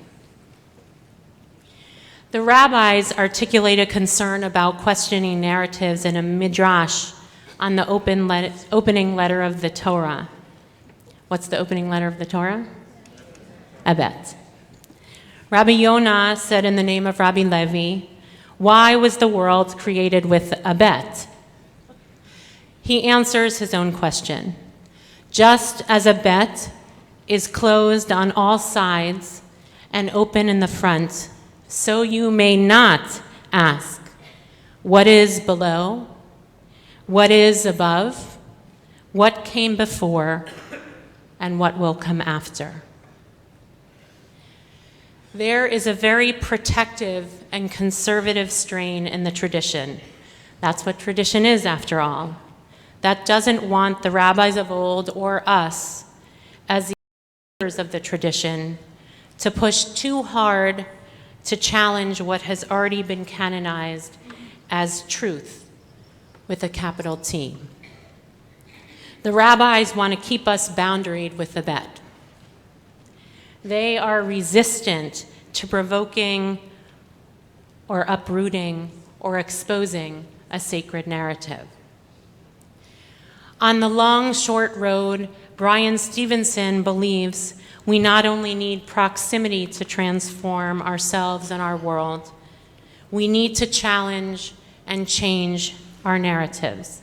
The rabbis articulate a concern about questioning narratives in a midrash on the opening letter of the Torah. What's the opening letter of the Torah? Abet. Rabbi Yonah said in the name of Rabbi Levi, "Why was the world created with Abet?" He answers his own question. Just as a bet is closed on all sides and open in the front, so you may not ask, what is below? What is above? What came before? And what will come after? There is a very protective and conservative strain in the tradition. That's what tradition is, after all. That doesn't want the rabbis of old or us, as the leaders of the tradition, to push too hard to challenge what has already been canonized as truth, with a capital T. The rabbis want to keep us boundaried with the bet. They are resistant to provoking or uprooting or exposing a sacred narrative. On the long, short road, Brian Stevenson believes we not only need proximity to transform ourselves and our world, we need to challenge and change our narratives.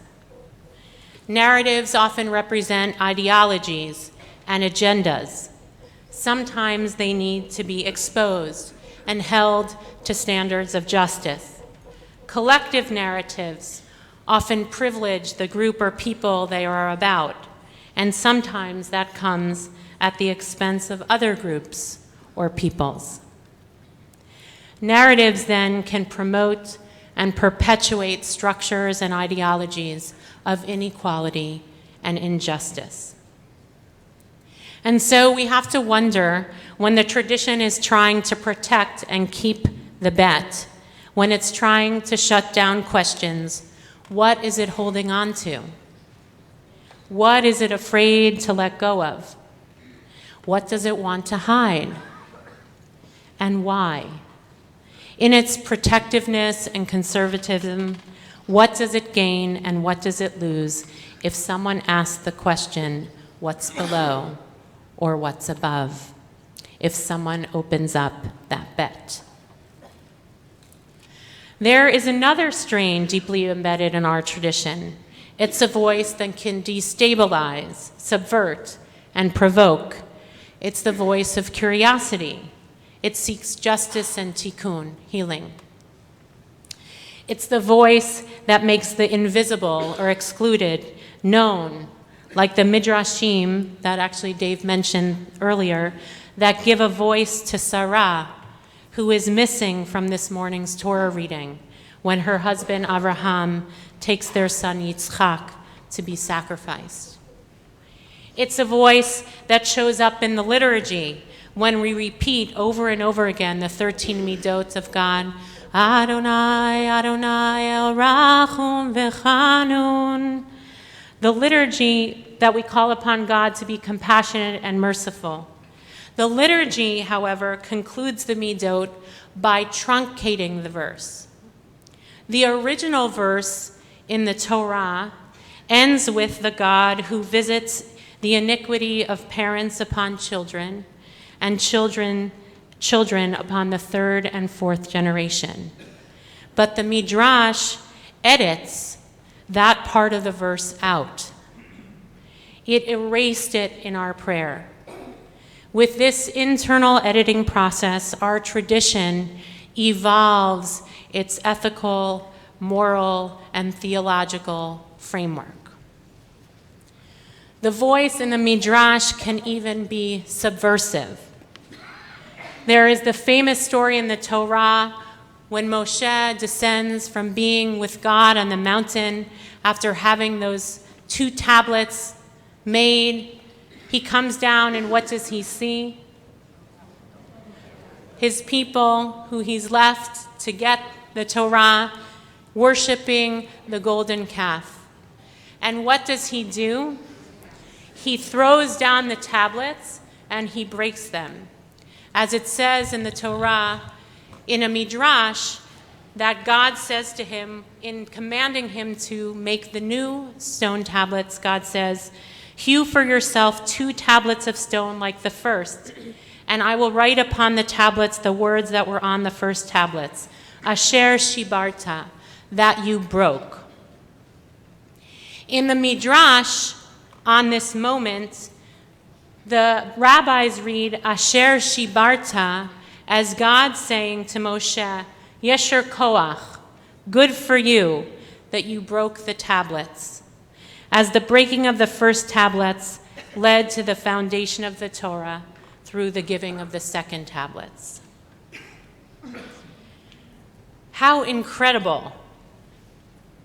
Narratives often represent ideologies and agendas. Sometimes they need to be exposed and held to standards of justice. Collective narratives often privilege the group or people they are about, and sometimes that comes at the expense of other groups or peoples. Narratives then can promote and perpetuate structures and ideologies of inequality and injustice. And so we have to wonder, when the tradition is trying to protect and keep the bet, when it's trying to shut down questions, what is it holding on to? What is it afraid to let go of? What does it want to hide? And why? In its protectiveness and conservatism, what does it gain and what does it lose if someone asks the question, what's below or what's above? If someone opens up that bet. There is another strain deeply embedded in our tradition. It's a voice that can destabilize, subvert, and provoke. It's the voice of curiosity. It seeks justice and tikkun, healing. It's the voice that makes the invisible or excluded known, like the midrashim that actually Dave mentioned earlier, that give a voice to Sarah, who is missing from this morning's Torah reading, when her husband Avraham takes their son Yitzchak to be sacrificed. It's a voice that shows up in the liturgy when we repeat over and over again the 13 midot of God. Adonai, Adonai, El Rachum V'Chanun. The liturgy that we call upon God to be compassionate and merciful. The liturgy, however, concludes the midot by truncating the verse. The original verse in the Torah ends with the God who visits the iniquity of parents upon children and children upon the third and fourth generation. But the Midrash edits that part of the verse out. It erased it in our prayer. With this internal editing process, our tradition evolves its ethical, moral, and theological framework. The voice in the Midrash can even be subversive. There is the famous story in the Torah when Moshe descends from being with God on the mountain after having those 2 tablets made. He comes down, and what does he see? His people, who he's left to get the Torah, worshiping the golden calf. And what does he do? He throws down the tablets and he breaks them. As it says in the Torah, in a midrash, that God says to him, in commanding him to make the new stone tablets, God says, hew for yourself 2 tablets of stone like the first, and I will write upon the tablets the words that were on the first tablets, Asher Shibarta, that you broke. In the Midrash, on this moment, the rabbis read Asher Shibarta as God saying to Moshe, Yesher Koach, good for you that you broke the tablets, as the breaking of the first tablets led to the foundation of the Torah through the giving of the second tablets. How incredible,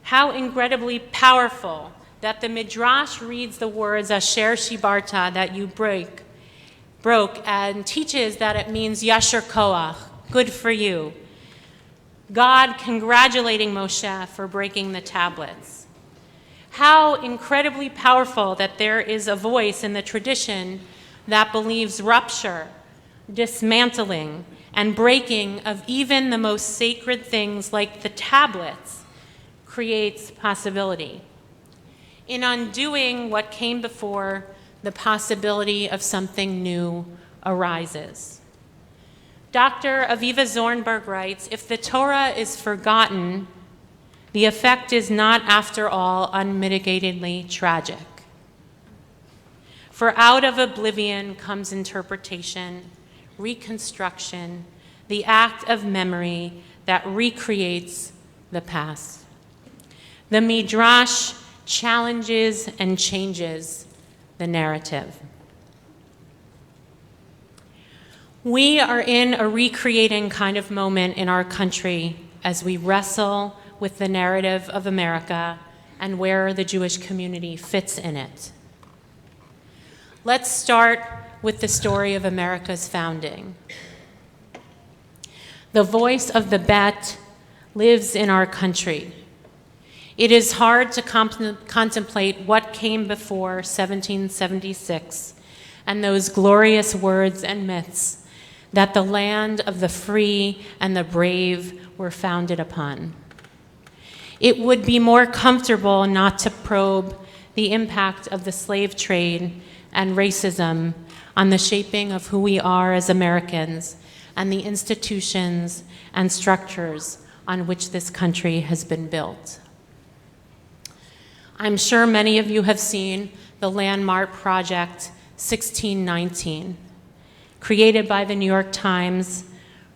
how incredibly powerful that the Midrash reads the words Asher Shibarta, that you broke, and teaches that it means Yasher Koach, good for you. God congratulating Moshe for breaking the tablets. How incredibly powerful that there is a voice in the tradition that believes rupture, dismantling, and breaking of even the most sacred things like the tablets creates possibility. In undoing what came before, the possibility of something new arises. Dr. Aviva Zornberg writes, if the Torah is forgotten, the effect is not, after all, unmitigatedly tragic. For out of oblivion comes interpretation, reconstruction, the act of memory that recreates the past. The Midrash challenges and changes the narrative. We are in a recreating kind of moment in our country as we wrestle with the narrative of America and where the Jewish community fits in it. Let's start with the story of America's founding. The voice of the Bet lives in our country. It is hard to contemplate what came before 1776 and those glorious words and myths that the land of the free and the brave were founded upon. It would be more comfortable not to probe the impact of the slave trade and racism on the shaping of who we are as Americans and the institutions and structures on which this country has been built. I'm sure many of you have seen the landmark project 1619, created by the New York Times,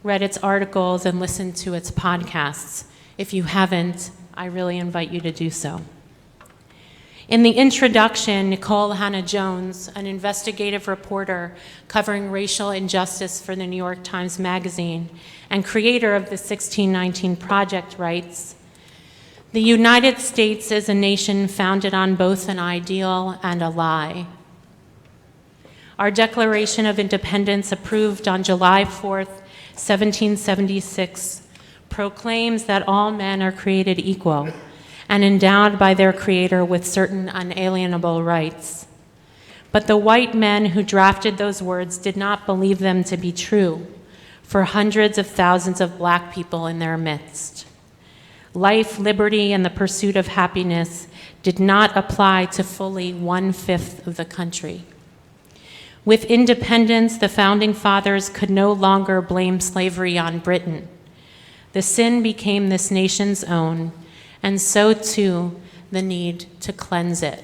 read its articles, and listened to its podcasts. If you haven't, I really invite you to do so. In the introduction, Nicole Hannah-Jones, an investigative reporter covering racial injustice for the New York Times Magazine and creator of the 1619 Project, writes, "The United States is a nation founded on both an ideal and a lie. Our Declaration of Independence, approved on July 4th, 1776, proclaims that all men are created equal and endowed by their Creator with certain unalienable rights. But the white men who drafted those words did not believe them to be true for hundreds of thousands of black people in their midst. Life, liberty, and the pursuit of happiness did not apply to fully 1/5 of the country. With independence, the Founding Fathers could no longer blame slavery on Britain. The sin became this nation's own, and so too the need to cleanse it.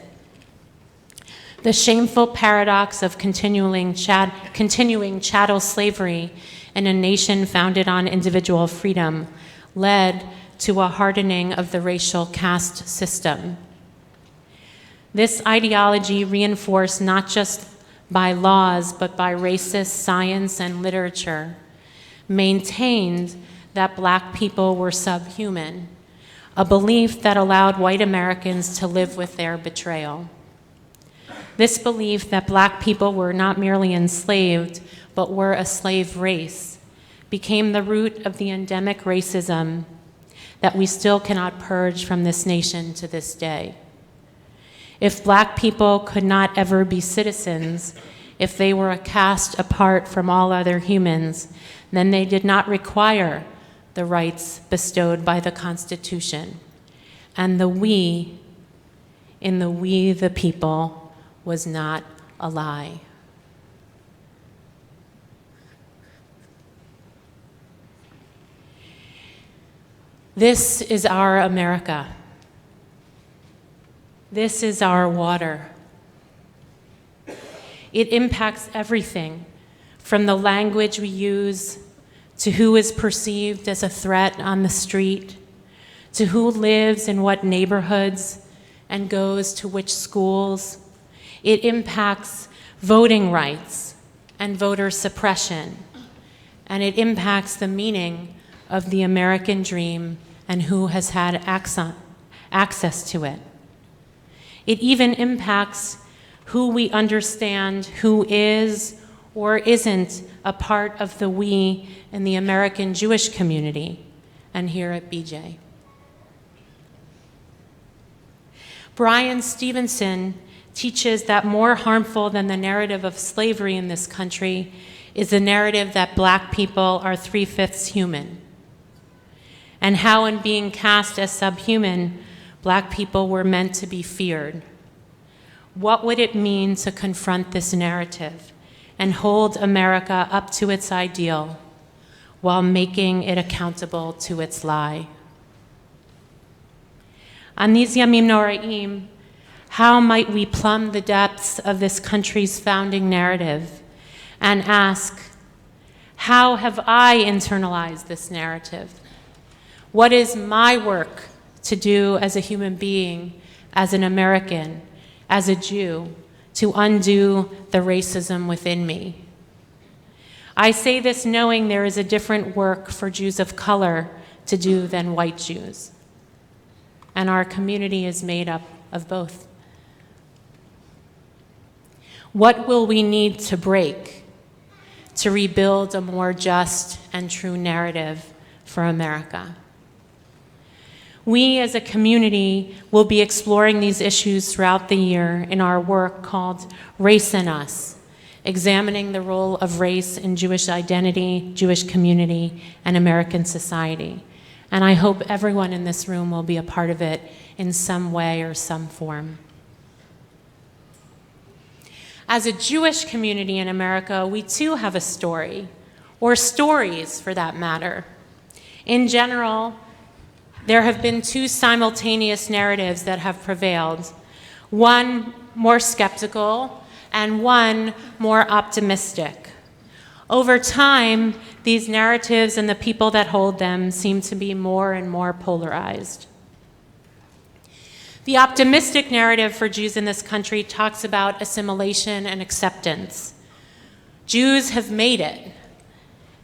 The shameful paradox of continuing chattel slavery in a nation founded on individual freedom led to a hardening of the racial caste system. This ideology, reinforced not just by laws but by racist science and literature, maintained that black people were subhuman, a belief that allowed white Americans to live with their betrayal. This belief that black people were not merely enslaved, but were a slave race, became the root of the endemic racism that we still cannot purge from this nation to this day. If black people could not ever be citizens, if they were a caste apart from all other humans, then they did not require the rights bestowed by the Constitution. And the we, in the we the people, was not a lie. This is our America. This is our water. It impacts everything, from the language we use, to who is perceived as a threat on the street, to who lives in what neighborhoods and goes to which schools. It impacts voting rights and voter suppression, and it impacts the meaning of the American dream and who has had access to it. It even impacts who we understand who is or isn't a part of the we in the American Jewish community and here at BJ. Brian Stevenson teaches that more harmful than the narrative of slavery in this country is the narrative that black people are 3/5 human, and how in being cast as subhuman, black people were meant to be feared. What would it mean to confront this narrative and hold America up to its ideal while making it accountable to its lie? On these Yamim Noraim, how might we plumb the depths of this country's founding narrative and ask, how have I internalized this narrative? What is my work to do as a human being, as an American, as a Jew, to undo the racism within me? I say this knowing there is a different work for Jews of color to do than white Jews, and our community is made up of both. What will we need to break to rebuild a more just and true narrative for America? We as a community will be exploring these issues throughout the year in our work called Race and Us, examining the role of race in Jewish identity, Jewish community, and American society. And I hope everyone in this room will be a part of it in some way or some form. As a Jewish community in America, we too have a story, or stories for that matter. In general, there have been two simultaneous narratives that have prevailed, one more skeptical and one more optimistic. Over time, these narratives and the people that hold them seem to be more and more polarized. The optimistic narrative for Jews in this country talks about assimilation and acceptance. Jews have made it.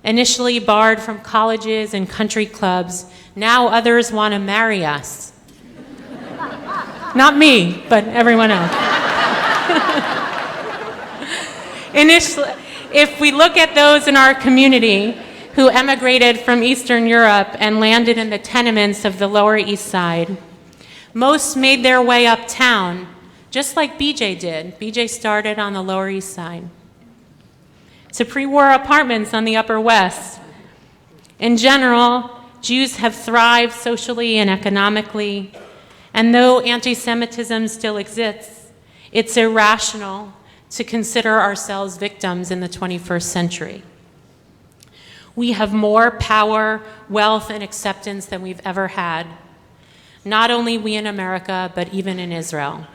Initially barred from colleges and country clubs, now others want to marry us. Not me, but everyone else. Initially, if we look at those in our community who emigrated from Eastern Europe and landed in the tenements of the Lower East Side, most made their way uptown, just like BJ did. BJ started on the Lower East Side, to pre-war apartments on the Upper West. In general, Jews have thrived socially and economically, and though anti-Semitism still exists, it's irrational to consider ourselves victims in the 21st century. We have more power, wealth, and acceptance than we've ever had, not only we in America, but even in Israel.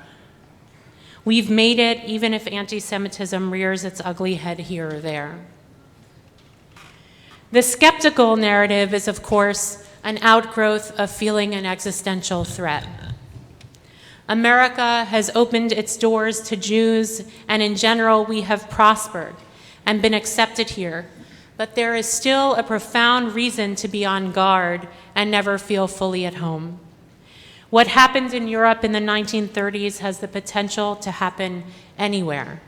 We've made it even if anti-Semitism rears its ugly head here or there. The skeptical narrative is, of course, an outgrowth of feeling an existential threat. America has opened its doors to Jews, and in general, we have prospered and been accepted here, but there is still a profound reason to be on guard and never feel fully at home. What happened in Europe in the 1930s has the potential to happen anywhere.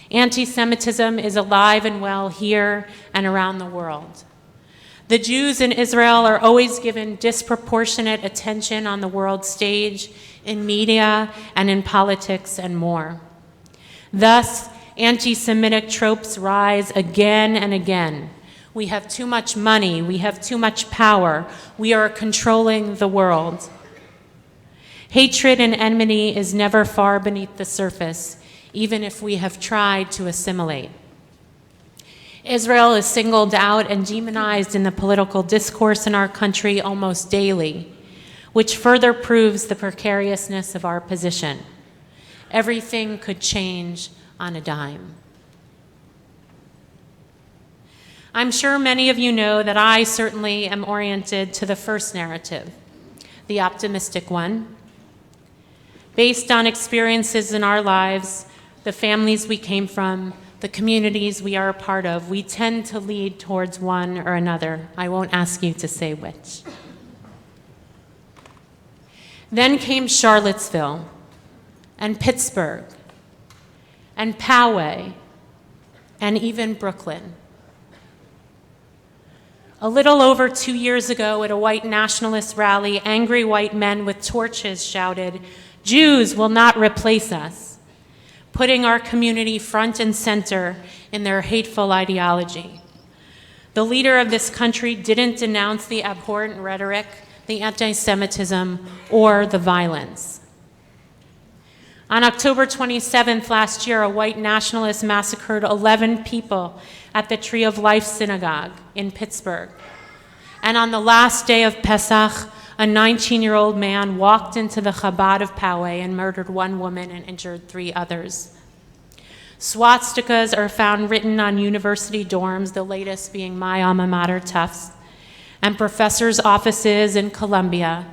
Anti-Semitism is alive and well here and around the world. The Jews in Israel are always given disproportionate attention on the world stage, in media, and in politics, and more. Thus, anti-Semitic tropes rise again and again. We have too much money, we have too much power, we are controlling the world. Hatred and enmity is never far beneath the surface, even if we have tried to assimilate. Israel is singled out and demonized in the political discourse in our country almost daily, which further proves the precariousness of our position. Everything could change on a dime. I'm sure many of you know that I certainly am oriented to the first narrative, the optimistic one. Based on experiences in our lives, the families we came from, the communities we are a part of, we tend to lead towards one or another. I won't ask you to say which. Then came Charlottesville, and Pittsburgh, and Poway, and even Brooklyn. A little over 2 years ago at a white nationalist rally, angry white men with torches shouted, "Jews will not replace us," putting our community front and center in their hateful ideology. The leader of this country didn't denounce the abhorrent rhetoric, the anti-Semitism, or the violence. On October 27th last year, a white nationalist massacred 11 people at the Tree of Life Synagogue in Pittsburgh. And on the last day of Pesach, a 19-year-old man walked into the Chabad of Poway and murdered one woman and injured 3 others. Swastikas are found written on university dorms, the latest being my alma mater, Tufts, and professors' offices in Columbia,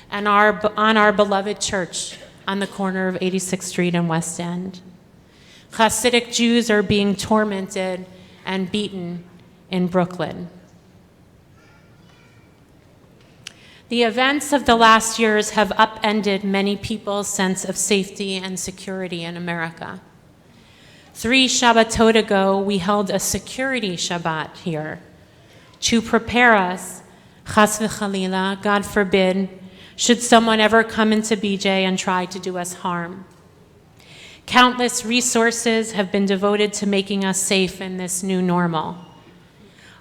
and on our beloved church on the corner of 86th Street and West End. Hasidic Jews are being tormented and beaten in Brooklyn. The events of the last years have upended many people's sense of safety and security in America. 3 Shabbatot ago, we held a security Shabbat here to prepare us, chas v'chalila, God forbid, should someone ever come into BJ and try to do us harm. Countless resources have been devoted to making us safe in this new normal.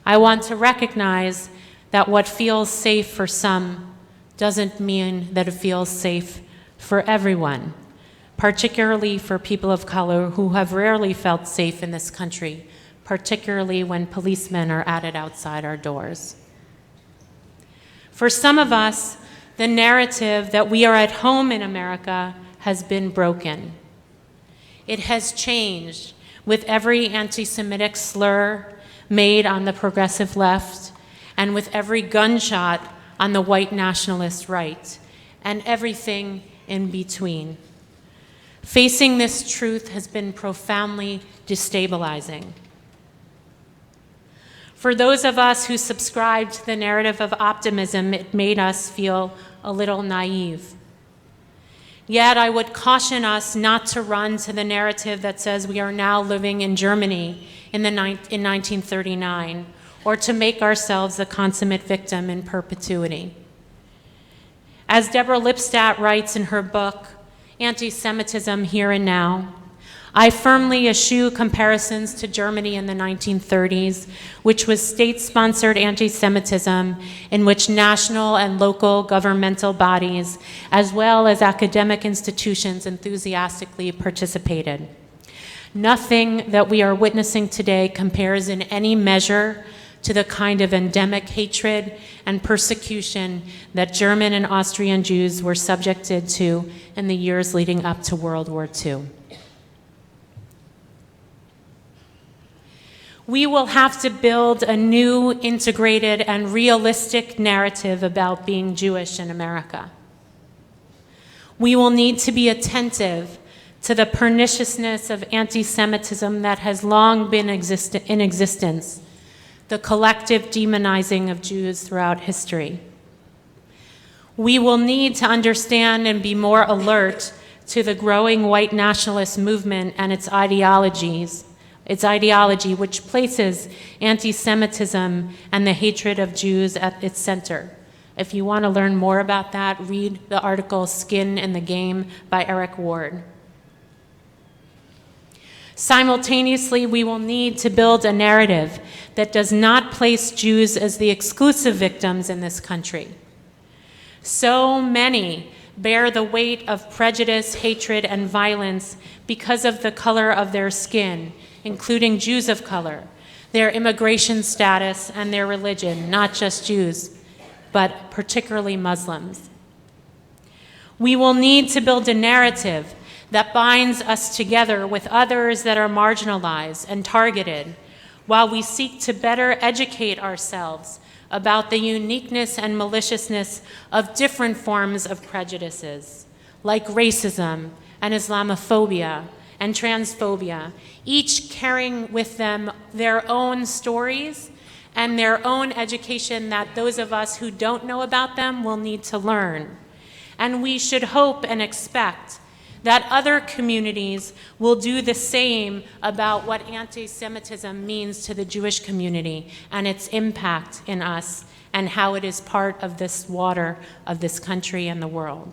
I want to recognize that what feels safe for some doesn't mean that it feels safe for everyone, particularly for people of color who have rarely felt safe in this country, particularly when policemen are at it outside our doors. For some of us, the narrative that we are at home in America has been broken. It has changed with every anti-Semitic slur made on the progressive left and with every gunshot on the white nationalist right and everything in between. Facing this truth has been profoundly destabilizing. For those of us who subscribe to the narrative of optimism, it made us feel a little naive. Yet I would caution us not to run to the narrative that says we are now living in Germany in 1939, or to make ourselves a consummate victim in perpetuity. As Deborah Lipstadt writes in her book, Anti-Semitism Here and Now, I firmly eschew comparisons to Germany in the 1930s, which was state-sponsored anti-Semitism in which national and local governmental bodies, as well as academic institutions, enthusiastically participated. Nothing that we are witnessing today compares in any measure to the kind of endemic hatred and persecution that German and Austrian Jews were subjected to in the years leading up to World War II. We will have to build a new, integrated, and realistic narrative about being Jewish in America. We will need to be attentive to the perniciousness of anti-Semitism that has long been in existence, the collective demonizing of Jews throughout history. We will need to understand and be more alert to the growing white nationalist movement and its ideology, which places anti-Semitism and the hatred of Jews at its center. If you want to learn more about that, read the article Skin in the Game by Eric Ward. Simultaneously, we will need to build a narrative that does not place Jews as the exclusive victims in this country. So many bear the weight of prejudice, hatred, and violence because of the color of their skin, including Jews of color, their immigration status, and their religion, not just Jews, but particularly Muslims. We will need to build a narrative that binds us together with others that are marginalized and targeted, while we seek to better educate ourselves about the uniqueness and maliciousness of different forms of prejudices, like racism and Islamophobia and transphobia, each carrying with them their own stories and their own education that those of us who don't know about them will need to learn. And we should hope and expect that other communities will do the same about what anti-Semitism means to the Jewish community and its impact in us and how it is part of this water of this country and the world.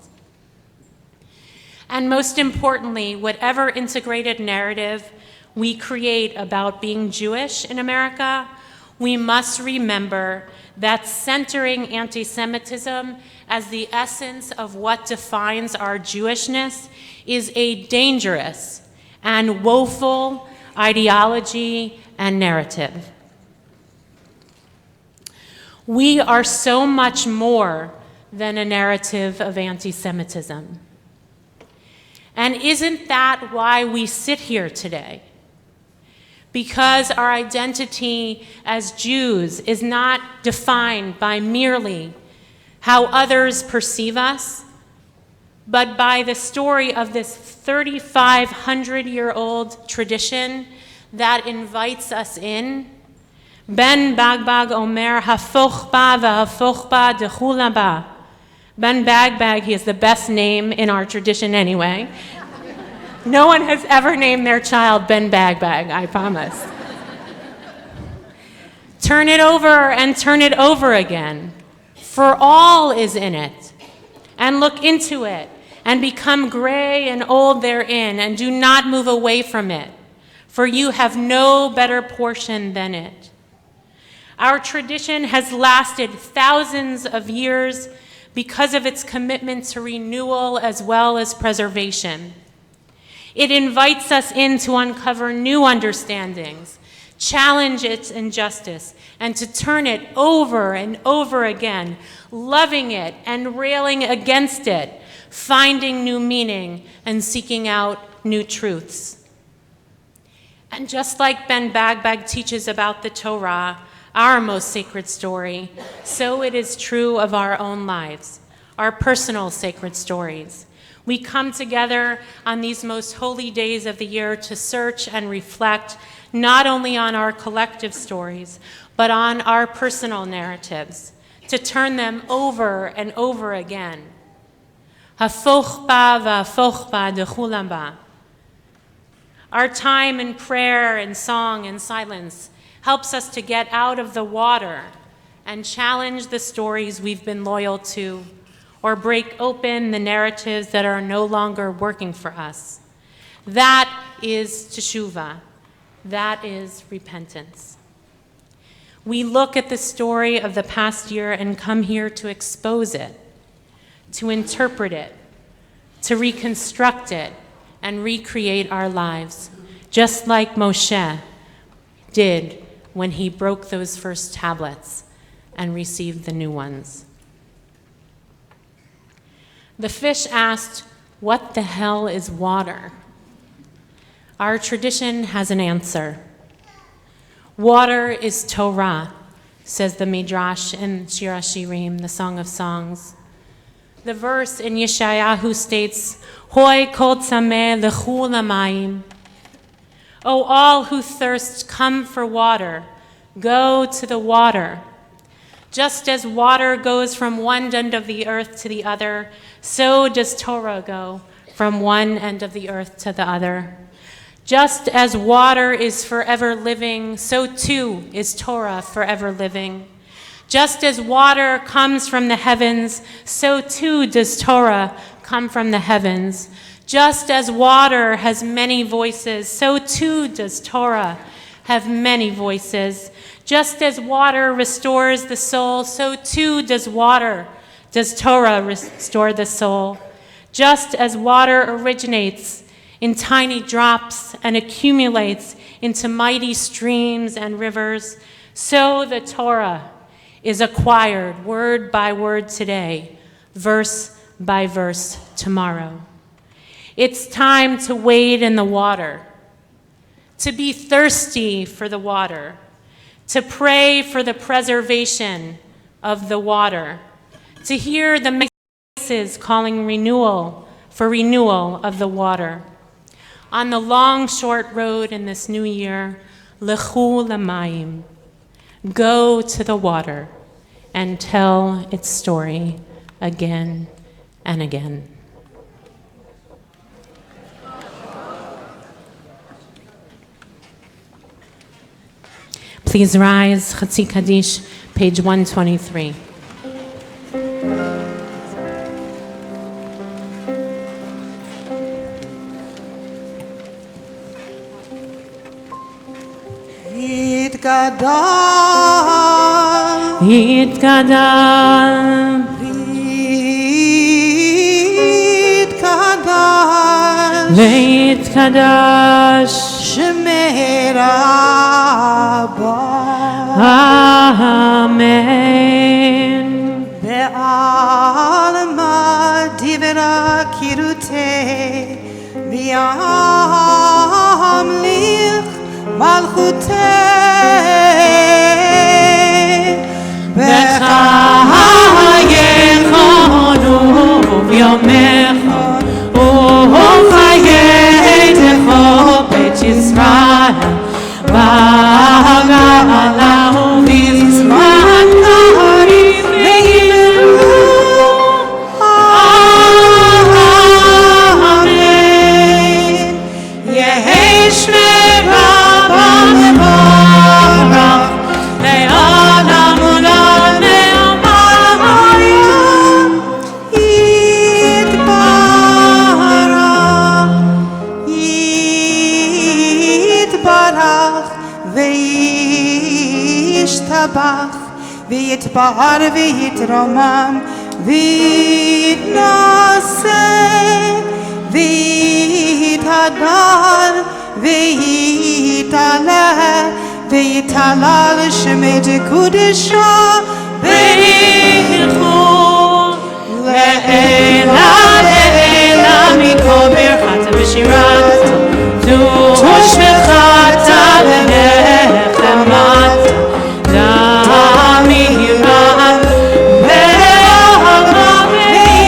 And most importantly, whatever integrated narrative we create about being Jewish in America, we must remember that centering anti-Semitism as the essence of what defines our Jewishness is a dangerous and woeful ideology and narrative. We are so much more than a narrative of anti-Semitism. And isn't that why we sit here today? Because our identity as Jews is not defined by merely how others perceive us, but by the story of this 3,500-year-old tradition that invites us in. Ben Bagbag Omer Hafoch Ba V'Hafoch Ba Dechula Ba. Ben Bagbag, he is the best name in our tradition anyway. No one has ever named their child Ben Bag Bag, I promise. Turn it over and turn it over again, for all is in it. And look into it, and become gray and old therein, and do not move away from it, for you have no better portion than it. Our tradition has lasted thousands of years because of its commitment to renewal as well as preservation. It invites us in to uncover new understandings, challenge its injustice, and to turn it over and over again, loving it and railing against it, finding new meaning and seeking out new truths. And just like Ben Bagbag teaches about the Torah, our most sacred story, so it is true of our own lives, our personal sacred stories. We come together on these most holy days of the year to search and reflect not only on our collective stories, but on our personal narratives, to turn them over and over again. Hafoch ba v'hafoch ba dechulam ba. Our time in prayer and song and silence helps us to get out of the water and challenge the stories we've been loyal to, or break open the narratives that are no longer working for us. That is teshuvah. That is repentance. We look at the story of the past year and come here to expose it, to interpret it, to reconstruct it, and recreate our lives, just like Moshe did when he broke those first tablets and received the new ones. The fish asked, "What the hell is water?" Our tradition has an answer. Water is Torah, says the Midrash in Shir HaShirim, the Song of Songs. The verse in Yeshayahu states, Hoi kol tzameh lechu lamayim. O all who thirst, come for water. Go to the water. Just as water goes from one end of the earth to the other, so does Torah go from one end of the earth to the other. Just as water is forever living, so too is Torah forever living. Just as water comes from the heavens, so too does Torah come from the heavens. Just as water has many voices, so too does Torah have many voices. Just as water restores the soul, so too does Torah restore the soul. Just as water originates in tiny drops and accumulates into mighty streams and rivers, so the Torah is acquired word by word today, verse by verse tomorrow. It's time to wade in the water, to be thirsty for the water, to pray for the preservation of the water, to hear the voices calling for renewal of the water. On the long, short road in this new year, lechu lamayim, go to the water and tell its story again and again. Please rise, Chatzi Kaddish, page 123. Yitgadal, Yitgadal, Yitgadal, Yitgadash, Shemei Rabbah, Amen. Be'alma divra kirutei, V'yamlich malchutei, B'chayechonu v'yomecha, u'chayetcho beit Yisrael, v'agalahu v'zman karim v'yilu. Amen. ויתפאר ויתרומם ויתנשא ויתהדר ויתעלה ויתהלל שמי קודשו וילכו לעילה לעילה מכל ברכת ושירת ושמחת ונחמת דמירה ואהבה ואמרה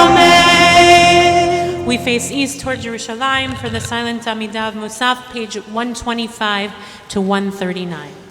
Amen. We face east toward Jerusalem for the silent Amidah of Musaf, page 125 to 139.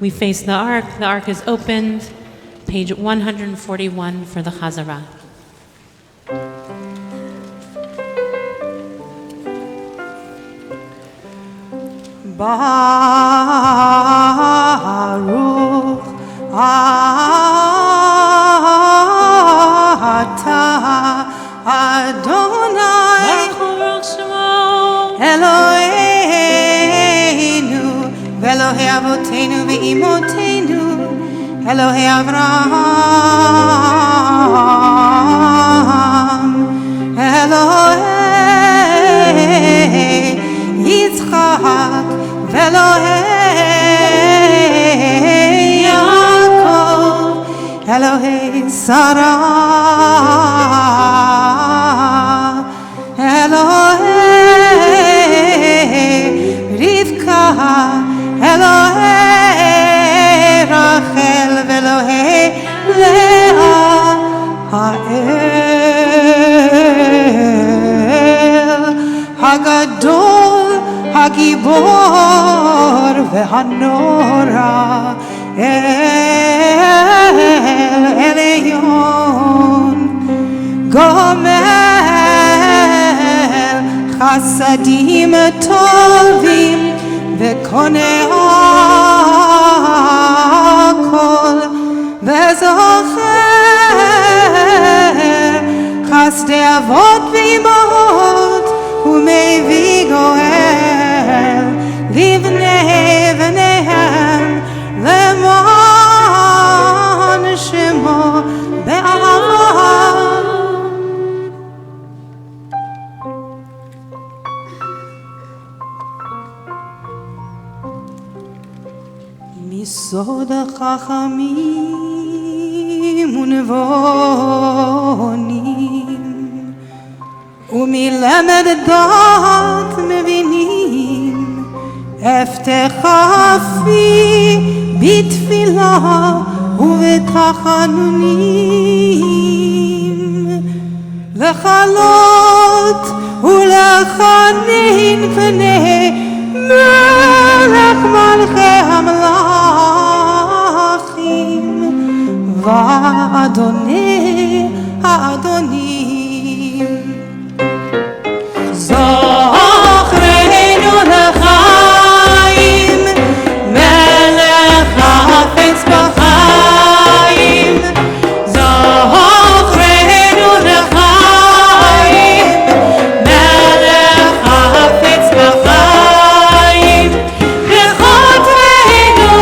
We face the ark. The ark is opened. Page 141 for the Chazarah. Baruch atah Adonai Eloheinu ve'Elohei avoteinu ve'imotenu Elohei Avraham Elohei Yitzchak ve'Elohei Yaakov Elohei Sarah Elohei Rivka Elohei Rachel ve'Elohei Leah Ha'el Hagadol Hagibor ve'Hanora El Elyon Gomel Chasadim Tovim ve'Konei Hakol ve'Zocher Chasdei Avot ve'Imot U'Mevi Goel Livnei v'Nehem Le'man Shemo be'Ahava Misod Chachamim U'Nevonim ומלמד דעת מבינים הבטחה פי בתפילה ובתחנונים לחלות ולחנין פני מלך מלכי המלאכים ואדוני האדונים זוכרנו לחיים, מלך חפץ בחיים. זוכרנו לחיים, מלך חפץ בחיים. וחותמנו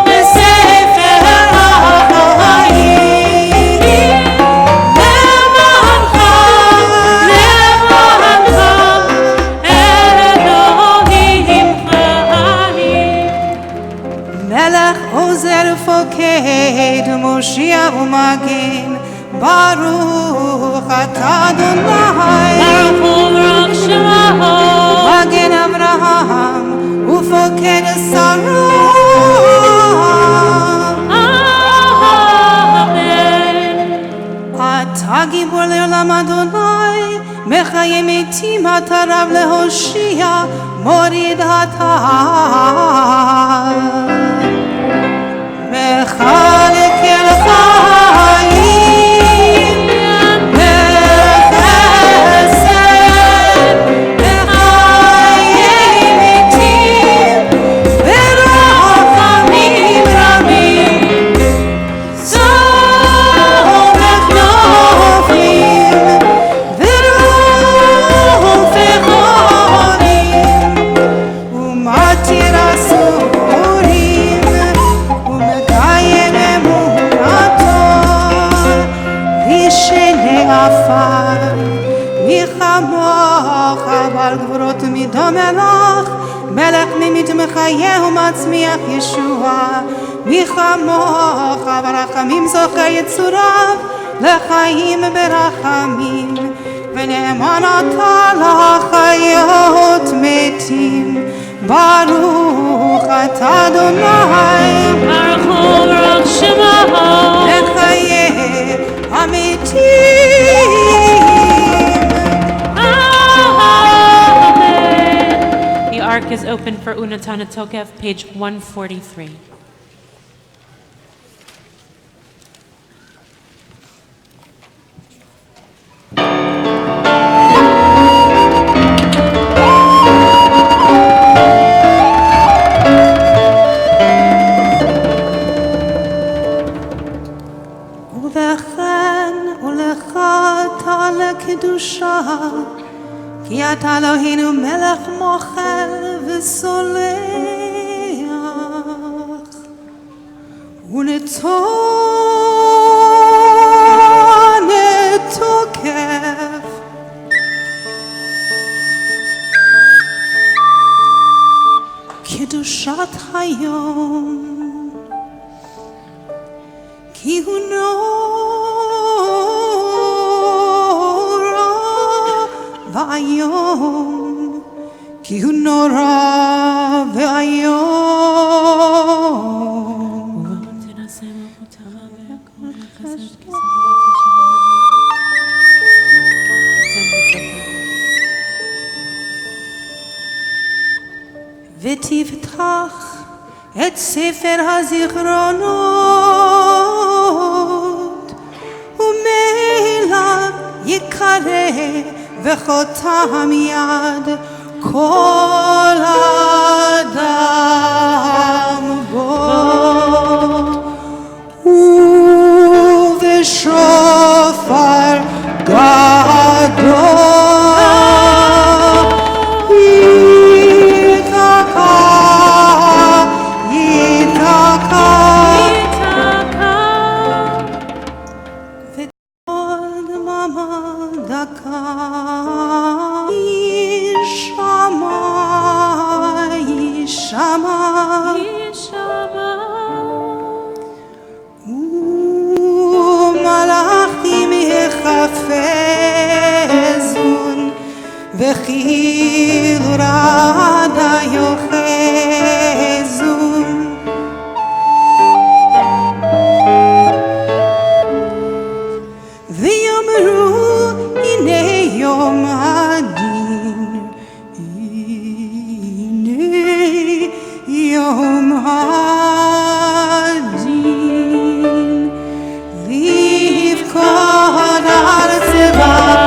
בספר החיים. מלך עוזר פוקד מושיע ומגן ברוך אתה אדוני ברוך שמו מגן אברהם ופוקד שרה אתה גיבור לעולם אדוני מחיי מתים אתה רב להושיע מוריד אתה מחלק אל חיים בחסד בחיי מתים ברחמים רבים סומך לו עפר. מי כמוך בעל גבורות ומידו מלך, מלך ממית מחיה ומצמיח ישועה. מי כמוך ברחמים זוכה יצוריו, לחיים ברחמים, ונאמן אתה לחיות מתים. ברוך אתה אדוני, ברוך הוא ברוך שמו, לחיי המתים. The ark is open for Untitled Chapter, page 143. ובכן ולך תעלה קדושה, כי אתה אלוהינו מלך מוחל וסולח, ונתון תוקף קדושת היום, כי הוא נורא ואיום, כי הוא נורא ואיום. ותפתח את ספר הזיכרונות, ומאליו יקרא וחותם יד כל אדם בו, ובשופר גדול וכי רעדה יוחזון, ויאמרו הנה יום הדין, הנה יום הדין, לבכות על צבא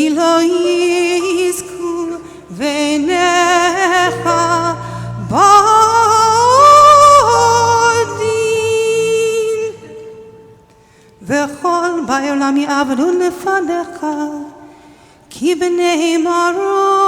כי לא יזכו בעיניך בדין, וכל באי עולם יעבדו לפניך כי בני מרום.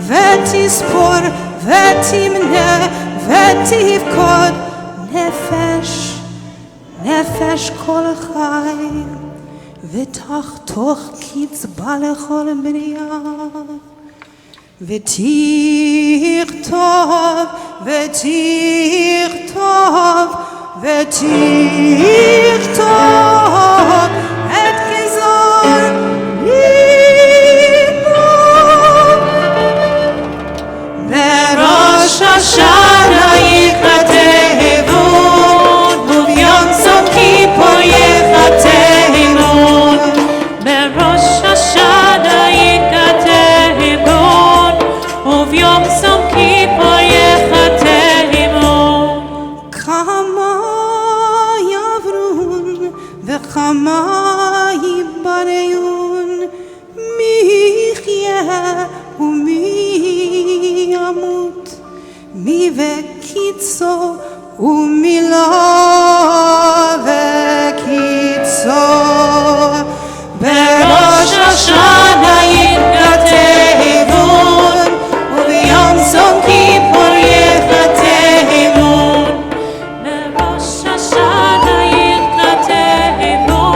ותספור ותמנה ותפקוד נפש נפש כל חי, ותחתוך קצבה לכל בריאה. ותכתוב, ותכתוב, ותכתוב את גזר ליבו. בראש השנה יכתבו, וביום צום כיפור יכתבו. בראש השנה יכתבו, וביום צום כיפור יכתבו. כמה יעברון וכמה ייבריון, מי יחיה ומי ימות, מי וקיצו ומי לא וקיצו. בראש השנה יכתבו, וביום צום כיפור יכתבו. בראש השנה יכתבו,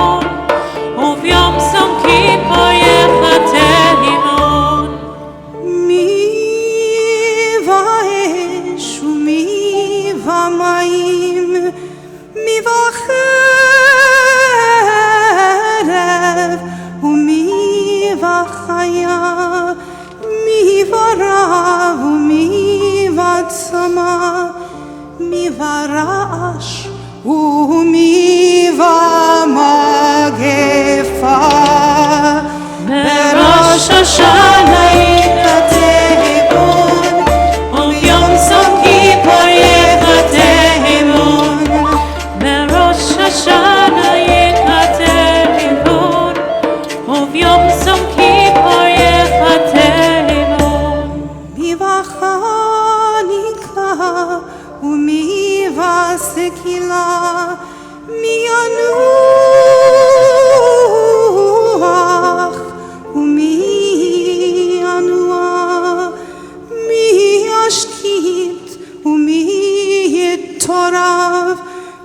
וביום צום כיפור יכתבו. מי ואש ומי ומים, מי וחרב ומי וחיה, מי ורב ומי וצמא, מי ורעש ומי ומגפה. בראש השנה יכתבו, וביום צום כיפור יכתבו. בראש השנה יכתבו, וביום צום כיפור יכתבו. מי וחניקה ומי וסקילה, מי ינוח ומי ינוע, מי ישקיט ומי יתורב,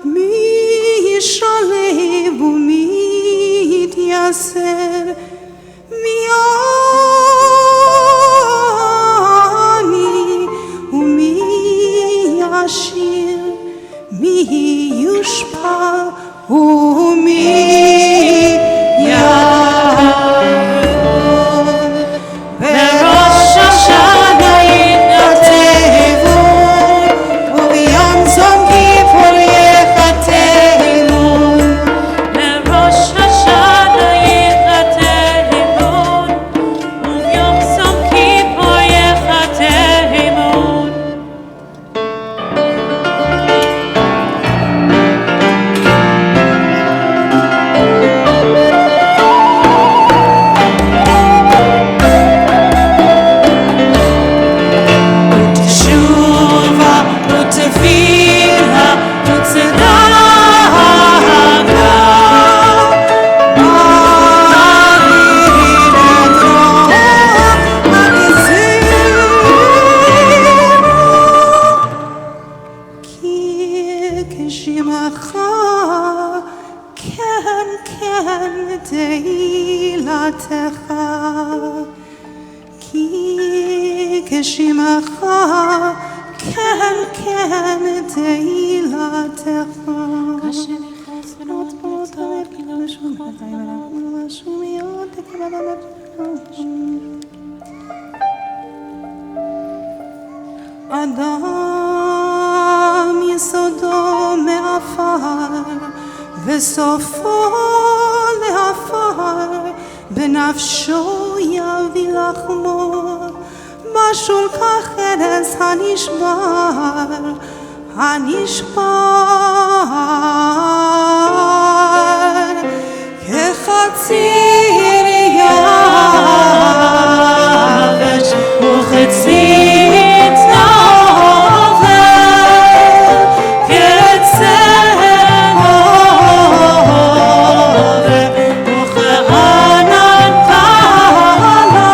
מי ישלב ומי יתייסר, מי עני ומי ישיר, מי יושפל ומי יעבור. בראש השנה יכתבו, וביום צום כיפור יכתבו. בראש השנה יכתבו, וביום צום כיפור יכתבו. תשובה ותפילה וצדקה, מעבירים את רוע הנזיר. כי כשמך כן כן תהילתך, כי כשמך כן כן תהילתך. כאשר נכנס ונאות טוב, כי לא שום אדם יסודו מעפר, וסופו לעפר, בנפשו יביא לחמו. משול כחרס הנשבר, הנשבר, כחציר יבש וחציר טובל, כעצם עובד וכענן קלה,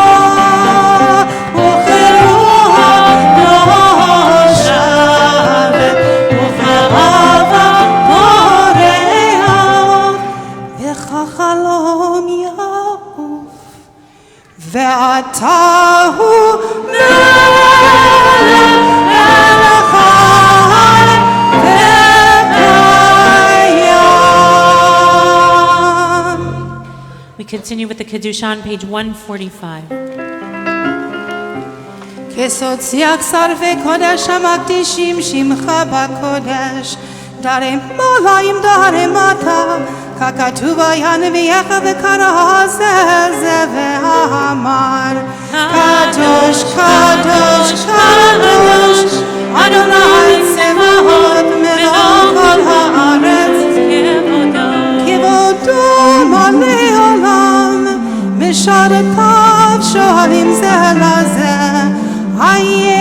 וכרוח לא שבת וכאהבה אתה הוא מלך חי וקיים. We continue with the Kiddushan, page 145. כסוד שיח שרפי קודש המקדישים שמך בקודש דרי מולאים דרי מטה ככתוב היה נביאך וקרא זה ואמר קדוש קדוש קדוש אדוני צבאות מלוא כל הארץ כבודו מלא עולם משרתיו שואלים זה לזה איה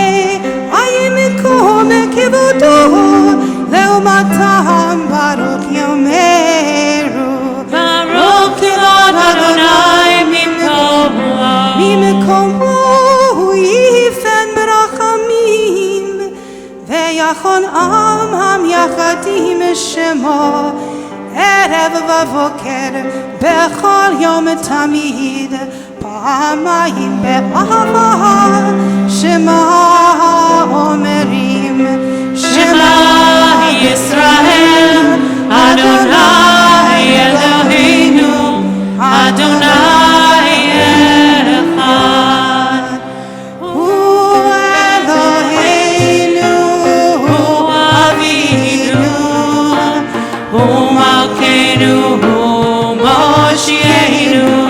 מקום כבודו לעומתם ברוך יאמרו ברוך כבוד אדוני ממקומו יפן ברחמים ויכון עם יחדים שמו ערב ובוקר בכל יום תמיד פעמיים באהבה שמע אומרים שמע ישראל אדוני אלוהינו אדוני אחד הוא אלוהינו הוא אבינו הוא מלכנו הוא מושיענו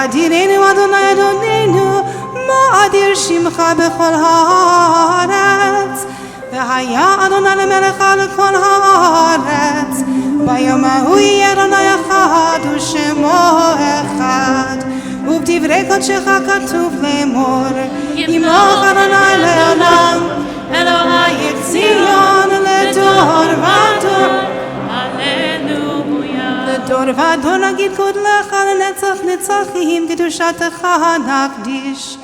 אדירנו אדוני אדוננו מה אדיר שמך בכל הארץ והיה אדוני למלך על כל הארץ ביום ההוא יהיה אדוני אחד ושמו אחד ובדברי קודשך כתוב לאמור ימלוך אדוני לעולם אלוהי ציון לדור ודור דור ודור נגיד גודלך לנצח נצחים קדושתך נקדיש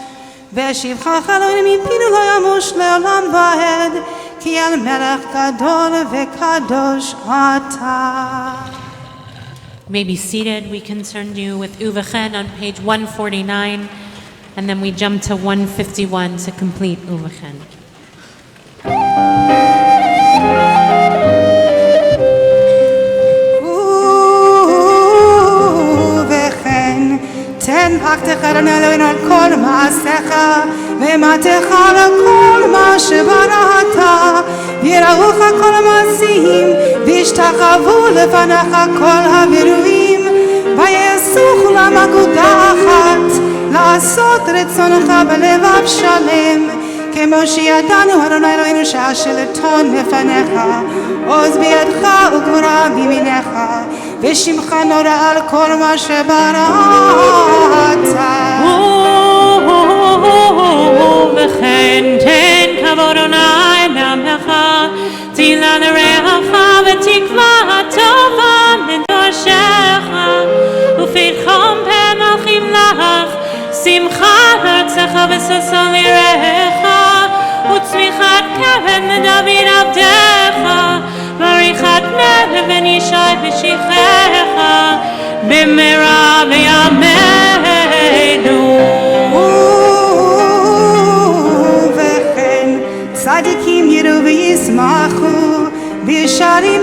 ושבחך אלוהים מפינו לא ימוש לעולם ועד כי על מלך גדול וקדוש אתה. You may be seated. We concerned you with Uvachen on page 149 and then we jump to 151 to complete Uvachen. תן פקתך אדוני אלוהינו על כל מעשיך ומתך על כל מה שבראת ויראוך כל המעשים וישתחוו לפניך כל הבירואים ויעשו כולם אגודה אחת לעשות רצונך בלבב שלם כמו שידענו אדוני אלוהינו שהשלטון לפניך עוז בידך וגבורה בימינך ושמך נורא על כל מה שבראת וכן תן כבוד אדוני לעמך תהילה לרעך ותקווה טובה מדורשך ופתחון פה מלכים לך שמחה לארצך וששון ליראך וצמיחת כבד לדוד עבדך בריחת נר בן ישי בשיחך במהרה בימינו וכן צדיקים יראו וישמחו וישרים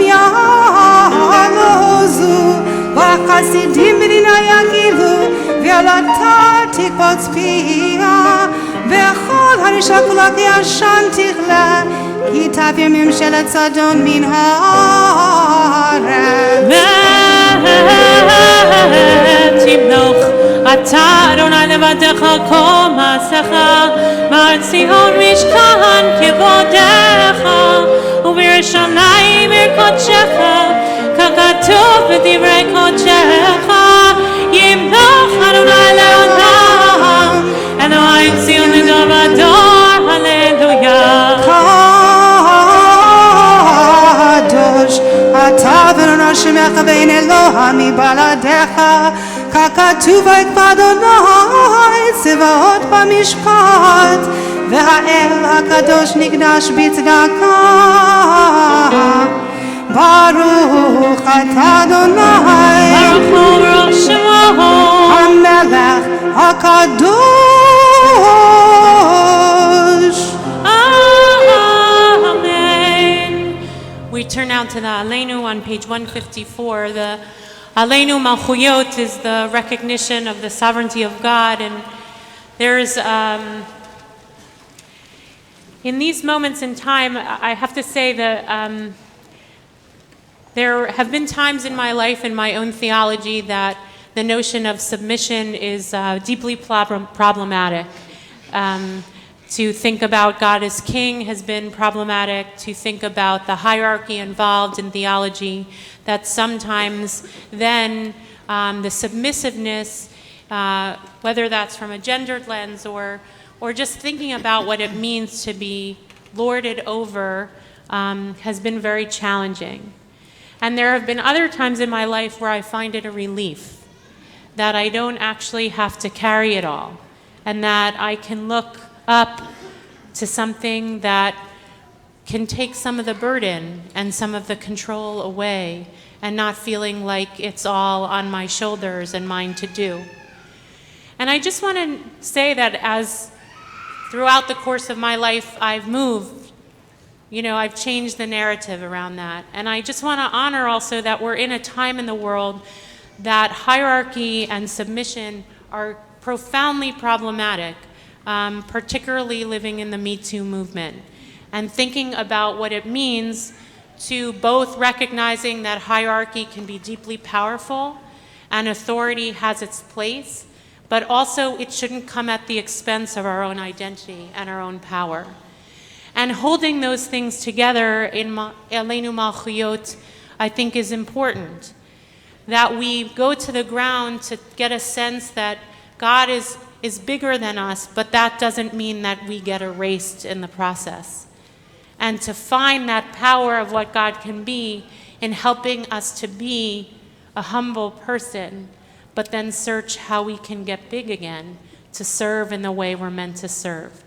יעלוזו והחסידים בדינה יגילו ועלתה תקפוץ פיה וכל הרשע כולה כישן תכלה כי תעביר ממשלת סדום מן הארץ ותמלוך אתה אדוני לבדך כל מעשיך בארץ ציון משכן כבודך ובירושלים עיר קודשך ככתוב בדברי קודשך ימלוך אדוני לעולם אלוהי ציון לדור ודור הללויה לך, ככתוב באדוני צבאות במשפט, והאל הקדוש נקדש בצדקה. ברוך אתה אדוני, ברוך הוא ראש שמו, המלך הקדוש. We turn now to the Aleinu on page 154. The Aleinu Malchuyot is the recognition of the sovereignty of God, and there's in these moments in time, I have to say that there have been times in my life, in my own theology, that the notion of submission is deeply problematic. To think about God as king has been problematic. To think about the hierarchy involved in theology, that sometimes then the submissiveness, whether that's from a gendered lens or just thinking about what it means to be lorded over, has been very challenging. And there have been other times in my life where I find it a relief that I don't actually have to carry it all, and that I can look up to something that can take some of the burden and some of the control away, and not feeling like it's all on my shoulders and mine to do. And I just want to say that as throughout the course of my life I've moved, I've changed the narrative around that. And I just want to honor also that we're in a time in the world that hierarchy and submission are profoundly problematic. Particularly living in the Me Too movement, and thinking about what it means to both recognizing that hierarchy can be deeply powerful and authority has its place, but also it shouldn't come at the expense of our own identity and our own power. And holding those things together in Aleinu Malchuyot, I think, is important. That we go to the ground to get a sense that God is bigger than us, but that doesn't mean that we get erased in the process. And to find that power of what God can be in helping us to be a humble person, but then search how we can get big again to serve in the way we're meant to serve.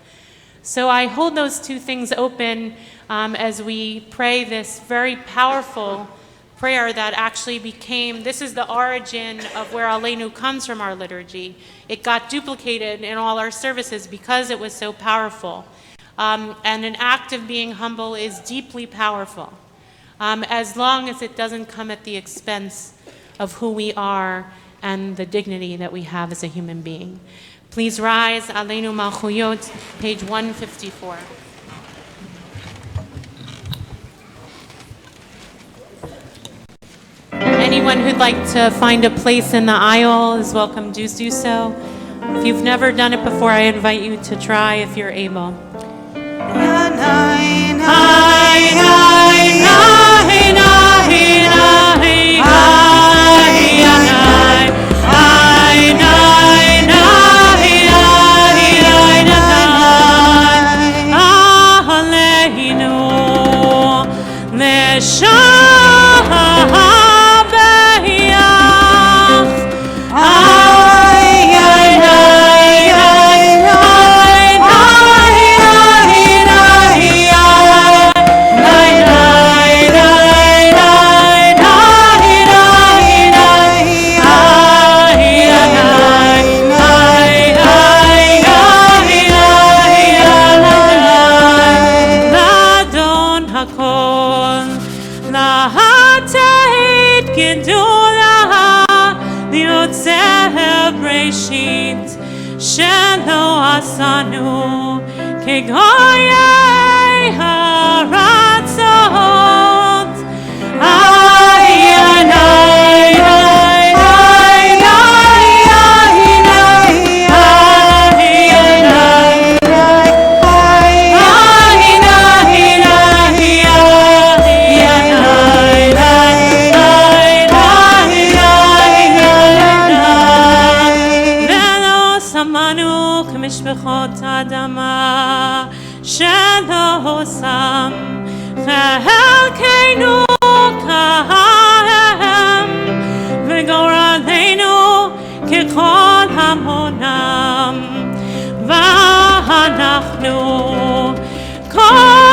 So I hold those two things open as we pray this very powerful prayer that actually became, this is the origin of where Aleinu comes from our liturgy. It got duplicated in all our services because it was so powerful. And an act of being humble is deeply powerful, as long as it doesn't come at the expense of who we are and the dignity that we have as a human being. Please rise, Aleinu Malchuyot, page 154. Anyone who'd like to find a place in the aisle is welcome to do so. If you've never done it before, I invite you to try if you're able. Ve'goraleinu ככל המונם, ואנחנו קוראים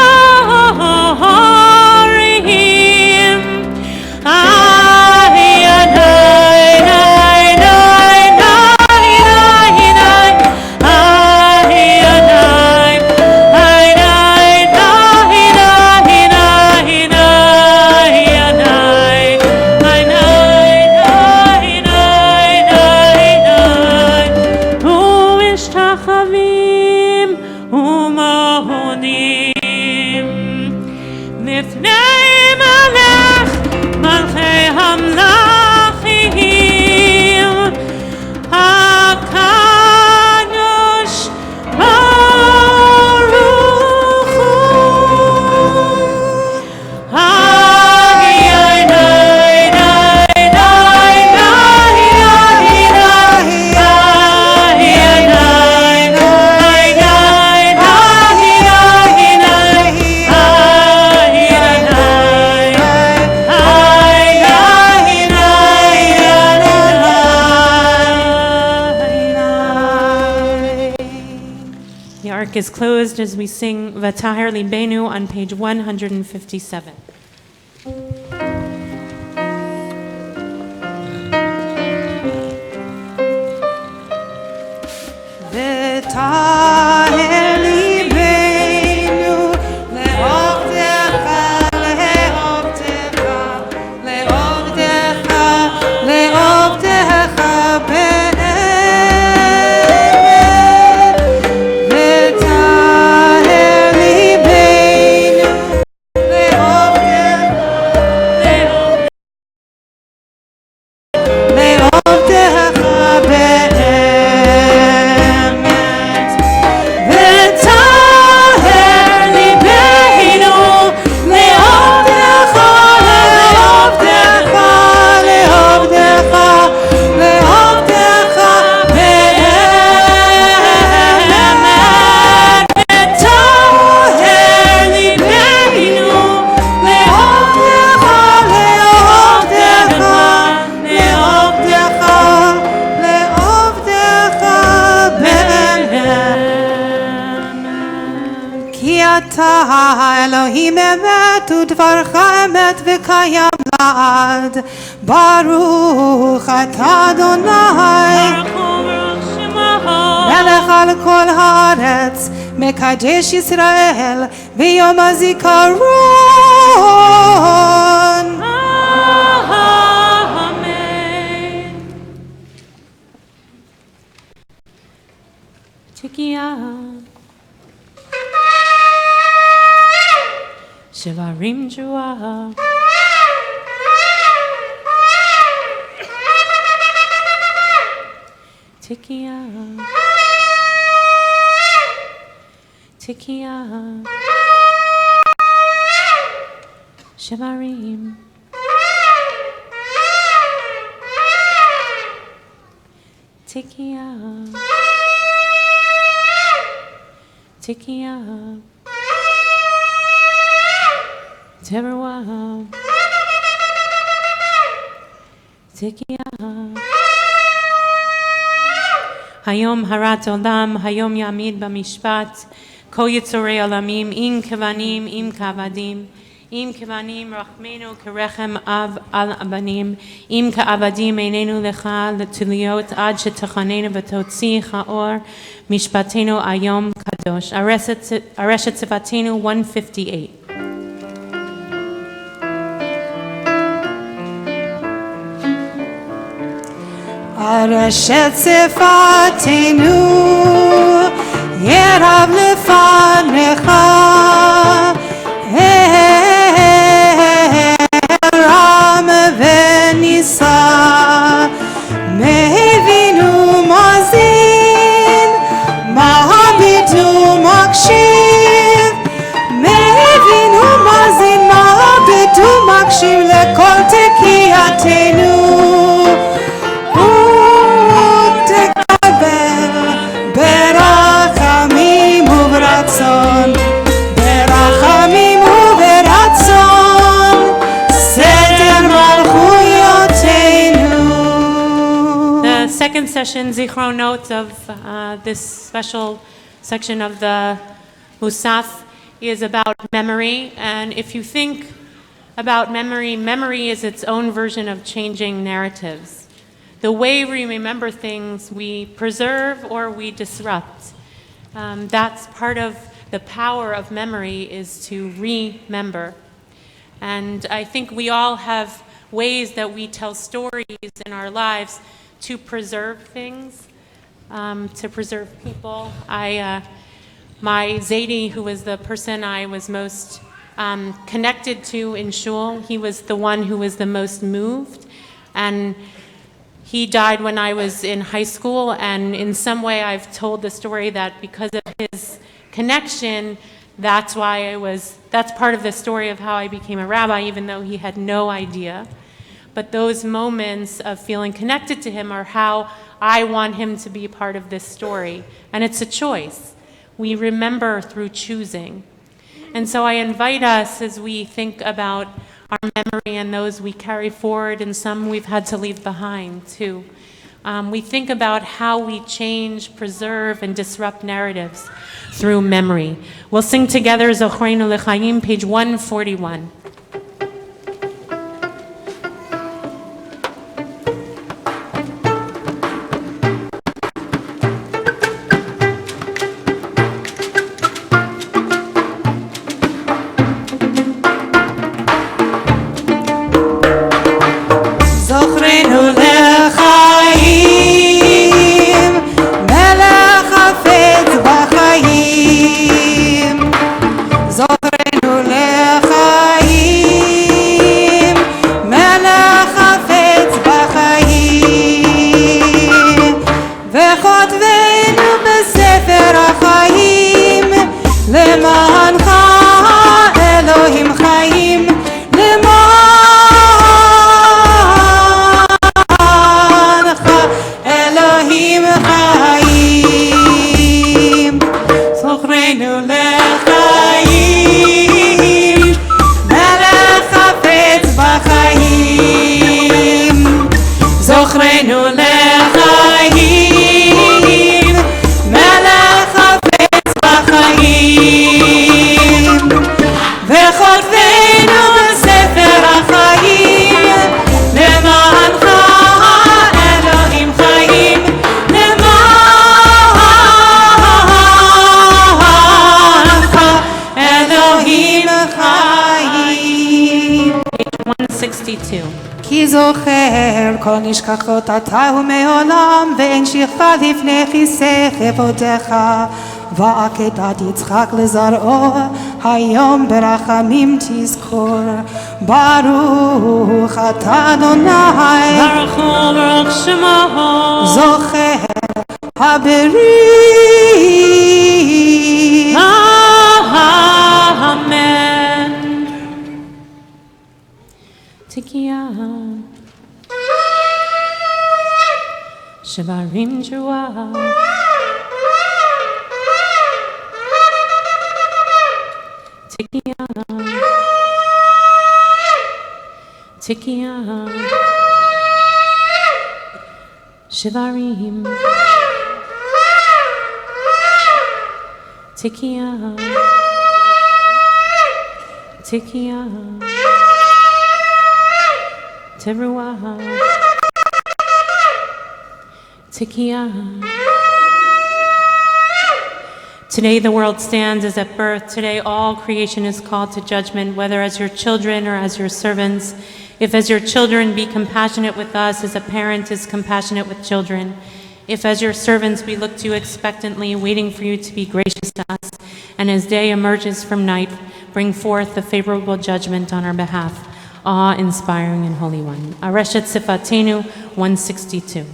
is closed as we sing V'taher Libenu on page 157. V'taher libenu le'ovdecha, le'ovdecha, le'ovdecha, le'ovdecha be'emet. V'taher libenu le'ovdecha, le'ovdecha be'emet. V'taher libenu le'ovdecha, le'ovdecha, le'ovdecha, le'ovdecha be'emet. V'taher libenu le'ovdecha, le'ovdecha, le'ovdecha, le'ovdecha be'emet. כי אתה אלוהים אמת ודברך אמת וקיים לעד. ברוך אתה אדוני מלך על כל הארץ, מקדש ישראל ביום הזיכרון. Amen. Tekiah. Shivarim Jua. Tekiah. Tekiah. Shivarim. Tekiah. Tekiah. Teruah. Tekiah. Hayom harat olam, hayom yamid b'mishpat, kol yitzorei olamim, im kevanim, im kavadim, im kevanim rachmenu kerechem av al abanim, im ka'avadim einenu lecha l'tuliot ad shetachanenu v'totzi cha'or mishpatenu ayom kadosh. Areshet Tzivatenu 158. הרשת שפתנו ירב לפניך, הרם ונישא, מבינו מאזין, מביט ומקשיב, מבינו מאזין, מביט ומקשיב לכל תקייתנו. תקבל session, Zichronot, of this special section of the Musaf is about memory. And if you think about memory, memory is its own version of changing narratives. The way we remember things, we preserve or we disrupt. That's part of the power of memory, is to remember. And I think we all have ways that we tell stories in our lives to preserve things, to preserve people. My Zaidi, who was the person I was most connected to in shul, he was the one who was the most moved. And he died when I was in high school, and in some way I've told the story that because of his connection, that's part of the story of how I became a rabbi, even though he had no idea. But those moments of feeling connected to him are how I want him to be part of this story. And it's a choice. We remember through choosing. And so I invite us, as we think about our memory and those we carry forward and some we've had to leave behind too. We think about how we change, preserve, and disrupt narratives through memory. We'll sing together Zochreinu L'Chaim, page 141. כי זוכר כל נשכחות אתה ומעולם ואין שכחה לפני כיסא כבודך ועקדת יצחק לזרעו היום ברחמים תזכור ברוך אתה אדוני ברוך הוא ברוך שמו זוכר הבריאים אמן תקיעה שברים תרועה תקיעה תקיעה שברים תקיעה תקיעה תרועה תקיעה. Today the world stands as at birth. Today all creation is called to judgment, whether as your children or as your servants. If as your children, be compassionate with us as a parent is compassionate with children. If as your servants we look to you expectantly, waiting for you to be gracious to us, and as day emerges from night, bring forth the favorable judgment on our behalf. Awe-inspiring and Holy One. Areshet Sifatenu 162.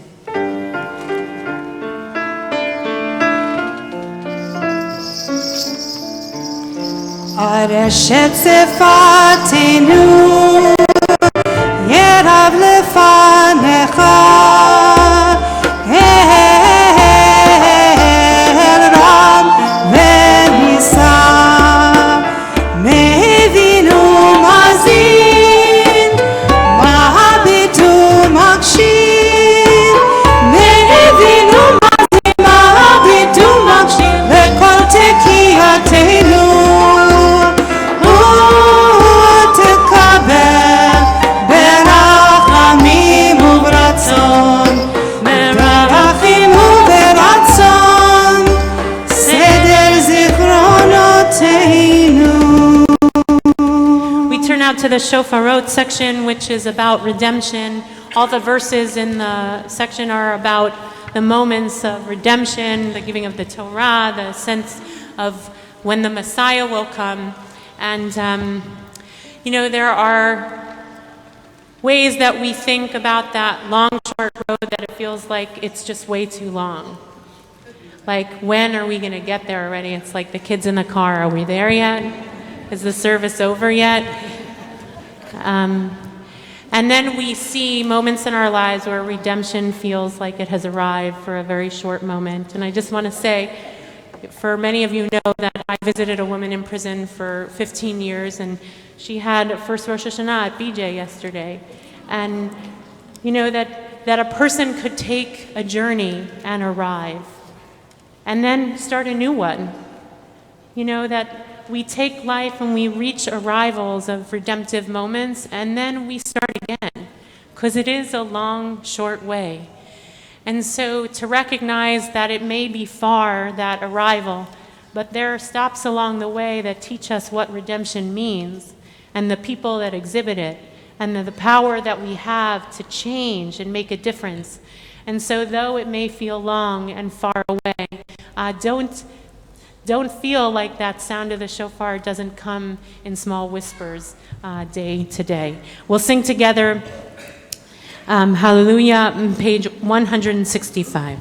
הרשת שפתנו ירב לפניך אל רם ונישא מבין ומאזין מביט ומקשיב מבין to the shofarot section, which is about redemption. All the verses in the section are about the moments of redemption, the giving of the Torah, the sense of when the Messiah will come. And, there are ways that we think about that long, short road that it feels like it's just way too long. Like, when are we going to get there already? It's like the kids in the car. Are we there yet? Is the service over yet? And then we see moments in our lives where redemption feels like it has arrived for a very short moment. And I just want to say, for many of you know that I visited a woman in prison for 15 years, and she had first Rosh Hashanah at BJ yesterday. And that a person could take a journey and arrive, and then start a new one. That we take life and we reach arrivals of redemptive moments, and then we start again, because it is a long, short way. And so to recognize that it may be far, that arrival, but there are stops along the way that teach us what redemption means, and the people that exhibit it, and the power that we have to change and make a difference. And so though it may feel long and far away, don't feel like that sound of the shofar doesn't come in small whispers day to day. We'll sing together Hallelujah, page 165.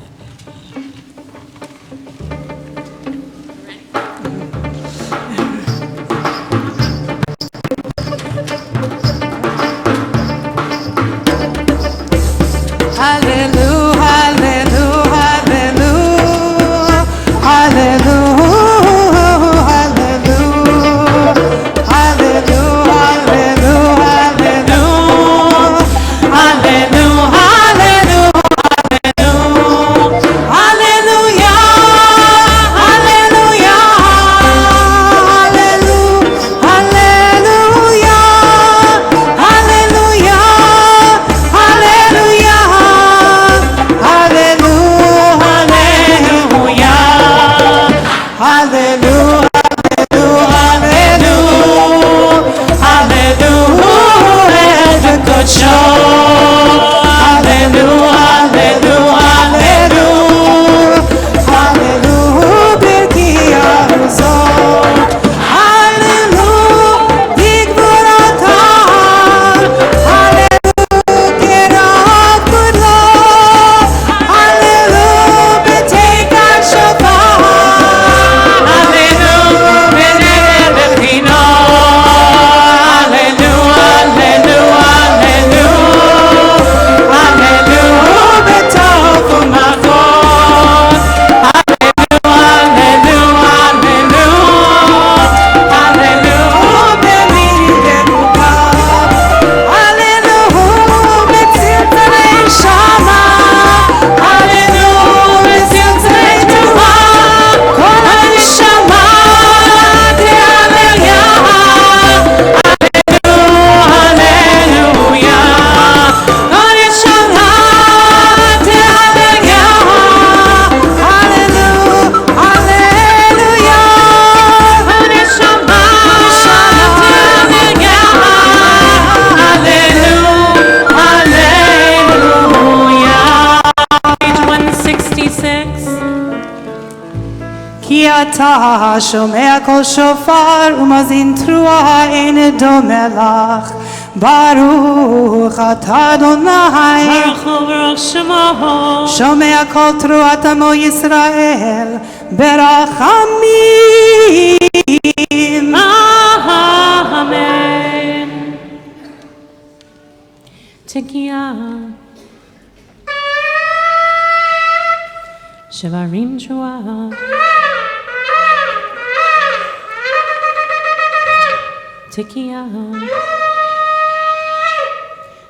אתה שומע קול שופר ומאזין תרועה אין דומה לך ברוך אתה אדוני ברוך שמו שומע קול תרועת עמו ישראל ברחמים אמן תקיעה שברים תרועה תקיעה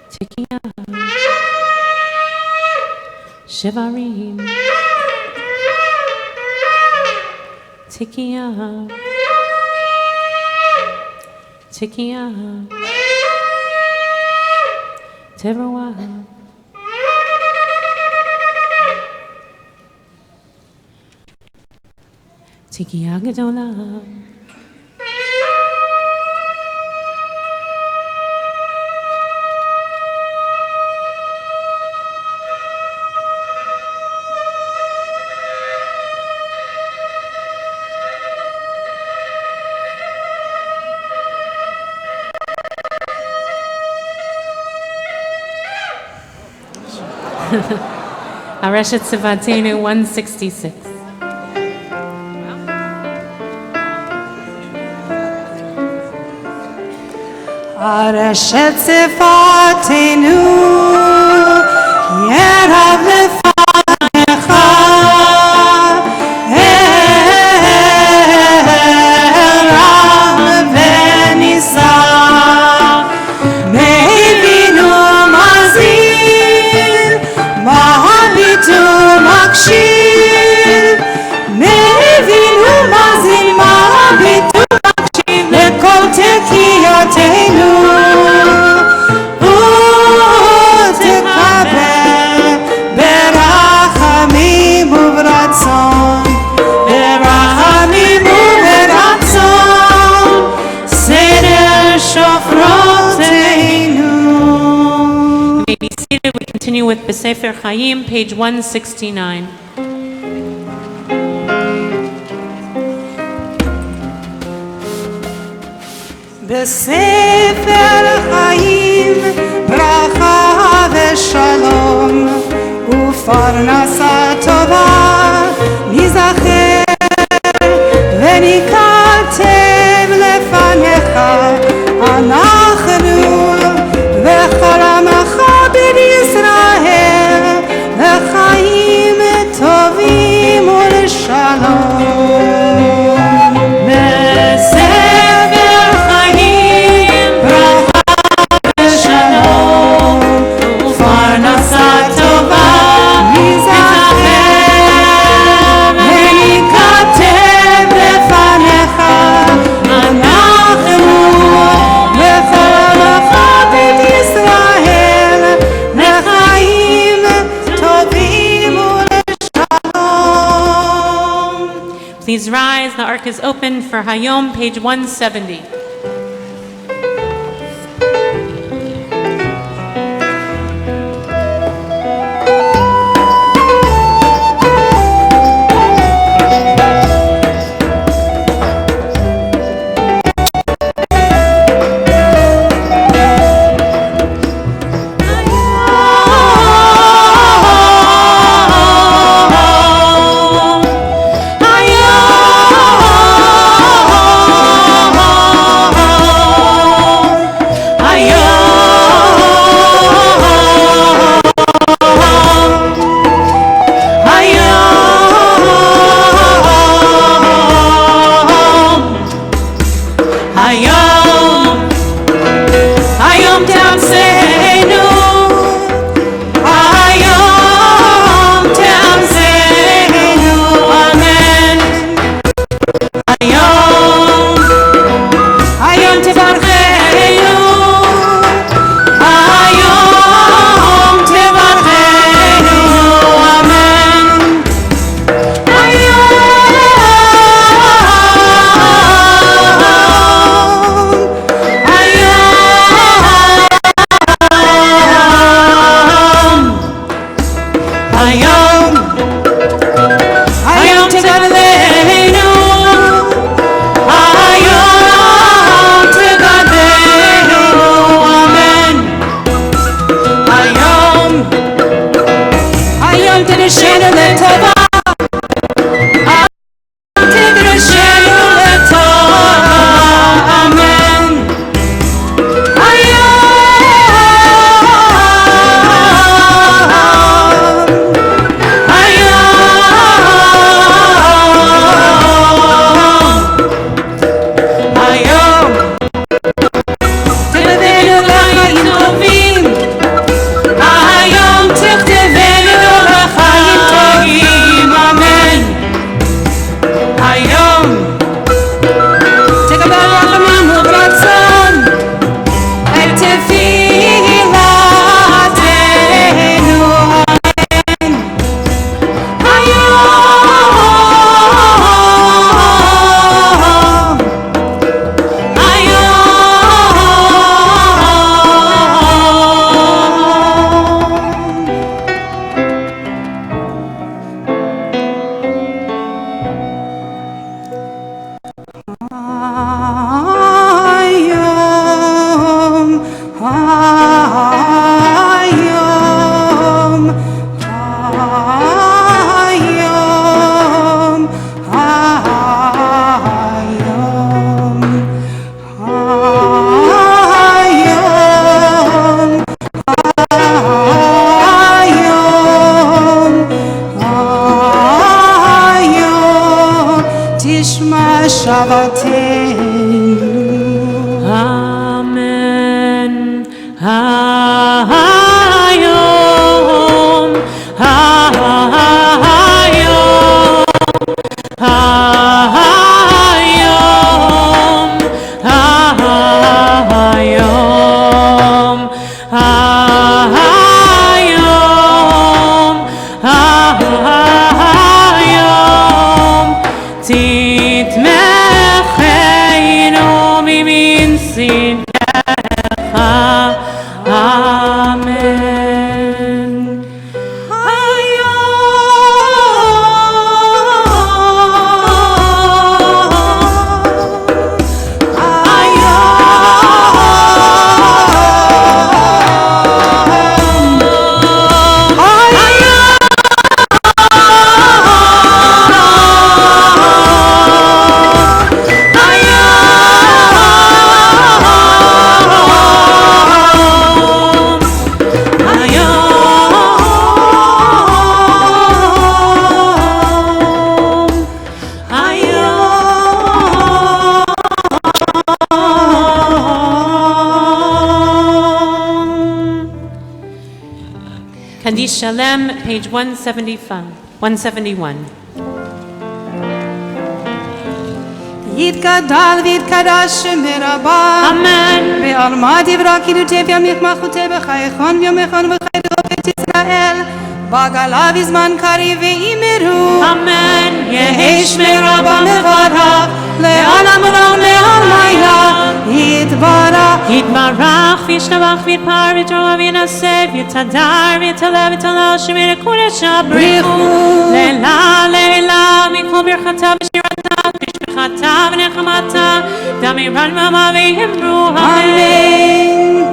תקיעה שברים תקיעה תקיעה תרועה תקיעה גדולה Areshet Sivatenu 166. Areshet Sifatenu Yerav Lefanecha Erav Venisa Meivinu Mazil Mahabitu Makshil Meivinu Mazil Mahabitu Makshil Lekol Tekiyatenu Continue with Besefer Chaim, page 169. בספר חיים ברכה ושלום ופרנסה טובה ניזכר וניכתב לפניך אנחנו וכל עמך בישראל לחיים טובים ולשלום. בספר חיים ברכה ושלום ופרנסה טובה ניזכר וניכתב לפניך אנחנו וכל עמך בישראל לחיים טובים ולשלום. Please rise. The ark is open for Hayom, page 170. Hayom תשמע שוועתנו. Amen. Hayom, hayom, hayom, hayom, hayom, hayom. Titmechenu mimin sinecha. Amen. Kaddish Shalem, page 171. יתגדל ויתקדש שמרבה. Amen. בעלמא דברה קידותי וימיך מלכותי בחייכון ויומכון ובחיי בית ישראל. בגלה בזמן קריב ואימרו. Amen. יהי שמרבה מברך. לעולם עולם לעלמיה. יתברך. יתברך וישתבח ויתפאר ויתרומם וינשא ויתהדר ויתעלה ויתהלל שמי לקודש הבריחו. לעילה לעילה מכל ברכתה ושירתה ושפיכתה ונחמתה דמירן ממה ויאמרו אמן.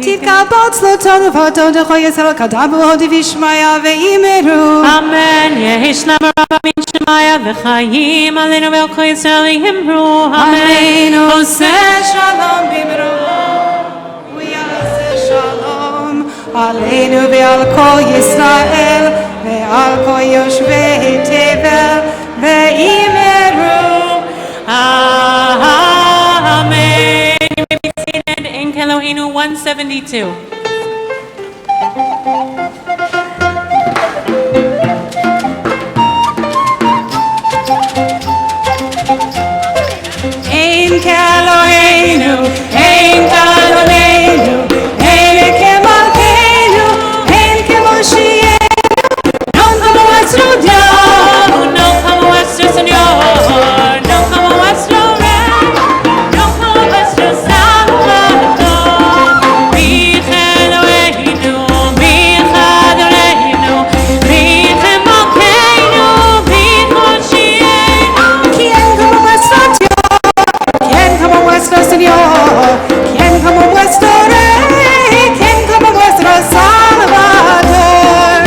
תתקבץ לו תנובתו דחו ישראל כתבו הודי וישמעיה ואימרו. אמן. יהי שלום רב מן שמעיה וחיים עלינו ועל כל ישראל יאמרו אמן. עושה שלום במרום ויעשה שלום עלינו ועל כל ישראל ועל כל יושבי תבל ואימרו Amen. You may be seated in Kelohenu 172. Ein Kelohenu, ein Kelohenu, ein Kemalkeinu, ein Kemoshienu, non como nuestro Dios, No como vuestro Señor, no como vuestro Rey, no como vuestro Salvador. Elohenu, Adonenu, Malkeinu, Moshienu. ¿quién como nuestro Dios? ¿Quién como nuestro Señor? ¿Quién como nuestro Rey? ¿Quién como nuestro Salvador?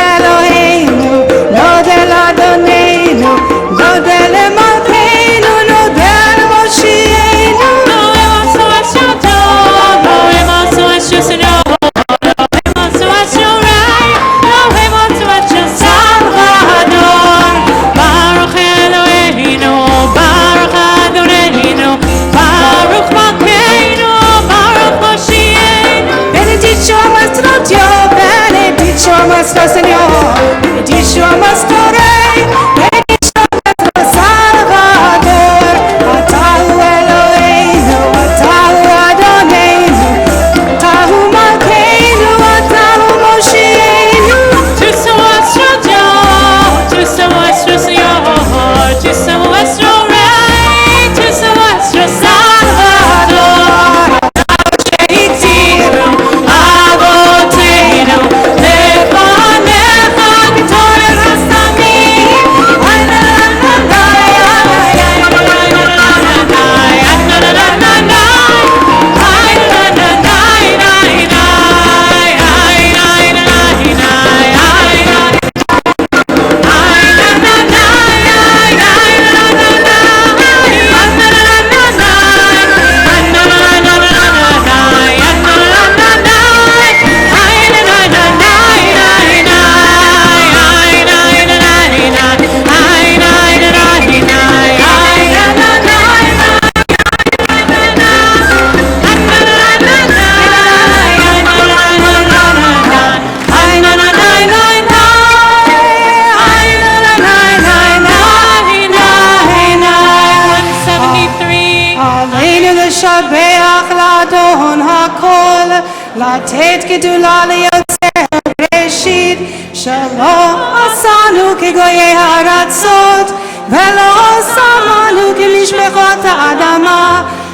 Elohenu, no del Adonenu, no del Malkeinu, no del Moshienu. No hemos vuestro Dios, no hemos vuestro Señor, no hemos vuestro Rey, no hemos vuestro Salvador. Baruch Elohenu, Baruch Adonenu, Baruch Malkeinu, Baruch Moshienu. Benedicho a nuestro Dios, benedicho a nuestro Señor, benedicho a nuestro Rey, benedicho a nuestro Salvador. Atahu Eloheinu, Atahu Adonenu, Atahu Malkeinu, Atahu Moshienu. לתת גדולה ליוצר ראשית, שלא עשנו כגויי הארצות, ולא שמנו כמשפחות האדמה,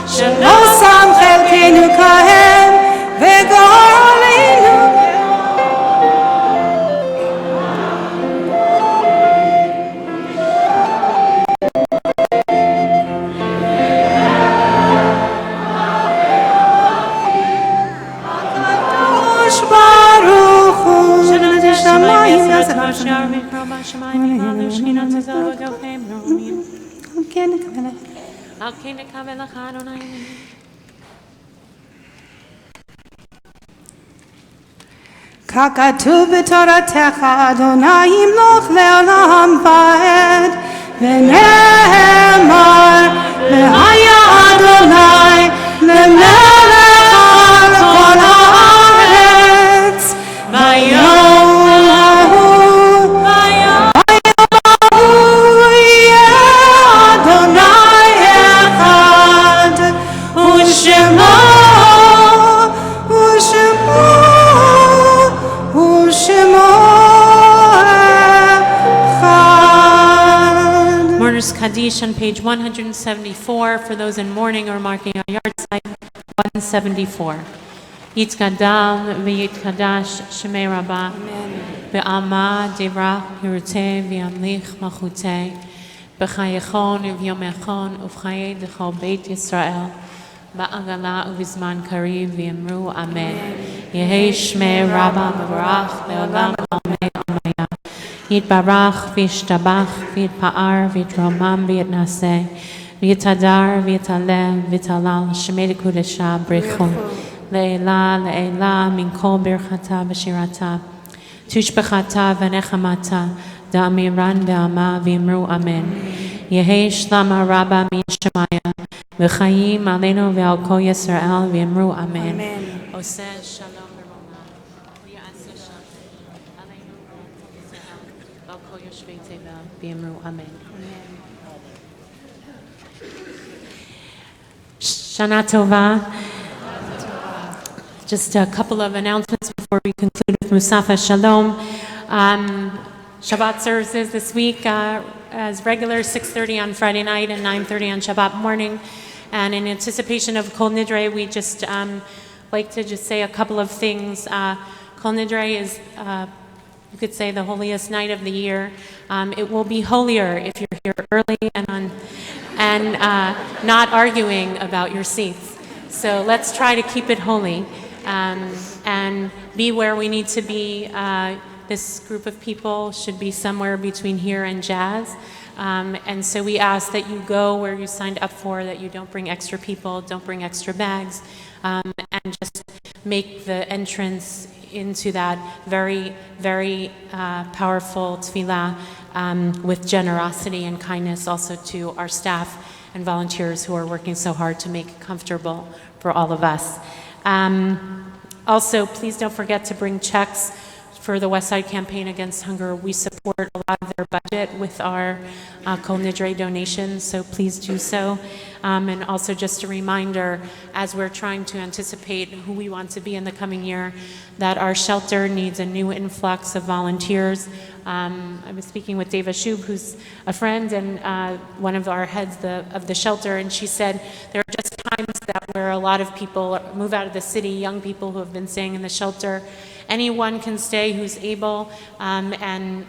שלא שם חלקנו כהם, וגורלנו ברוך הוא שנותן שמיים יעשה שמיים שכינה תזל וגופים רומיים כן נקבל על כן נקבל לך אדוני ככתוב בתורתך אדוני ימלוך לעולם ועד ונאמר והיה אדוני למלך על כל הארץ ביום ההוא יהיה אדוני אחד ושמו Mourners Kaddish on page 174 for those in mourning or marking our yard site 174 Yitkadal v'yitkadash Shemei Rabbah Be'alma Divrach Hiruteh v'yamlich Malchuteh B'chayechon uv'yomechon uv'chayei d'chol Beit Yisrael Ba'agala uv'zman kariv v'yamru Amen Yehei Shmei Rabbah B'barach Le'olam Amei Amaya Yitbarach v'yishtabach v'yitpa'ar v'yitromam v'yitnaseh v'yitadar v'yitaleh v'yitalal Shemei D'Kudesha B'rechu Le'ela Le'ela min kol birchata v'shirata tushbechata v'nechamata da'amiran v'ama v'yimru Amen Yehei Shlama Rabba min Shemaya v'chayim aleinu v'al kol Yisrael v'yimru Amen Oseh Shalom v'roma v'yaseh Shalom aleinu v'al kol Yisrael v'al kol Yoshvei Teva v'yimru Amen Shana Tova. Just a couple of announcements before we conclude with Musafa Shalom. Shabbat services this week as regular, 6:30 on Friday night and 9:30 on Shabbat morning. And in anticipation of Kol Nidre, we just like to just say a couple of things. Kol Nidre is, you could say, the holiest night of the year. It will be holier if you're here early and not arguing about your seats. So let's try to keep it holy. And be where we need to be. This group of people should be somewhere between here and Jazz. And so we ask that you go where you signed up for, that you don't bring extra people, don't bring extra bags, and just make the entrance into that very, very powerful tefillah with generosity and kindness also to our staff and volunteers who are working so hard to make it comfortable for all of us. Also, please don't forget to bring checks for the West Side Campaign Against Hunger. We support a lot of their budget with our Kol Nidre donations, so please do so. And also just a reminder, as we're trying to anticipate who we want to be in the coming year, that our shelter needs a new influx of volunteers. I was speaking with Deva Shub, who's a friend and one of our heads of the shelter, and she said there are just times where a lot of people move out of the city, young people who have been staying in the shelter. Anyone can stay who's able, and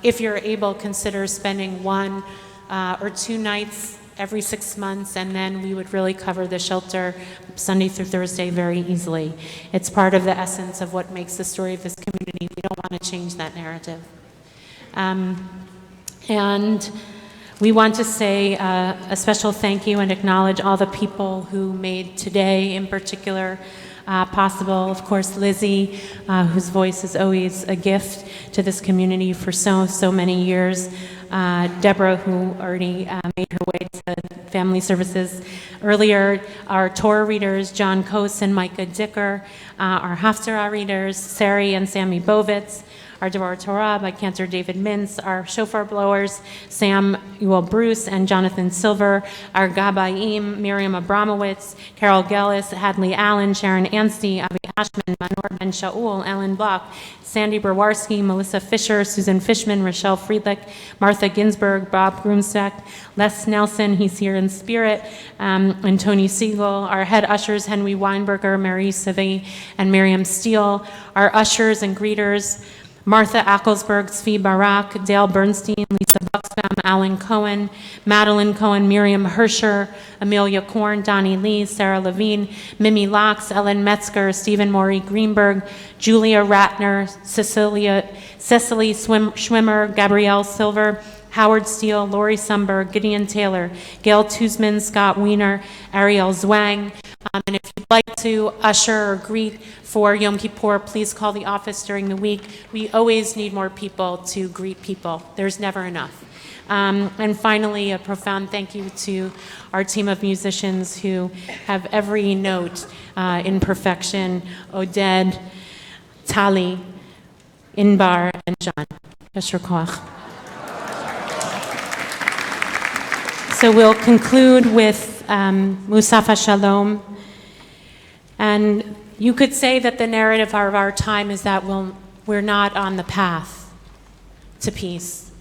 if you're able, consider spending 1 or 2 nights every 6 months, and then we would really cover the shelter Sunday through Thursday very easily. It's part of the essence of what makes the story of this community. We don't want to change that narrative. And we want to say a special thank you and acknowledge all the people who made today in particular possible. Of course, Lizzie, whose voice is always a gift to this community for so many years. Deborah, who already made her way to family services earlier. Our Torah readers, John Kos and Micah Dicker. Our Haftarah readers, Sari and Sammy Bovitz. our Devorah Torah by Cantor David Mintz, our shofar blowers, Samuel Bruce and Jonathan Silver, our Gabayim, Miriam Abramowitz, Carol Gellis, Hadley Allen, Sharon Anstey, Avi Ashman, Manor Ben Shaul, Ellen Block, Sandy Brawarski, Melissa Fisher, Susan Fishman, Rochelle Friedlich, Martha Ginsburg, Bob Grumstack, Les Nelson, he's here in spirit, and Tony Siegel, our head ushers, Henry Weinberger, Mary Savey, and Miriam Steele, our ushers and greeters, Martha Acklesberg, Zvi Barak, Dale Bernstein, Lisa Buxbaum, Alan Cohen, Madeline Cohen, Miriam Hersher, Amelia Korn, Donnie Lee, Sarah Levine, Mimi Locks, Ellen Metzger, Stephen Maury Greenberg, Julia Ratner, Cecily Schwimmer, Gabrielle Silver, Howard Steele, Lori Sumberg, Gideon Taylor, Gail Tuzman, Scott Wiener, Ariel Zwang. And if you'd like to usher or greet for Yom Kippur, please call the office during the week. We always need more people to greet people. There's never enough. And finally, a profound thank you to our team of musicians who have every note in perfection, Oded, Tali, Inbar, and John. Yasher koach. So we'll conclude with Musaf HaShalom. And you could say that the narrative of our time is that we're not on the path to peace.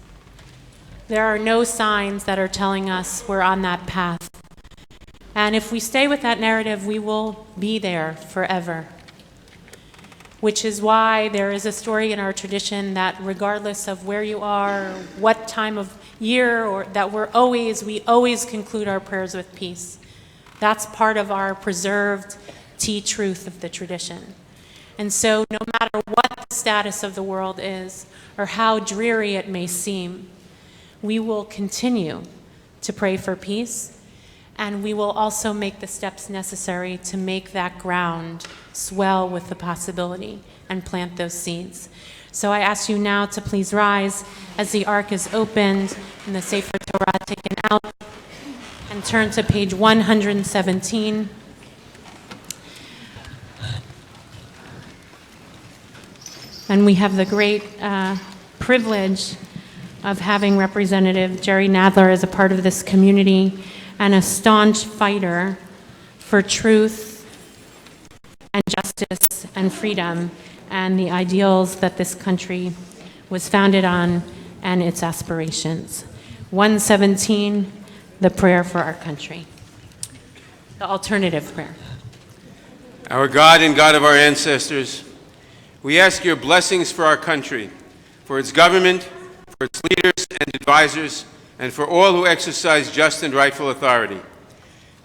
There are no signs that are telling us we're on that path. And if we stay with that narrative, we will be there forever. Which is why there is a story in our tradition that regardless of where you are, what time of year, or that we always conclude our prayers with peace. That's part of our preserved truth of the tradition. And so no matter what the status of the world is, or how dreary it may seem, we will continue to pray for peace, and we will also make the steps necessary to make that ground swell with the possibility and plant those seeds. So I ask you now to please rise as the ark is opened and the Sefer Torah taken out, and turn to page 117. And we have the great privilege of having Representative Jerry Nadler as a part of this community and a staunch fighter for truth and justice and freedom and the ideals that this country was founded on and its aspirations. 117, the prayer for our country. The alternative prayer. Our God and God of our ancestors, we ask your blessings for our country, for its government, for its leaders and advisors, and for all who exercise just and rightful authority.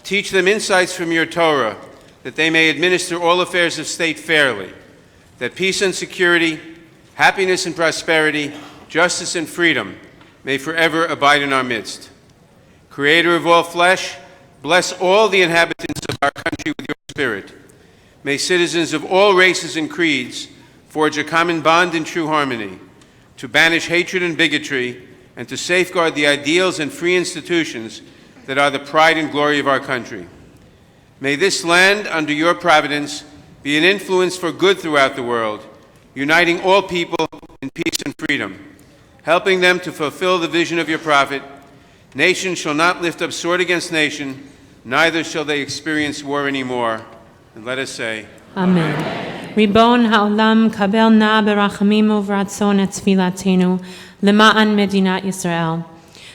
Teach them insights from your Torah, that they may administer all affairs of state fairly, that peace and security, happiness and prosperity, justice and freedom may forever abide in our midst. Creator of all flesh, bless all the inhabitants of our country with your spirit. May citizens of all races and creeds forge a common bond in true harmony, to banish hatred and bigotry, and to safeguard the ideals and free institutions that are the pride and glory of our country. May this land, under your providence, be an influence for good throughout the world, uniting all people in peace and freedom, helping them to fulfill the vision of your prophet. Nation shall not lift up sword against nation, neither shall they experience war anymore. And let us say, Amen. Ribon ha'olam kabel na berachamim uvratzon et tfilatenu lema'an Medinat Yisrael.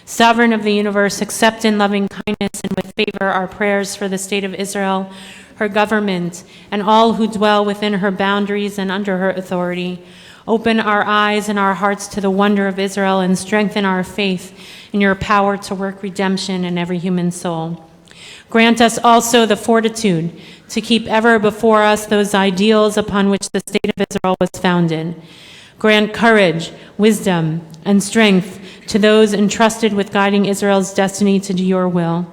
Sovereign of the universe, accept in loving kindness and with favor our prayers for the state of Israel, her government, and all who dwell within her boundaries and under her authority. Open our eyes and our hearts to the wonder of Israel and strengthen our faith in your power to work redemption in every human soul. Grant us also the fortitude to keep ever before us those ideals upon which the state of Israel was founded. Grant courage, wisdom, and strength to those entrusted with guiding Israel's destiny to do your will.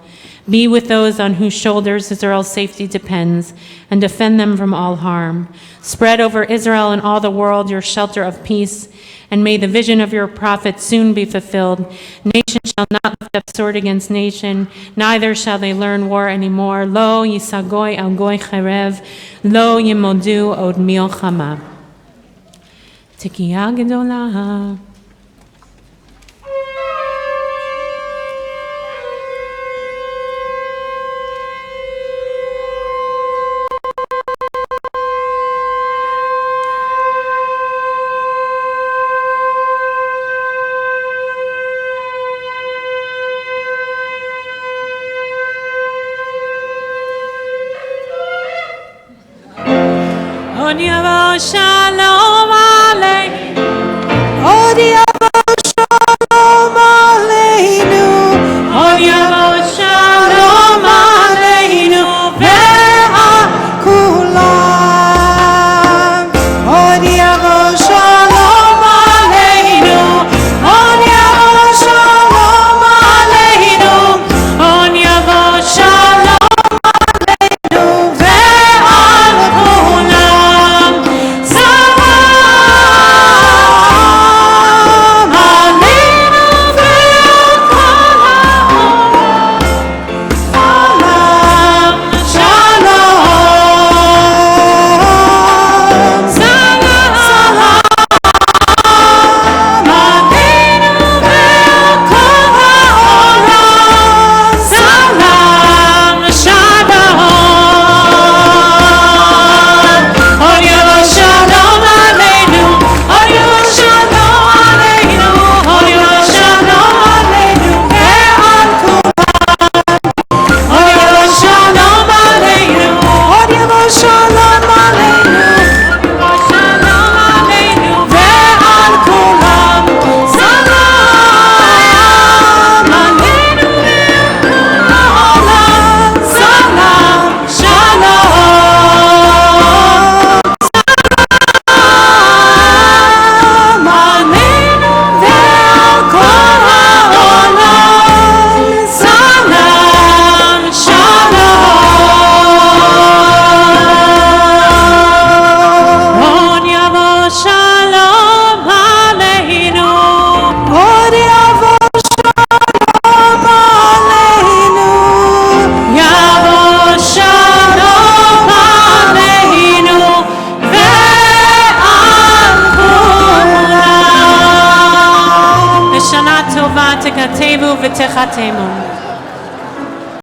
Be with those on whose shoulders Israel's safety depends, and defend them from all harm. Spread over Israel and all the world your shelter of peace, and may the vision of your prophet soon be fulfilled. Nation shall not lift up sword against nation, neither shall they learn war anymore. Lo yisagoy al goy cherev, lo yimodu od milchama. תקיעה גדולה. עוד יבוא שלום עלינו, עוד יבוא שלום עלינו, עוד יבוא שלום עלינו ועל כולם. עוד יבוא שלום עלינו, עוד יבוא שלום עלינו, עוד יבוא שלום עלינו ועל כולם. סלאם עלינו ועל כל העולם. סלאם שלום. סלאם עלינו ועל כל העולם. סלאם שלום. עוד יבוא שלום עלינו, עוד יבוא שלום עלינו, עוד יבוא שלום עלינו ועל כולם. עוד יבוא שלום עלינו, עוד יבוא שלום עלינו, שלום עלינו ועל כולם. סלאם עלינו ועל העולם. סלאם שלום. סלאם עלינו ועל כל העולם. סלאם שלום. עוד יבוא שלום עלינו, עוד יבוא שלום עלינו, יבוא שלום עלינו ועל כולם. בשנה טובה תכתבו ותחתמו.